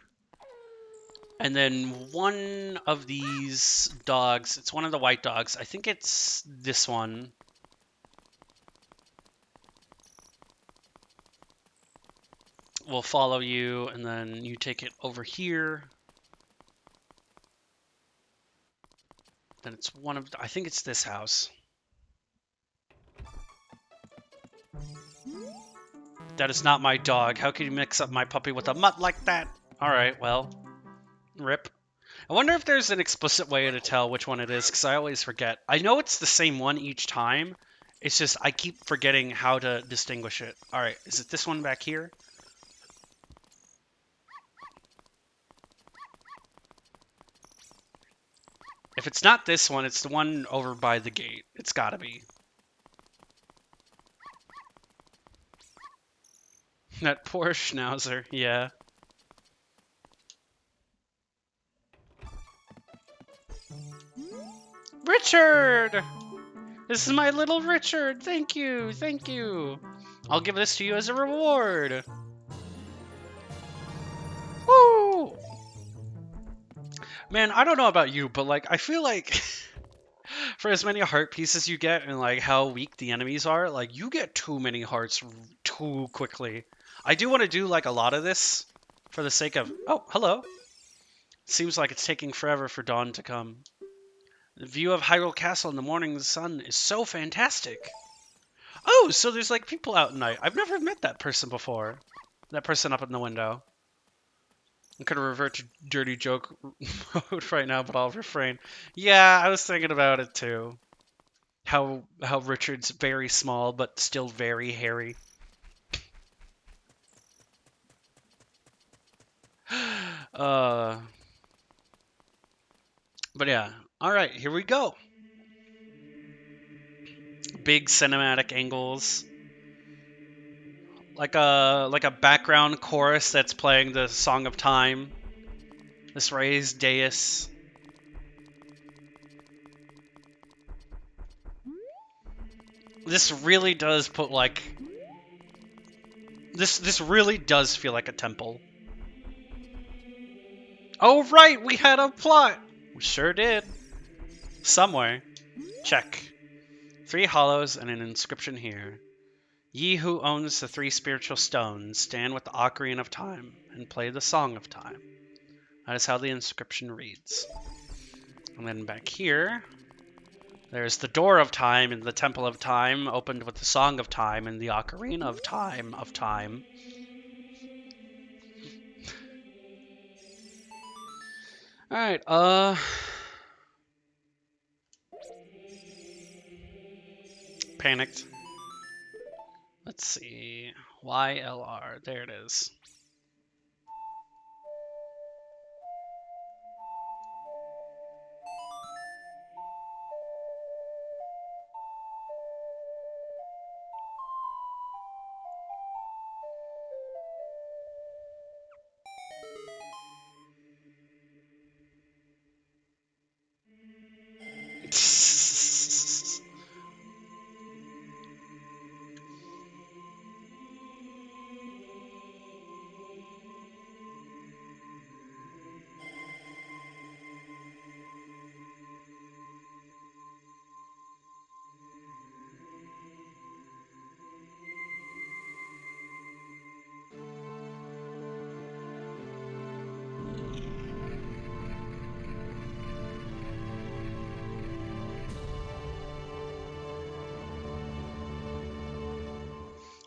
And then one of these dogs, it's one of the white dogs. I think it's this one. Will follow you, and then you take it over here. Then it's one of, I think it's this house. That is not my dog. How can you mix up my puppy with a mutt like that? Alright, well, rip. I wonder if there's an explicit way to tell which one it is, because I always forget. I know it's the same one each time. It's just I keep forgetting how to distinguish it. Alright, is it this one back here? If it's not this one, it's the one over by the gate. It's gotta be. That poor schnauzer, yeah. Richard! This is my little Richard. Thank you, thank you. I'll give this to you as a reward. Woo! Man, I don't know about you, but like I feel like for as many heart pieces you get and like how weak the enemies are, like you get too many hearts too quickly. I do want to do like a lot of this for the sake of... Oh, hello. Seems like it's taking forever for dawn to come. The view of Hyrule Castle in the morning sun is so fantastic. Oh, so there's like people out at night. I've never met that person before. That person up in the window. I'm gonna revert to dirty joke mode right now, but I'll refrain. Yeah, I was thinking about it too. How Richard's very small but still very hairy. But yeah. All right, here we go. Big cinematic angles. Like a background chorus that's playing the Song of Time. This raised dais. This really does put like... This really does feel like a temple. Oh, right, we had a plot. We sure did. Somewhere. Check. 3 hollows and an inscription here. Ye who owns the 3 spiritual stones, stand with the Ocarina of Time and play the Song of Time. That is how the inscription reads. And then back here, there's the Door of Time in the Temple of Time, opened with the Song of Time and the Ocarina of Time of Time. Alright, panicked. Let's see. YLR. There it is.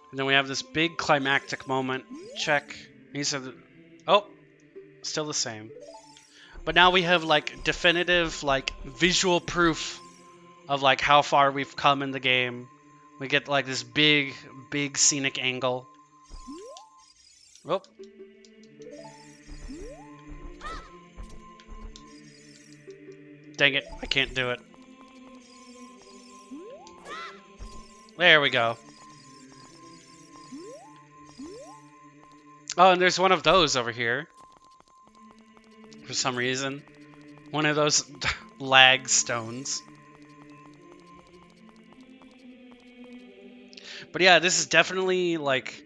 And then we have this big climactic moment. Check. He said, oh, still the same. But now we have like definitive like visual proof of like how far we've come in the game. We get like this big scenic angle. Oh. Dang it, I can't do it. There we go. Oh, and there's one of those over here. For some reason. One of those lag stones. But yeah, this is definitely like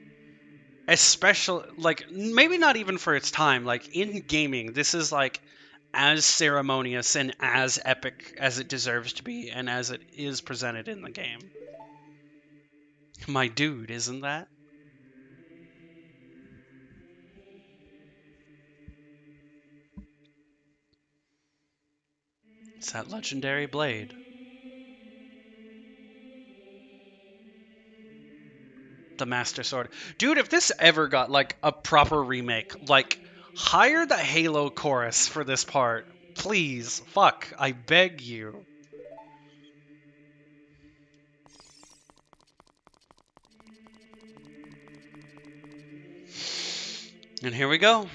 a special, like maybe not even for its time, like in gaming, this is like as ceremonious and as epic as it deserves to be and as it is presented in the game. My dude, isn't that? It's that legendary blade. The Master Sword. Dude, if this ever got like a proper remake, like hire the Halo chorus for this part. Please. Fuck. I beg you. And here we go.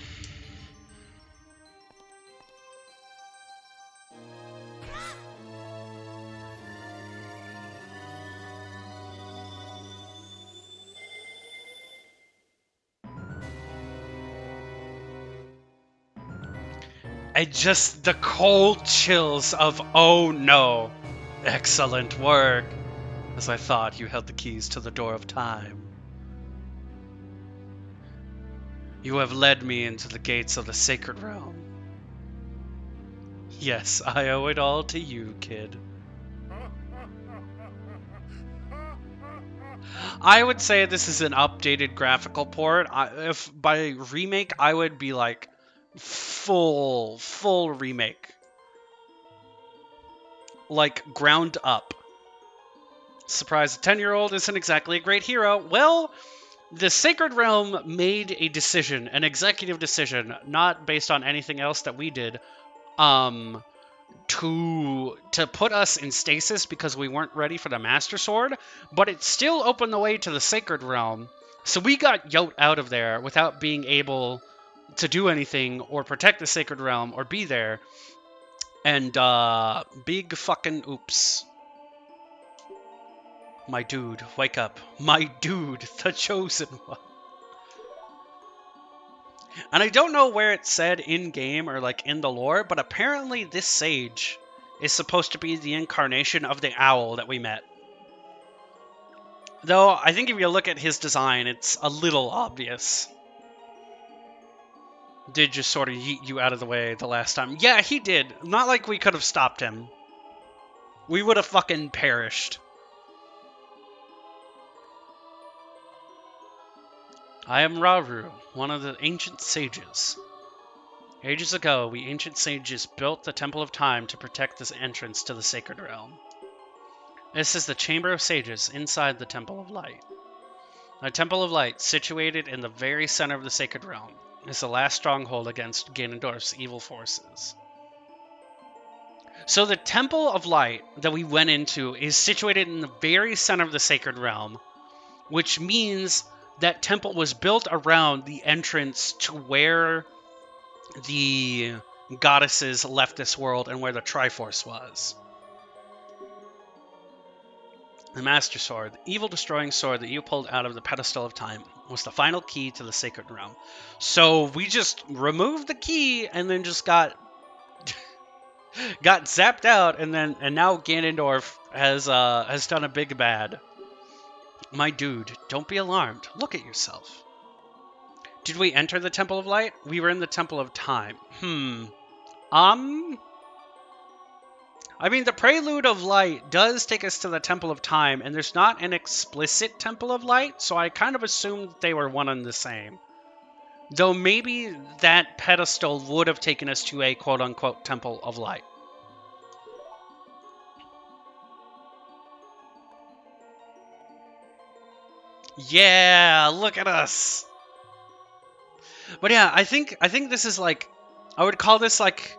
And just the cold chills of, oh no, excellent work. As I thought you held the keys to the door of time. You have led me into the gates of the sacred realm. Yes, I owe it all to you, kid. I would say this is an updated graphical port. If by remake, I would be like full remake. Like ground up. Surprise, a 10-year-old isn't exactly a great hero. Well, the Sacred Realm made a decision, an executive decision, not based on anything else that we did, to put us in stasis because we weren't ready for the Master Sword, but it still opened the way to the Sacred Realm. So we got yoked out of there without being able to do anything or protect the Sacred Realm or be there. And big fucking oops. My dude, wake up. My dude, the chosen one. And I don't know where it said in-game or like in the lore, but apparently this sage is supposed to be the incarnation of the owl that we met. Though, I think if you look at his design, it's a little obvious. did just sort of yeet you out of the way the last time. Yeah, he did. Not like we could have stopped him. We would have fucking perished. I am Rauru, one of the ancient sages. Ages ago, we ancient sages built the Temple of Time to protect this entrance to the Sacred Realm. This is the Chamber of Sages inside the Temple of Light. The Temple of Light, situated in the very center of the Sacred Realm, is the last stronghold against Ganondorf's evil forces. So the Temple of Light that we went into is situated in the very center of the Sacred Realm, which means that temple was built around the entrance to where the goddesses left this world and where the Triforce was. The Master Sword, the evil-destroying sword that you pulled out of the pedestal of time, was the final key to the Sacred Realm. So we just removed the key and then just got zapped out, and now Ganondorf has done a big bad. My dude, don't be alarmed. Look at yourself. Did we enter the Temple of Light? We were in the Temple of Time. I mean, the Prelude of Light does take us to the Temple of Time, and there's not an explicit Temple of Light, so I kind of assumed they were one and the same. Though maybe that pedestal would have taken us to a quote-unquote Temple of Light. Yeah, look at us! But yeah, I think this is like, I would call this like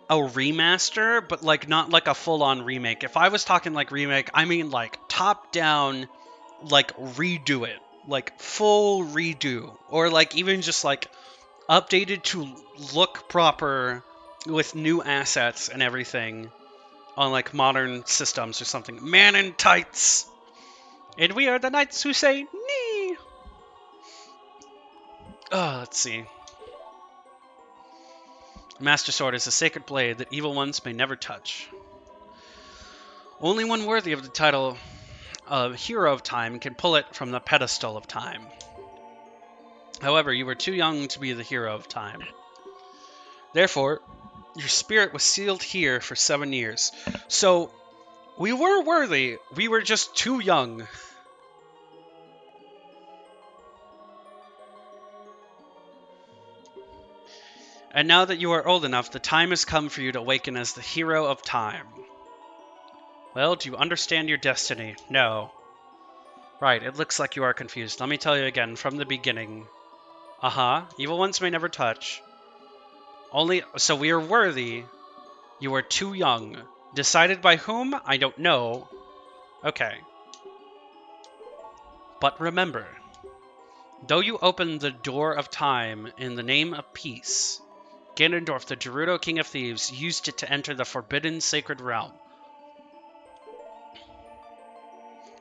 a remaster, but like not like a full-on remake. If I was talking like remake, I mean like top-down, like redo it, like full redo, or like even just like updated to look proper with new assets and everything on like modern systems or something. Man in tights, and we are the knights who say nee. Oh, let's see. Master Sword is a sacred blade that evil ones may never touch. Only one worthy of the title of Hero of Time can pull it from the pedestal of time. However, you were too young to be the Hero of Time. Therefore, your spirit was sealed here for 7 years. So, we were worthy, we were just too young. And now that you are old enough, the time has come for you to awaken as the Hero of Time. Well, do you understand your destiny? No. Right, it looks like you are confused. Let me tell you again, from the beginning. Evil ones may never touch. So we are worthy. You are too young. Decided by whom? I don't know. Okay. But remember, though you opened the door of time in the name of peace, Ganondorf, the Gerudo King of Thieves, used it to enter the forbidden sacred realm.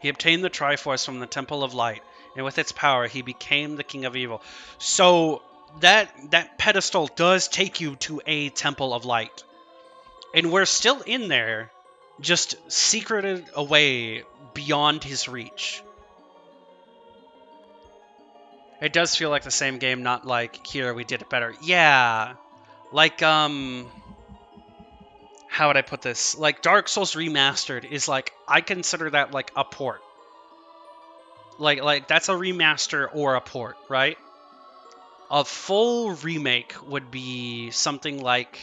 He obtained the Triforce from the Temple of Light, and with its power, he became the King of Evil. So, that pedestal does take you to a Temple of Light. And we're still in there, just secreted away beyond his reach. It does feel like the same game, not like, here, we did it better. Yeah. Like, how would I put this? Like, Dark Souls Remastered is like, I consider that like a port. Like that's a remaster or a port, right? A full remake would be something like,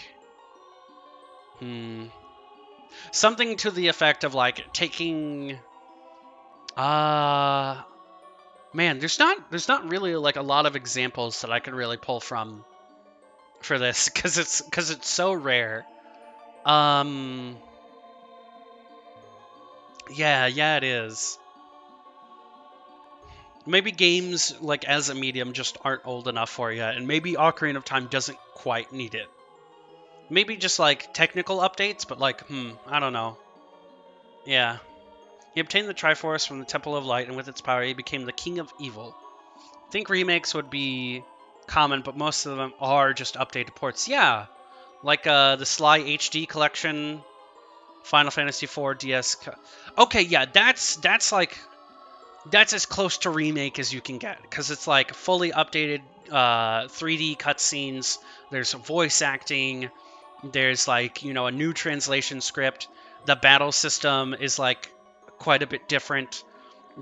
something to the effect of like taking, man, there's not really like a lot of examples that I could really pull from for this, because it's so rare. Yeah, it is. Maybe games like as a medium just aren't old enough for you, and maybe Ocarina of Time doesn't quite need it. Maybe just like technical updates, but like, I don't know. Yeah. He obtained the Triforce from the Temple of Light, and with its power, he became the King of Evil. I think remakes would be common, but most of them are just updated ports. Yeah, like the Sly HD collection, Final Fantasy IV DS. Okay, yeah, that's like, that's as close to remake as you can get, because it's like fully updated 3D cutscenes. There's voice acting. There's like, a new translation script. The battle system is like quite a bit different.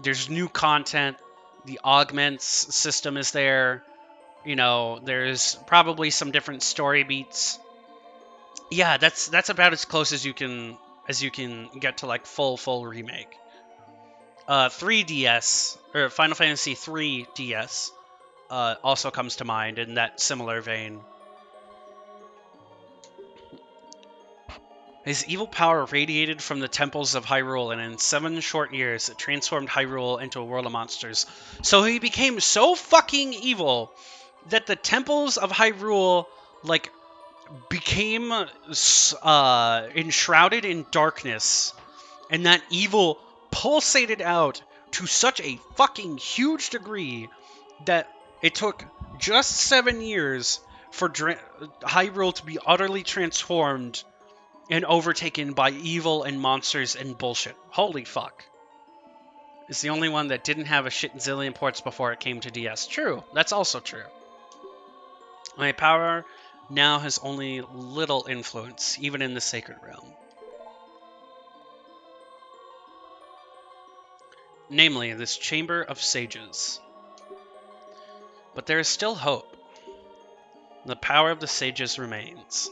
There's new content. The augments system is there. There's probably some different story beats. Yeah, that's about as close as you can get to like full remake. 3DS or Final Fantasy 3 DS also comes to mind in that similar vein. His evil power radiated from the temples of Hyrule, and in 7 short years, it transformed Hyrule into a world of monsters. So he became so fucking evil that the temples of Hyrule, like, became enshrouded in darkness, and that evil pulsated out to such a fucking huge degree that it took just 7 years for Hyrule to be utterly transformed and overtaken by evil and monsters and bullshit. Holy fuck. It's the only one that didn't have a shit zillion ports before it came to DS. True, that's also true. My power now has only little influence, even in the Sacred Realm. Namely, this Chamber of Sages. But there is still hope. The power of the sages remains.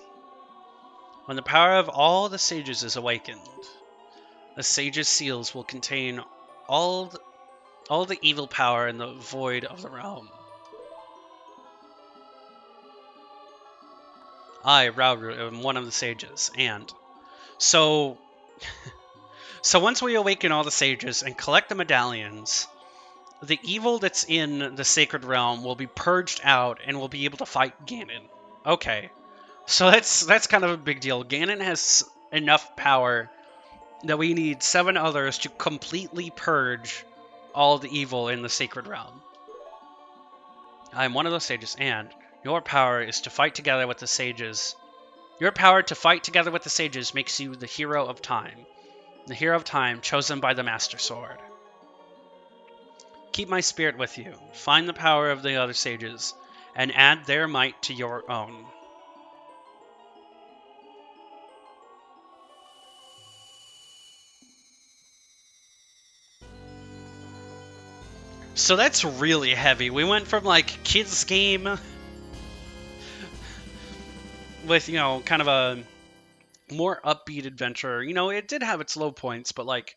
When the power of all the sages is awakened, the sages' seals will contain all the evil power in the void of the realm. I, Rauru, am one of the sages, and so once we awaken all the sages and collect the medallions, the evil that's in the Sacred Realm will be purged out and we'll be able to fight Ganon. Okay. So that's kind of a big deal. Ganon has enough power that we need 7 others to completely purge all the evil in the Sacred Realm. I am one of those sages, and your power is to fight together with the sages. Your power to fight together with the sages makes you the hero of time. The hero of time chosen by the Master Sword. Keep my spirit with you. Find the power of the other sages, and add their might to your own. So that's really heavy. We went from like kids game with, kind of a more upbeat adventure. It did have its low points, but like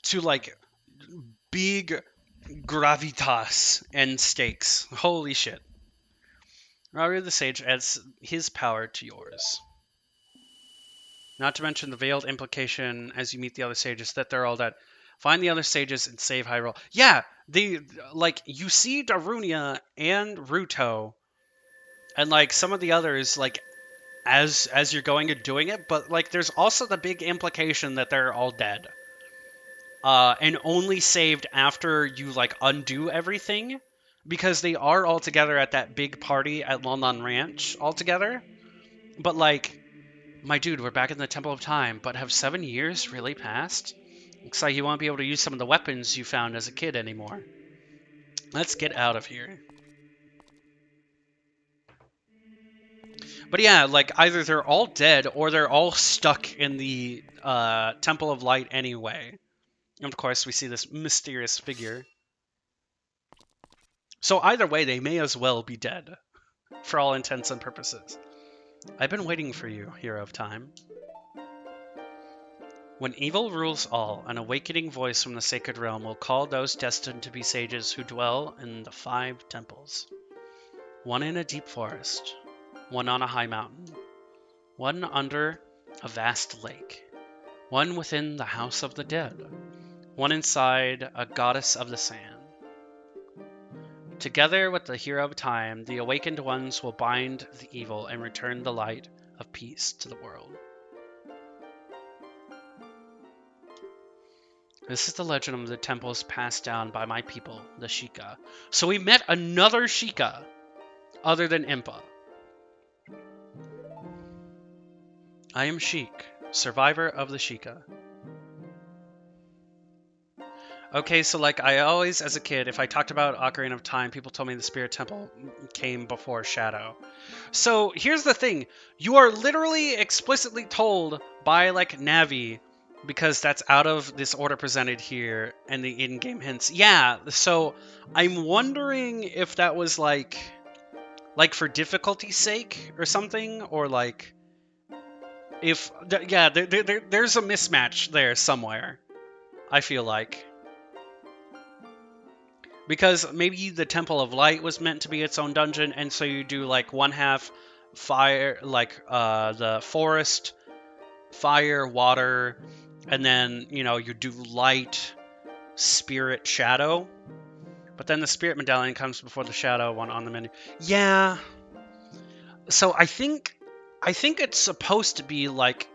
to like big gravitas and stakes. Holy shit. Rauru the Sage adds his power to yours. Not to mention the veiled implication as you meet the other sages that they're all dead. Find the other sages and save Hyrule. Yeah, you see Darunia and Ruto and like some of the others like as you're going and doing it, but like there's also the big implication that they're all dead. And only saved after you like undo everything, because they are all together at that big party at London Ranch all together. But like, my dude, we're back in the Temple of Time, but have 7 years really passed? Looks like you won't be able to use some of the weapons you found as a kid anymore. Let's get out of here. But yeah, like either they're all dead or they're all stuck in the Temple of Light anyway. And of course, we see this mysterious figure. So either way, they may as well be dead, for all intents and purposes. I've been waiting for you, Hero of Time. When evil rules all, an awakening voice from the Sacred Realm will call those destined to be sages who dwell in the 5 temples. One in a deep forest, one on a high mountain, one under a vast lake, one within the house of the dead, one inside a goddess of the sand. Together with the Hero of Time, the awakened ones will bind the evil and return the light of peace to the world. This is the legend of the temples passed down by my people, the Sheikah. So we met another Sheikah other than Impa. I am Sheik, survivor of the Sheikah. Okay, so like I always, as a kid, if I talked about Ocarina of Time, people told me the Spirit Temple came before Shadow. So here's the thing: you are literally explicitly told by like Navi, because that's out of this order presented here and the in-game hints. Yeah, so I'm wondering if that was like for difficulty's sake or something, or like if yeah, there's a mismatch there somewhere. I feel like. Because maybe the Temple of Light was meant to be its own dungeon, and so you do like one half fire, like the forest, fire, water, and then you do light, spirit, shadow. But then the spirit medallion comes before the shadow one on the menu. Yeah. So I think it's supposed to be like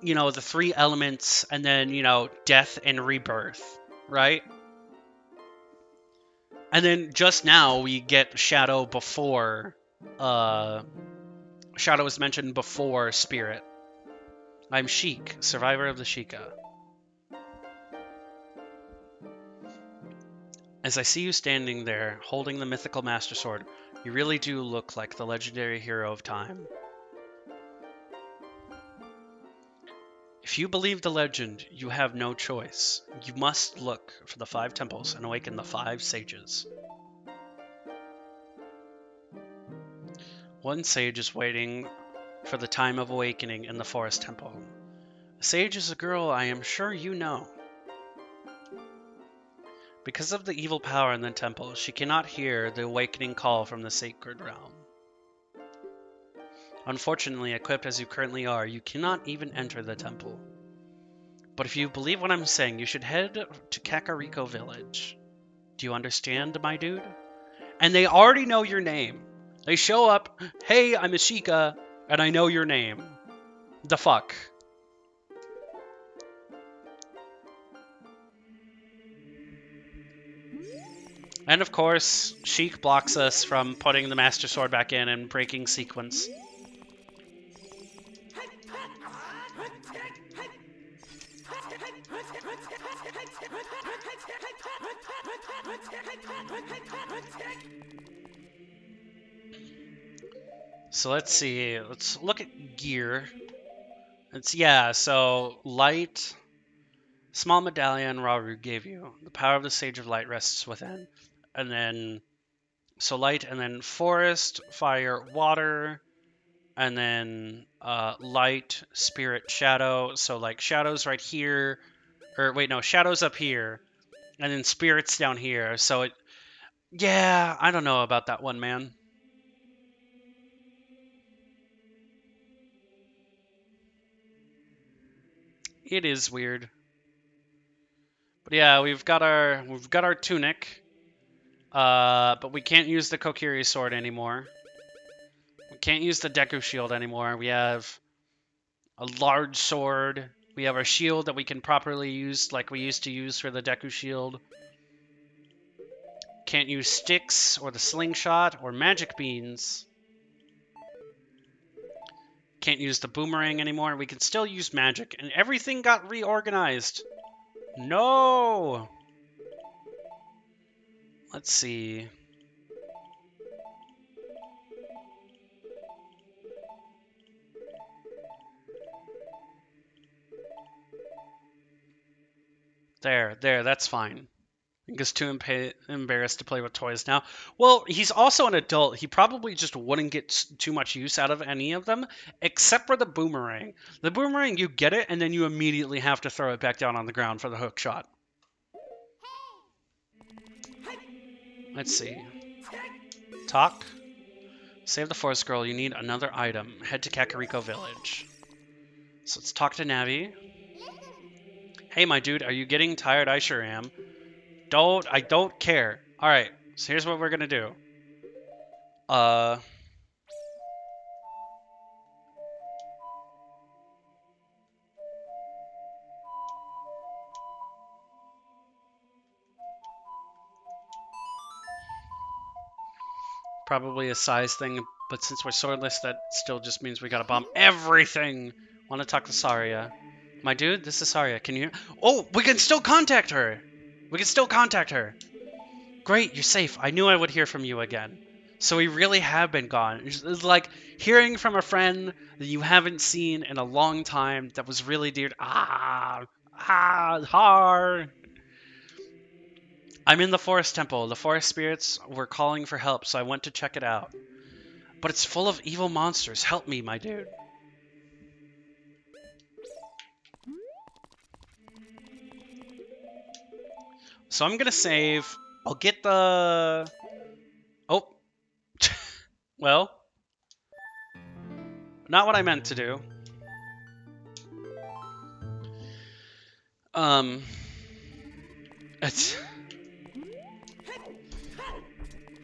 the three elements, and then death and rebirth, right? And then just now we get Shadow before. Shadow was mentioned before Spirit. I'm Sheik, survivor of the Sheikah. As I see you standing there, holding the mythical Master Sword, you really do look like the legendary hero of time. If you believe the legend, you have no choice. You must look for the 5 temples and awaken the 5 sages. One sage is waiting for the time of awakening in the forest temple. A sage is a girl I am sure you know. Because of the evil power in the temple, she cannot hear the awakening call from the sacred realm. Unfortunately, equipped as you currently are, you cannot even enter the temple. But if you believe what I'm saying, you should head to Kakariko Village. Do you understand, my dude? And they already know your name. They show up, hey, I'm Ashika, and I know your name. The fuck? And of course, Sheik blocks us from putting the Master Sword back in and breaking sequence. So let's see. Let's look at gear. So light, small medallion Rauru gave you. The power of the Sage of Light rests within. And then, so light, and then forest, fire, water, and then light, spirit, shadow. So like shadow's right here, or wait, no, shadow's up here, and then spirit's down here. So yeah, I don't know about that one, man. It is weird. But yeah, we've got our tunic. But we can't use the Kokiri sword anymore. We can't use the Deku shield anymore. We have a large sword. We have our shield that we can properly use like we used to use for the Deku shield. Can't use sticks or the slingshot or magic beans. Can't use the boomerang anymore. We can still use magic. And everything got reorganized. No! Let's see. There, that's fine. He's too embarrassed to play with toys now. Well, he's also an adult. He probably just wouldn't get too much use out of any of them, except for the boomerang. The boomerang, you get it, and then you immediately have to throw it back down on the ground for the hook shot. Let's see. Talk. Save the forest girl. You need another item. Head to Kakariko Village. So let's talk to Navi. Hey, my dude, are you getting tired? I sure am. I don't care. Alright, so here's what we're gonna do. Probably a size thing, but since we're swordless, that still just means we gotta bomb everything. Want to talk to Saria. My dude, this is Saria. Can you... Oh, we can still contact her! We can still contact her. Great, you're safe. I knew I would hear from you again. So we really have been gone. It's like hearing from a friend that you haven't seen in a long time that was really dear. Har. I'm in the forest temple. The forest spirits were calling for help, so I went to check it out. But it's full of evil monsters. Help me, my dude. So I'm gonna save. I'll get the... Oh. Well. Not what I meant to do. It's...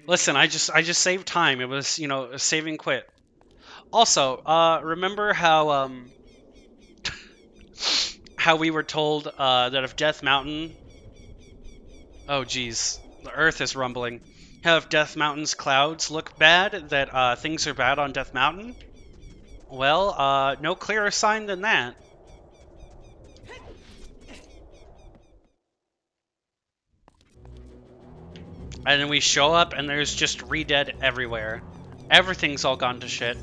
Listen, I just saved time. It was, you know, saving quit. Also, remember how, how we were told, that if Death Mountain... Oh, geez. The Earth is rumbling. How if Death Mountain's clouds look bad, that, things are bad on Death Mountain? Well, no clearer sign than that. And then we show up, and there's just re-dead everywhere. Everything's all gone to shit.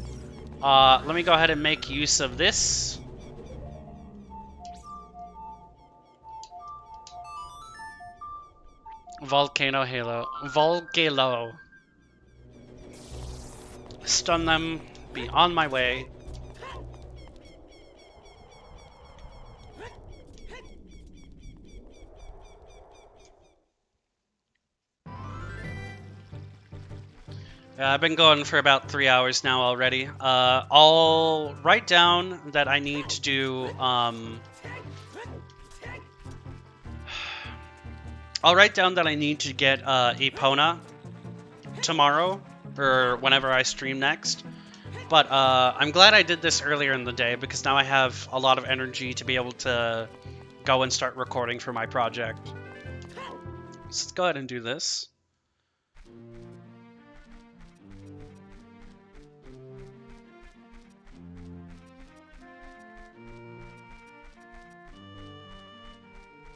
Let me go ahead and make use of this. Volcano Halo. Volcalo. Stun them. Be on my way. I've been going for about 3 hours now already. I'll write down that I need to do, I'll write down that I need to get, Epona tomorrow, or whenever I stream next. But, I'm glad I did this earlier in the day, because now I have a lot of energy to be able to go and start recording for my project. So let's go ahead and do this.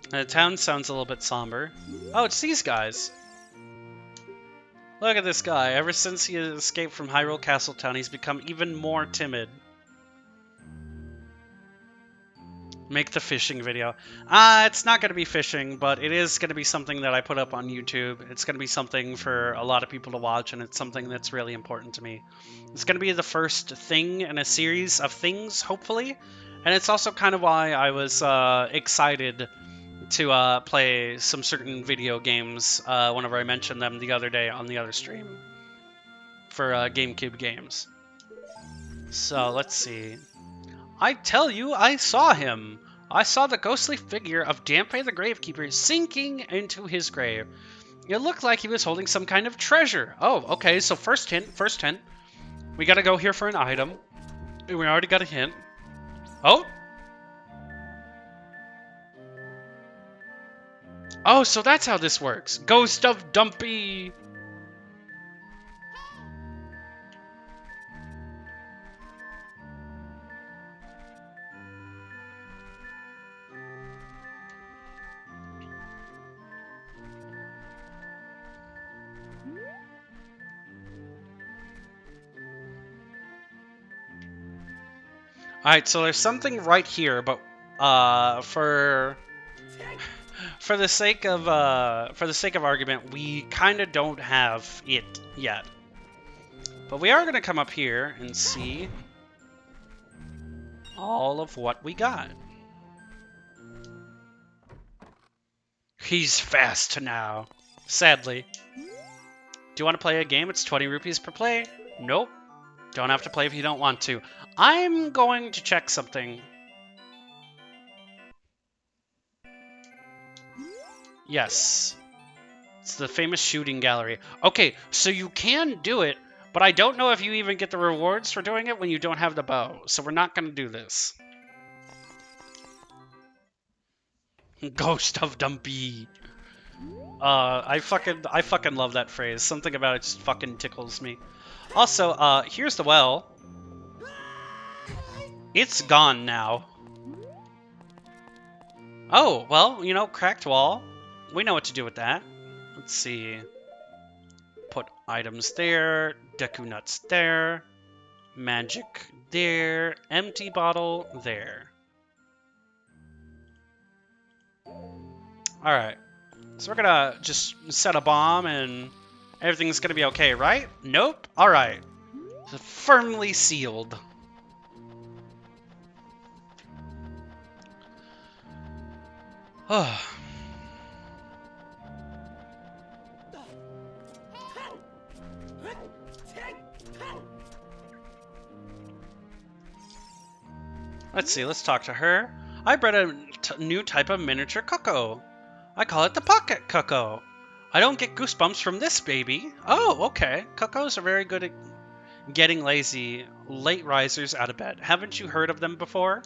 The town sounds a little bit somber. Oh, it's these guys. Look at this guy. Ever since he escaped from Hyrule Castle Town, he's become even more timid. Make the fishing video. It's not going to be fishing, but it is going to be something that I put up on YouTube. It's going to be something for a lot of people to watch, and it's something that's really important to me. It's going to be the first thing in a series of things, hopefully. And it's also kind of why I was excited to play some certain video games whenever I mentioned them the other day on the other stream for GameCube games. So let's see. I tell you, I saw him. I saw the ghostly figure of Dampé the Gravekeeper sinking into his grave. It looked like he was holding some kind of treasure. Oh, okay, so first hint. We gotta go here for an item. We already got a hint. Oh! Oh, so that's how this works. Ghost of Dumpy! Alright, so there's something right here, but for the sake of argument, we kind of don't have it yet. But we are going to come up here and see all of what we got. He's fast now. Sadly. Do you want to play a game? It's 20 rupees per play. Nope. Don't have to play if you don't want to. I'm going to check something. Yes. It's the famous shooting gallery. Okay, so you can do it, but I don't know if you even get the rewards for doing it when you don't have the bow. So we're not going to do this. Ghost of Dumpy. I fucking love that phrase. Something about it just fucking tickles me. Also, here's the well. It's gone now. Oh, well, you know, cracked wall. We know what to do with that. Let's see. Put items there. Deku nuts there. Magic there. Empty bottle there. Alright. So we're gonna just set a bomb and everything's gonna be okay, right? Nope. Alright. Firmly sealed. Oh. Let's see, let's talk to her. I bred a new type of miniature cuckoo. I call it the pocket cuckoo. I don't get goosebumps from this baby. Oh, okay. Cuckoos are very good at getting lazy, late risers out of bed. Haven't you heard of them before?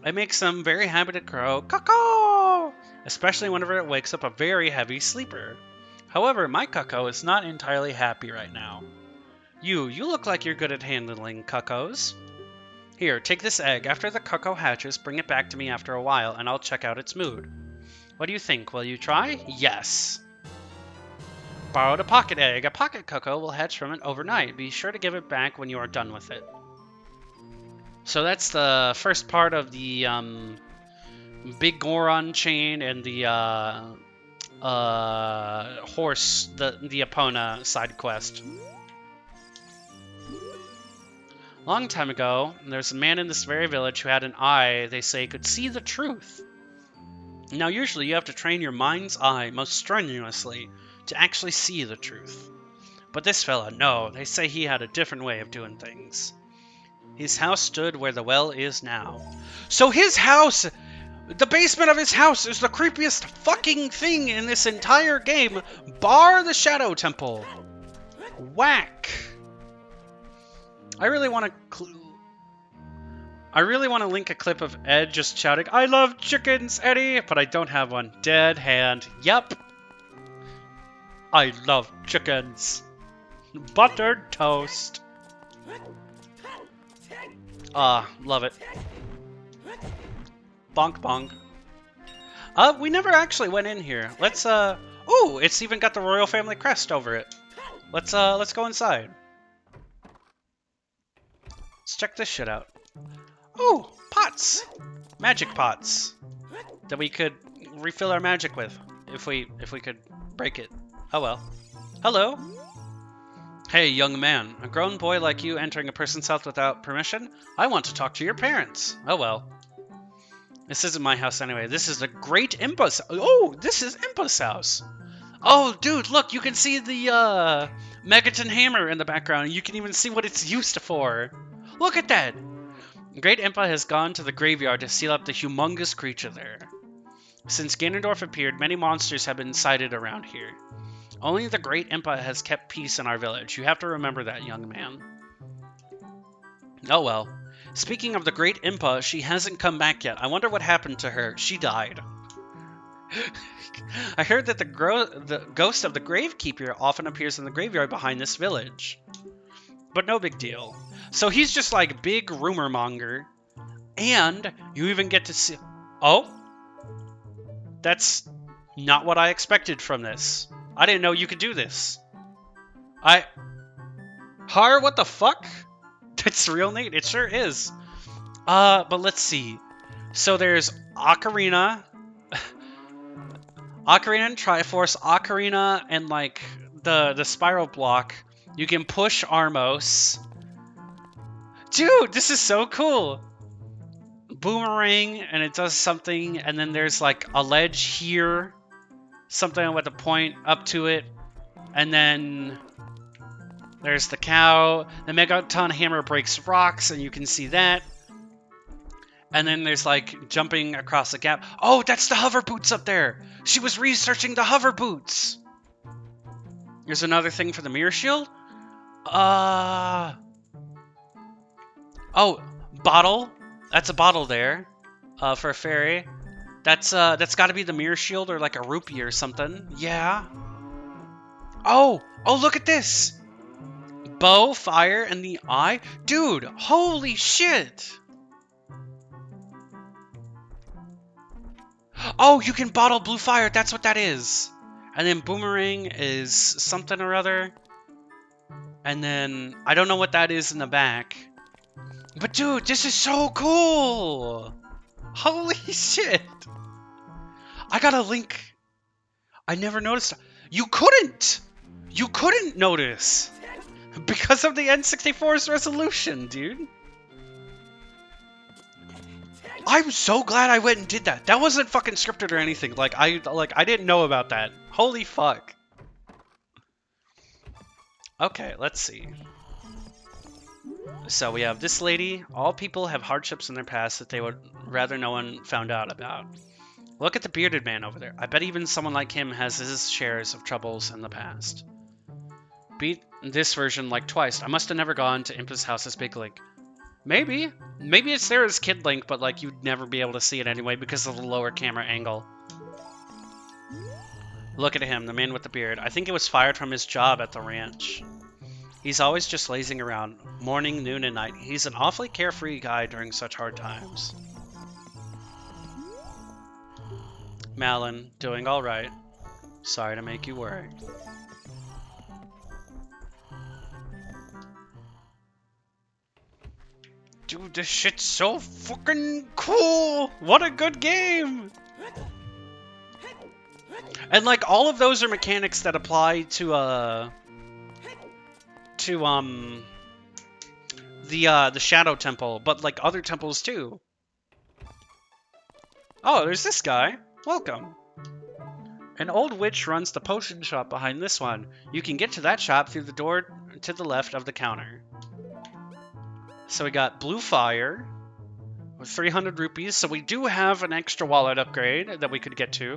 It makes them very happy to crow, cuckoo! Especially whenever it wakes up a very heavy sleeper. However, my cuckoo is not entirely happy right now. You look like you're good at handling cuckoos. Here, take this egg. After the cuckoo hatches, bring it back to me after a while, and I'll check out its mood. What do you think? Will you try? Yes. Borrowed a pocket egg. A pocket cuckoo will hatch from it overnight. Be sure to give it back when you are done with it. So that's the first part of the Big Goron chain and the horse, the Epona side quest. Long time ago, there's a man in this very village who had an eye they say could see the truth. Now usually you have to train your mind's eye most strenuously to actually see the truth. But this fella, no, they say he had a different way of doing things. His house stood where the well is now. So his house, the basement of his house is the creepiest fucking thing in this entire game, bar the Shadow Temple. Whack. I really want to link a clip of Ed just shouting, "I love chickens, Eddie," but I don't have one. Dead hand. Yep. I love chickens. Buttered toast. Love it. Bonk bonk. We never actually went in here. Let's, ooh, it's even got the royal family crest over it. Let's go inside. Let's check this shit out. Ooh, pots! Magic pots. That we could refill our magic with. If we could break it. Oh well. Hello. Hey, young man. A grown boy like you entering a person's house without permission? I want to talk to your parents. Oh well. This isn't my house anyway. This is the Great Impa's. Oh, this is Impa's house. Oh, dude, look, you can see the Megaton hammer in the background. You can even see what it's used for. Look at that! Great Impa has gone to the graveyard to seal up the humongous creature there. Since Ganondorf appeared, many monsters have been sighted around here. Only the Great Impa has kept peace in our village. You have to remember that, young man. Oh well. Speaking of the Great Impa, she hasn't come back yet. I wonder what happened to her. She died. I heard that the ghost of the Gravekeeper often appears in the graveyard behind this village. But no big deal. So he's just like big rumor monger. And you even get to see... Oh? That's not what I expected from this. I didn't know you could do this. Har, what the fuck? That's real neat. It sure is. But let's see. So there's Ocarina. Ocarina and Triforce. Ocarina and like the spiral block. You can push Armos. Dude, this is so cool. Boomerang, and it does something, and then there's like a ledge here. Something with a point up to it. And then there's the cow. The Megaton hammer breaks rocks, and you can see that. And then there's like jumping across the gap. Oh, that's the hover boots up there. She was researching the hover boots. There's another thing for the mirror shield. Oh, bottle. That's a bottle there. For a fairy. That's got to be the mirror shield or like a rupee or something. Yeah. Oh, look at this. Bow, fire, and the eye. Dude, holy shit. Oh, you can bottle blue fire. That's what that is. And then boomerang is something or other. And then I don't know what that is in the back. But dude, this is so cool. Holy shit. I got a link. I never noticed. You couldn't. You couldn't notice. Because of the N64's resolution, dude. I'm so glad I went and did that. That wasn't fucking scripted or anything. I didn't know about that. Holy fuck. Okay, let's see. So we have this lady. All people have hardships in their past that they would rather no one found out about. Look at the bearded man over there. I bet even someone like him has his shares of troubles in the past. Beat this version like twice. I must have never gone to Impa's house as Big Link. Maybe. Maybe it's there as Kid Link, but like you'd never be able to see it anyway because of the lower camera angle. Look at him, the man with the beard. I think it was fired from his job at the ranch. He's always just lazing around, morning, noon, and night. He's an awfully carefree guy during such hard times. Malin, doing all right. Sorry to make you worry. Dude, this shit's so fucking cool! What a good game! And like all of those are mechanics that apply to the Shadow Temple, but like other temples too. Oh, there's this guy. Welcome. An old witch runs the potion shop behind this one. You can get to that shop through the door to the left of the counter. So we got blue fire with 300 rupees. So we do have an extra wallet upgrade that we could get to.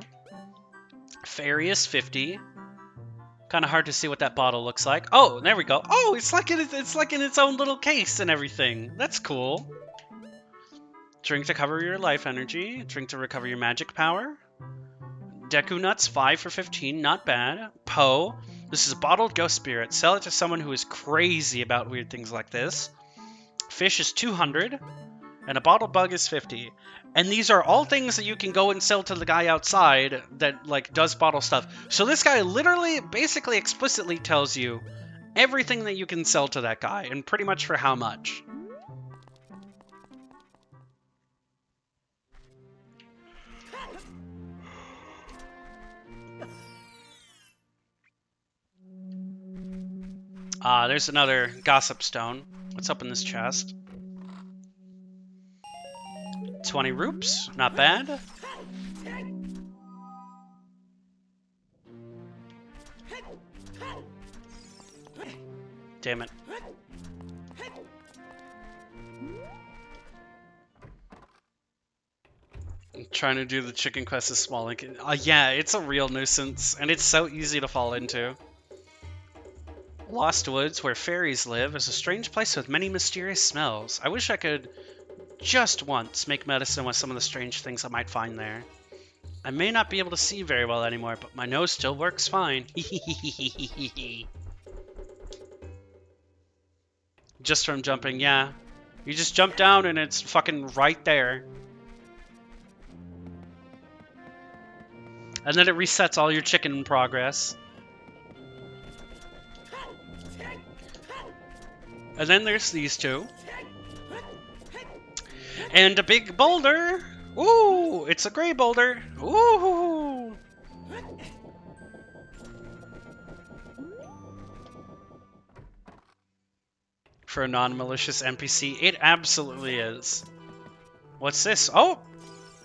Fairy is 50. Kind of hard to see what that bottle looks like. Oh, there we go. Oh, it's like in its own little case and everything. That's cool. Drink to cover your life energy. Drink to recover your magic power. Deku Nuts, 5 for 15. Not bad. Poe. This is a bottled ghost spirit. Sell it to someone who is crazy about weird things like this. Fish is 200. And a bottle bug is 50. And these are all things that you can go and sell to the guy outside that, like, does bottle stuff. So this guy literally, basically, explicitly tells you everything that you can sell to that guy, and pretty much for how much. There's another gossip stone. Let's open this chest. 20 rupes, not bad. Damn it. I'm trying to do the chicken quest as small. Yeah, it's a real nuisance, and it's so easy to fall into. Lost Woods, where fairies live, is a strange place with many mysterious smells. I wish I could just once make medicine with some of the strange things I might find there. I may not be able to see very well anymore, but my nose still works fine. Just from jumping, yeah. You just jump down and it's fucking right there. And then it resets all your chicken progress. And then there's these two. And a big boulder. Ooh, it's a gray boulder. Ooh. For a non-malicious NPC, it absolutely is. What's this? Oh,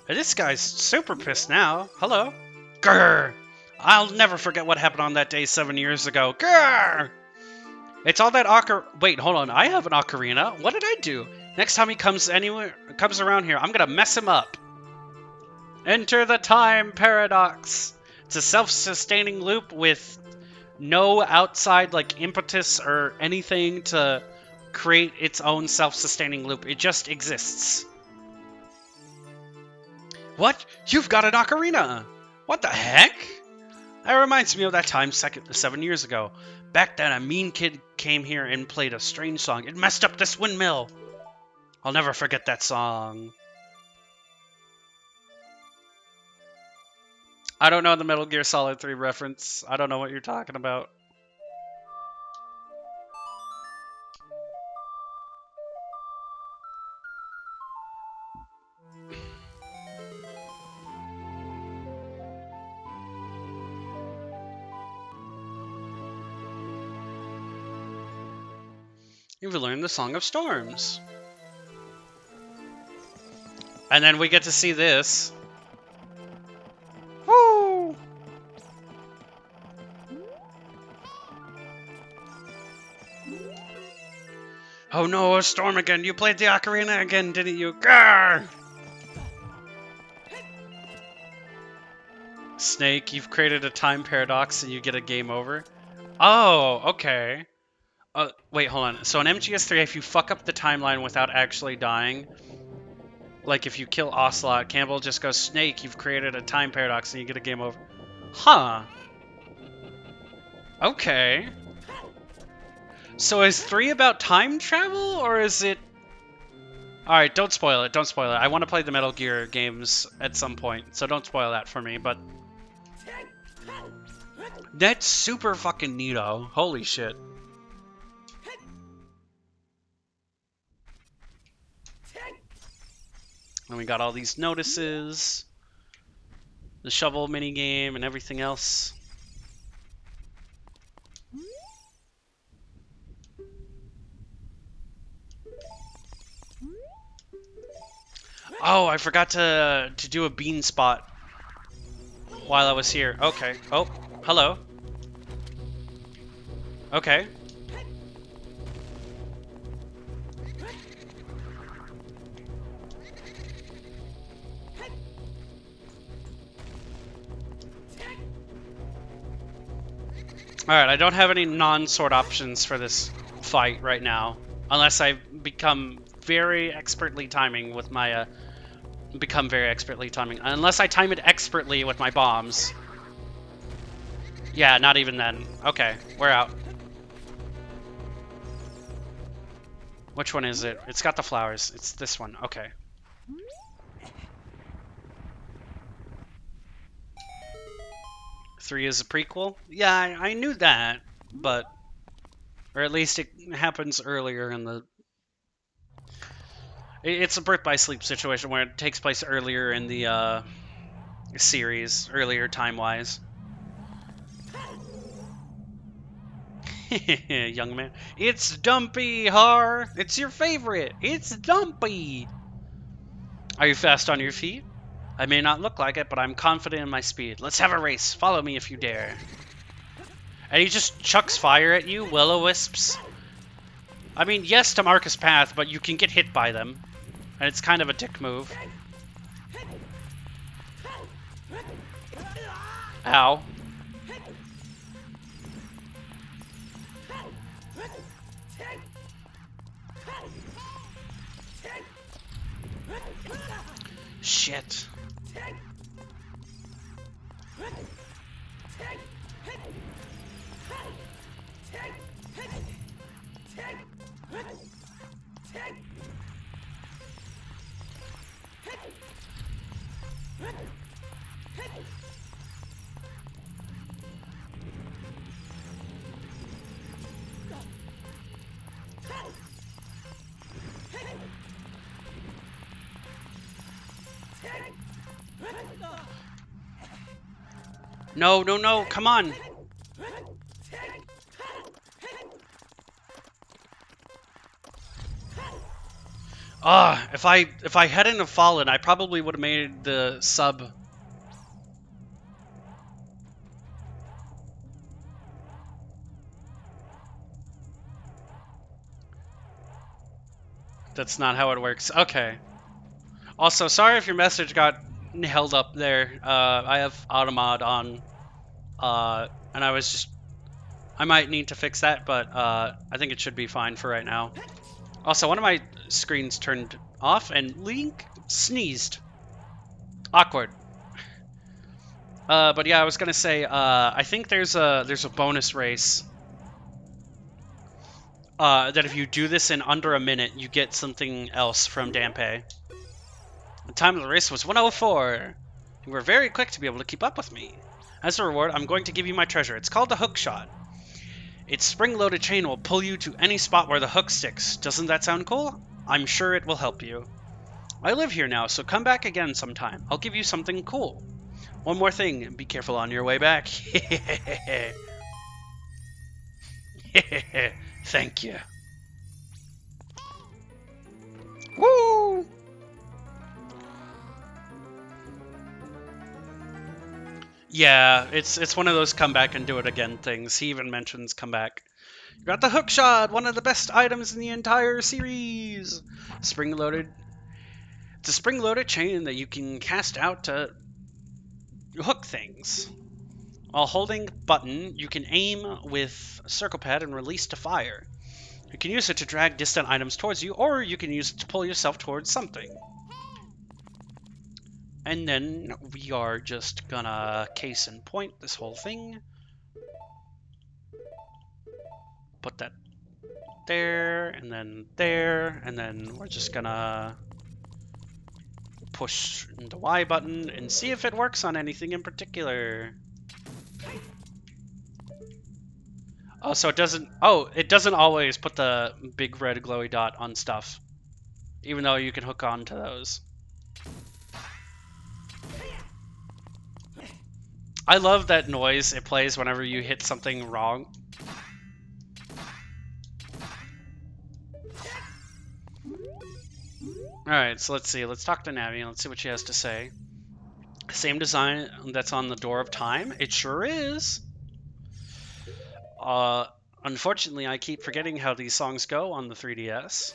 this guy's super pissed now. Hello. Grr. I'll never forget what happened on that day 7 years ago. Grr. It's all that Wait, hold on. I have an ocarina. What did I do? Next time he comes around here, I'm gonna mess him up. Enter the time paradox. It's a self-sustaining loop with no outside like impetus or anything to create its own self-sustaining loop. It just exists. What? You've got an ocarina! What the heck? That reminds me of that time 7 years ago. Back then, a mean kid came here and played a strange song. It messed up this windmill. I'll never forget that song. I don't know the Metal Gear Solid 3 reference. I don't know what you're talking about. You've learned the Song of Storms. And then we get to see this. Woo! Oh no, a storm again. You played the Ocarina again, didn't you? Grr! Snake, you've created a time paradox and you get a game over. Oh, okay. Wait, hold on. So in MGS3, if you fuck up the timeline without actually dying, like if you kill Ocelot, Campbell just goes, Snake, you've created a time paradox and you get a game over. Huh. Okay. So is 3 about time travel, or is it... Alright, don't spoil it, don't spoil it. I want to play the Metal Gear games at some point, so don't spoil that for me, but... That's super fucking neato. Holy shit. And we got all these notices, the shovel minigame, and everything else. Oh, I forgot to do a bean spot while I was here. Okay. Oh, hello. Okay. Alright, I don't have any non-sword options for this fight right now. Unless I become very expertly timing with my, Unless I time it expertly with my bombs. Yeah, not even then. Okay, we're out. Which one is it? It's got the flowers. It's this one. Okay. Three is a prequel? Yeah, I knew that, but... Or at least it happens earlier in the... It's a birth by sleep situation where it takes place earlier in the series, earlier time-wise. Young man. It's Dumpy, Har! It's your favorite! It's Dumpy! Are you fast on your feet? I may not look like it, but I'm confident in my speed. Let's have a race. Follow me if you dare. And he just chucks fire at you, will-o-wisps. I mean, yes to Marcus Path, but you can get hit by them. And it's kind of a dick move. Ow. Shit. No, no, no, come on. If I hadn't have fallen, I probably would have made the sub. That's not how it works. Okay. Also, sorry if your message got held up there. I have Automod on, and I might need to fix that, but I think it should be fine for right now. Also, one of my screens turned off, and Link sneezed. Awkward. But yeah, I was gonna say, I think there's a bonus race. That if you do this in under a minute, you get something else from Dampe. The time of the race was 1:04. You were very quick to be able to keep up with me. As a reward, I'm going to give you my treasure. It's called the hook shot. Its spring-loaded chain will pull you to any spot where the hook sticks. Doesn't that sound cool? I'm sure it will help you. I live here now, so come back again sometime. I'll give you something cool. One more thing, be careful on your way back. Thank you. Woo! Yeah, it's one of those come back and do it again things. He even mentions come back. You got the hook shot, one of the best items in the entire series. Spring-loaded. It's a spring-loaded chain that you can cast out to hook things. While holding button, you can aim with circle pad and release to fire. You can use it to drag distant items towards you, or you can use it to pull yourself towards something. And then we are just gonna case and point this whole thing. Put that there, and then we're just gonna push the Y button and see if it works on anything in particular. Oh, so it doesn't always put the big red glowy dot on stuff, even though you can hook on to those. I love that noise it plays whenever you hit something wrong. Alright, so let's see. Let's talk to Navi and let's see what she has to say. Same design that's on the Door of Time? It sure is! Unfortunately, I keep forgetting how these songs go on the 3DS.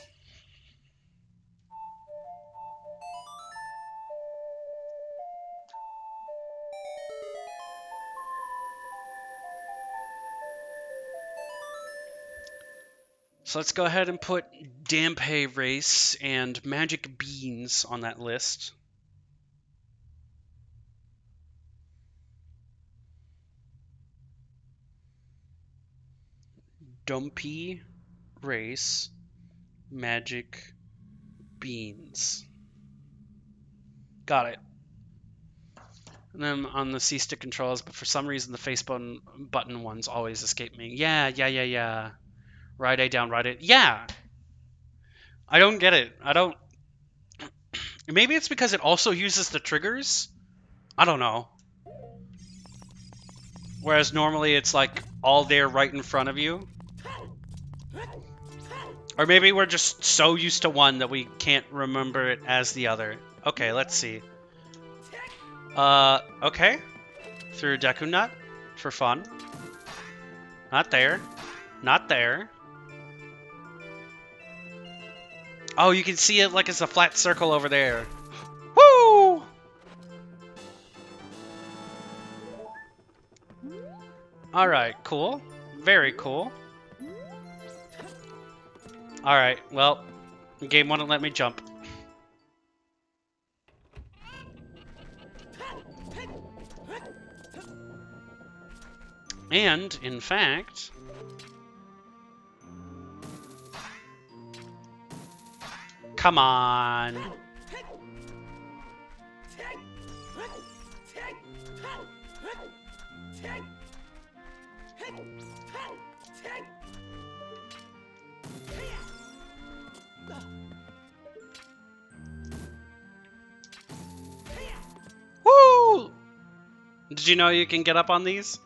So let's go ahead and put Dampe Race and Magic Beans on that list. Dumpy Race, Magic Beans. Got it. And then on the C-stick controls, but for some reason the face button ones always escape me. Yeah. Right A down, right A. Yeah! I don't get it. I don't... Maybe it's because it also uses the triggers? I don't know. Whereas normally it's like all there right in front of you. Or maybe we're just so used to one that we can't remember it as the other. Okay, let's see. Okay. Through Deku Nut for fun. Not there. Not there. Oh, you can see it like it's a flat circle over there. Woo! Alright, cool. Very cool. Alright, well, the game wouldn't let me jump. And, in fact... Come on! Woo! Did you know you can get up on these?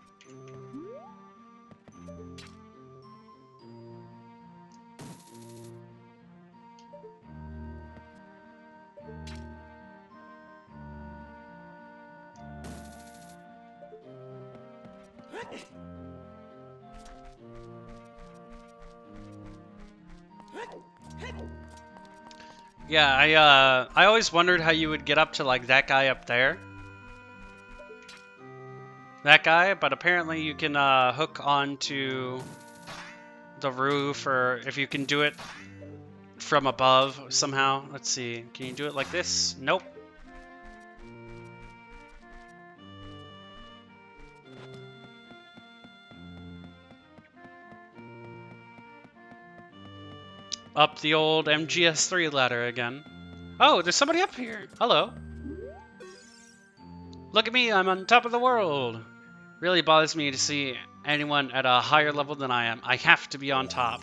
Yeah, I always wondered how you would get up to, like, that guy up there. That guy, but apparently you can hook onto the roof, or if you can do it from above somehow. Let's see. Can you do it like this? Nope. Up the old MGS3 ladder again. Oh, there's somebody up here. Hello. Look at me, I'm on top of the world. Really bothers me to see anyone at a higher level than I am. I have to be on top.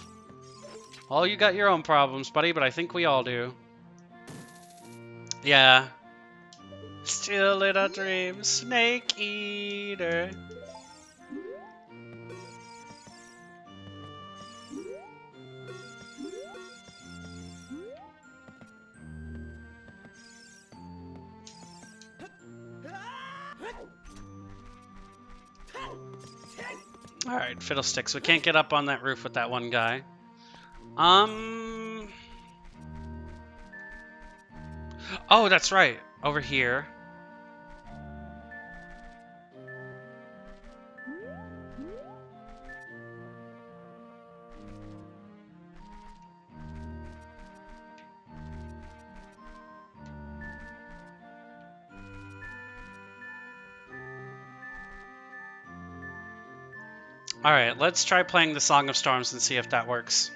Well, you got your own problems, buddy, but I think we all do. Yeah. Still in a dream, snake eater. Alright, fiddlesticks. We can't get up on that roof with that one guy. Oh, that's right. Over here. Alright, let's try playing the Song of Storms and see if that works.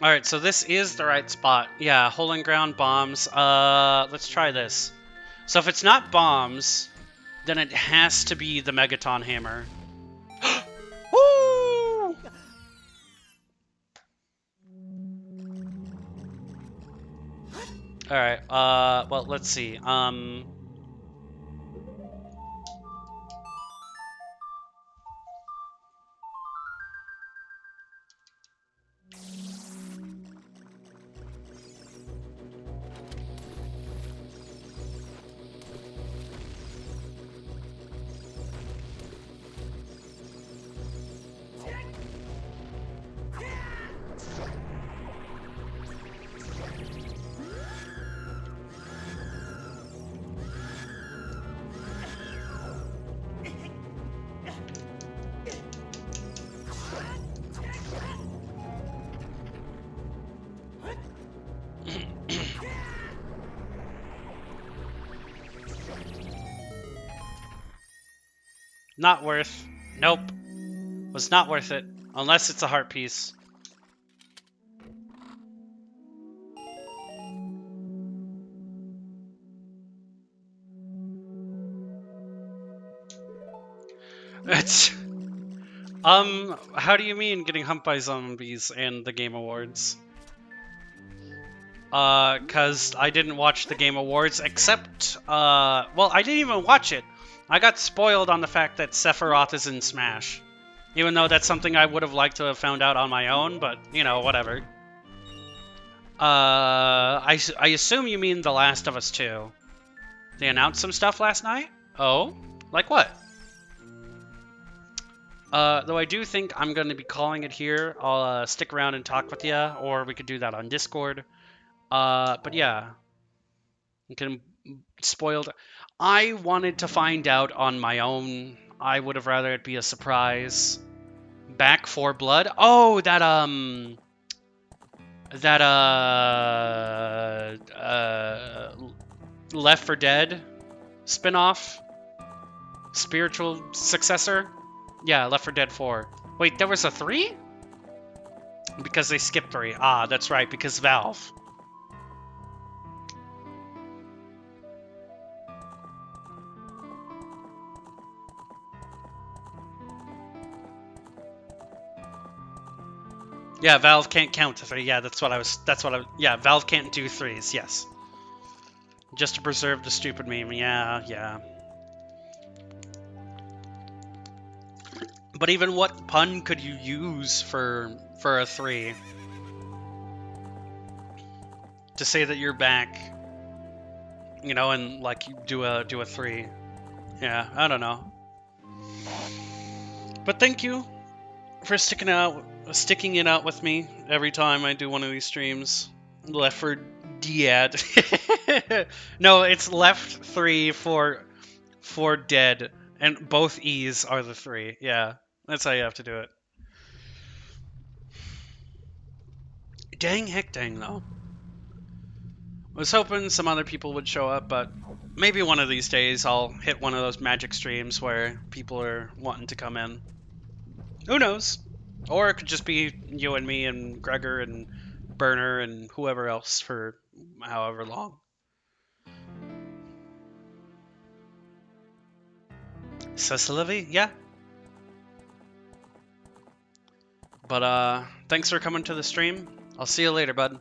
Alright, so this is the right spot. Yeah, hole in ground, bombs. Let's try this. So if it's not bombs, then it has to be the Megaton Hammer. Woo! Alright, well, let's see. Not worth. Nope. Was not worth it. Unless it's a heart piece. It's... how do you mean getting humped by zombies and the Game Awards? Cause I didn't watch the Game Awards except, well, I didn't even watch it. I got spoiled on the fact that Sephiroth is in Smash. Even though that's something I would have liked to have found out on my own, but, you know, whatever. I assume you mean The Last of Us 2. They announced some stuff last night? Oh? Like what? Though I do think I'm going to be calling it here. I'll stick around and talk with you, or we could do that on Discord. But yeah. You can spoiled. I wanted to find out on my own. I would have rather it be a surprise. Back 4 Blood? Oh, that, Left 4 Dead spin-off? Spiritual successor? Yeah, Left 4 Dead 4. Wait, there was a 3? Because they skipped 3. Ah, that's right, because Valve. Yeah, Valve can't count to 3. Yeah, yeah, Valve can't do 3s, yes. Just to preserve the stupid meme. Yeah, yeah. But even what pun could you use for a 3? To say that you're back, you know, and like you do a 3. Yeah, I don't know. But thank you for sticking out sticking it out with me every time I do one of these streams. Left for Dead. No, it's left 3 for dead, and both E's are the 3. Yeah, that's how you have to do it. Dang heck dang though. I was hoping some other people would show up, but maybe one of these days I'll hit one of those magic streams where people are wanting to come in. Who knows? Or it could just be you and me and Gregor and Burner and whoever else for however long. Cecily? Yeah. But thanks for coming to the stream. I'll see you later, bud.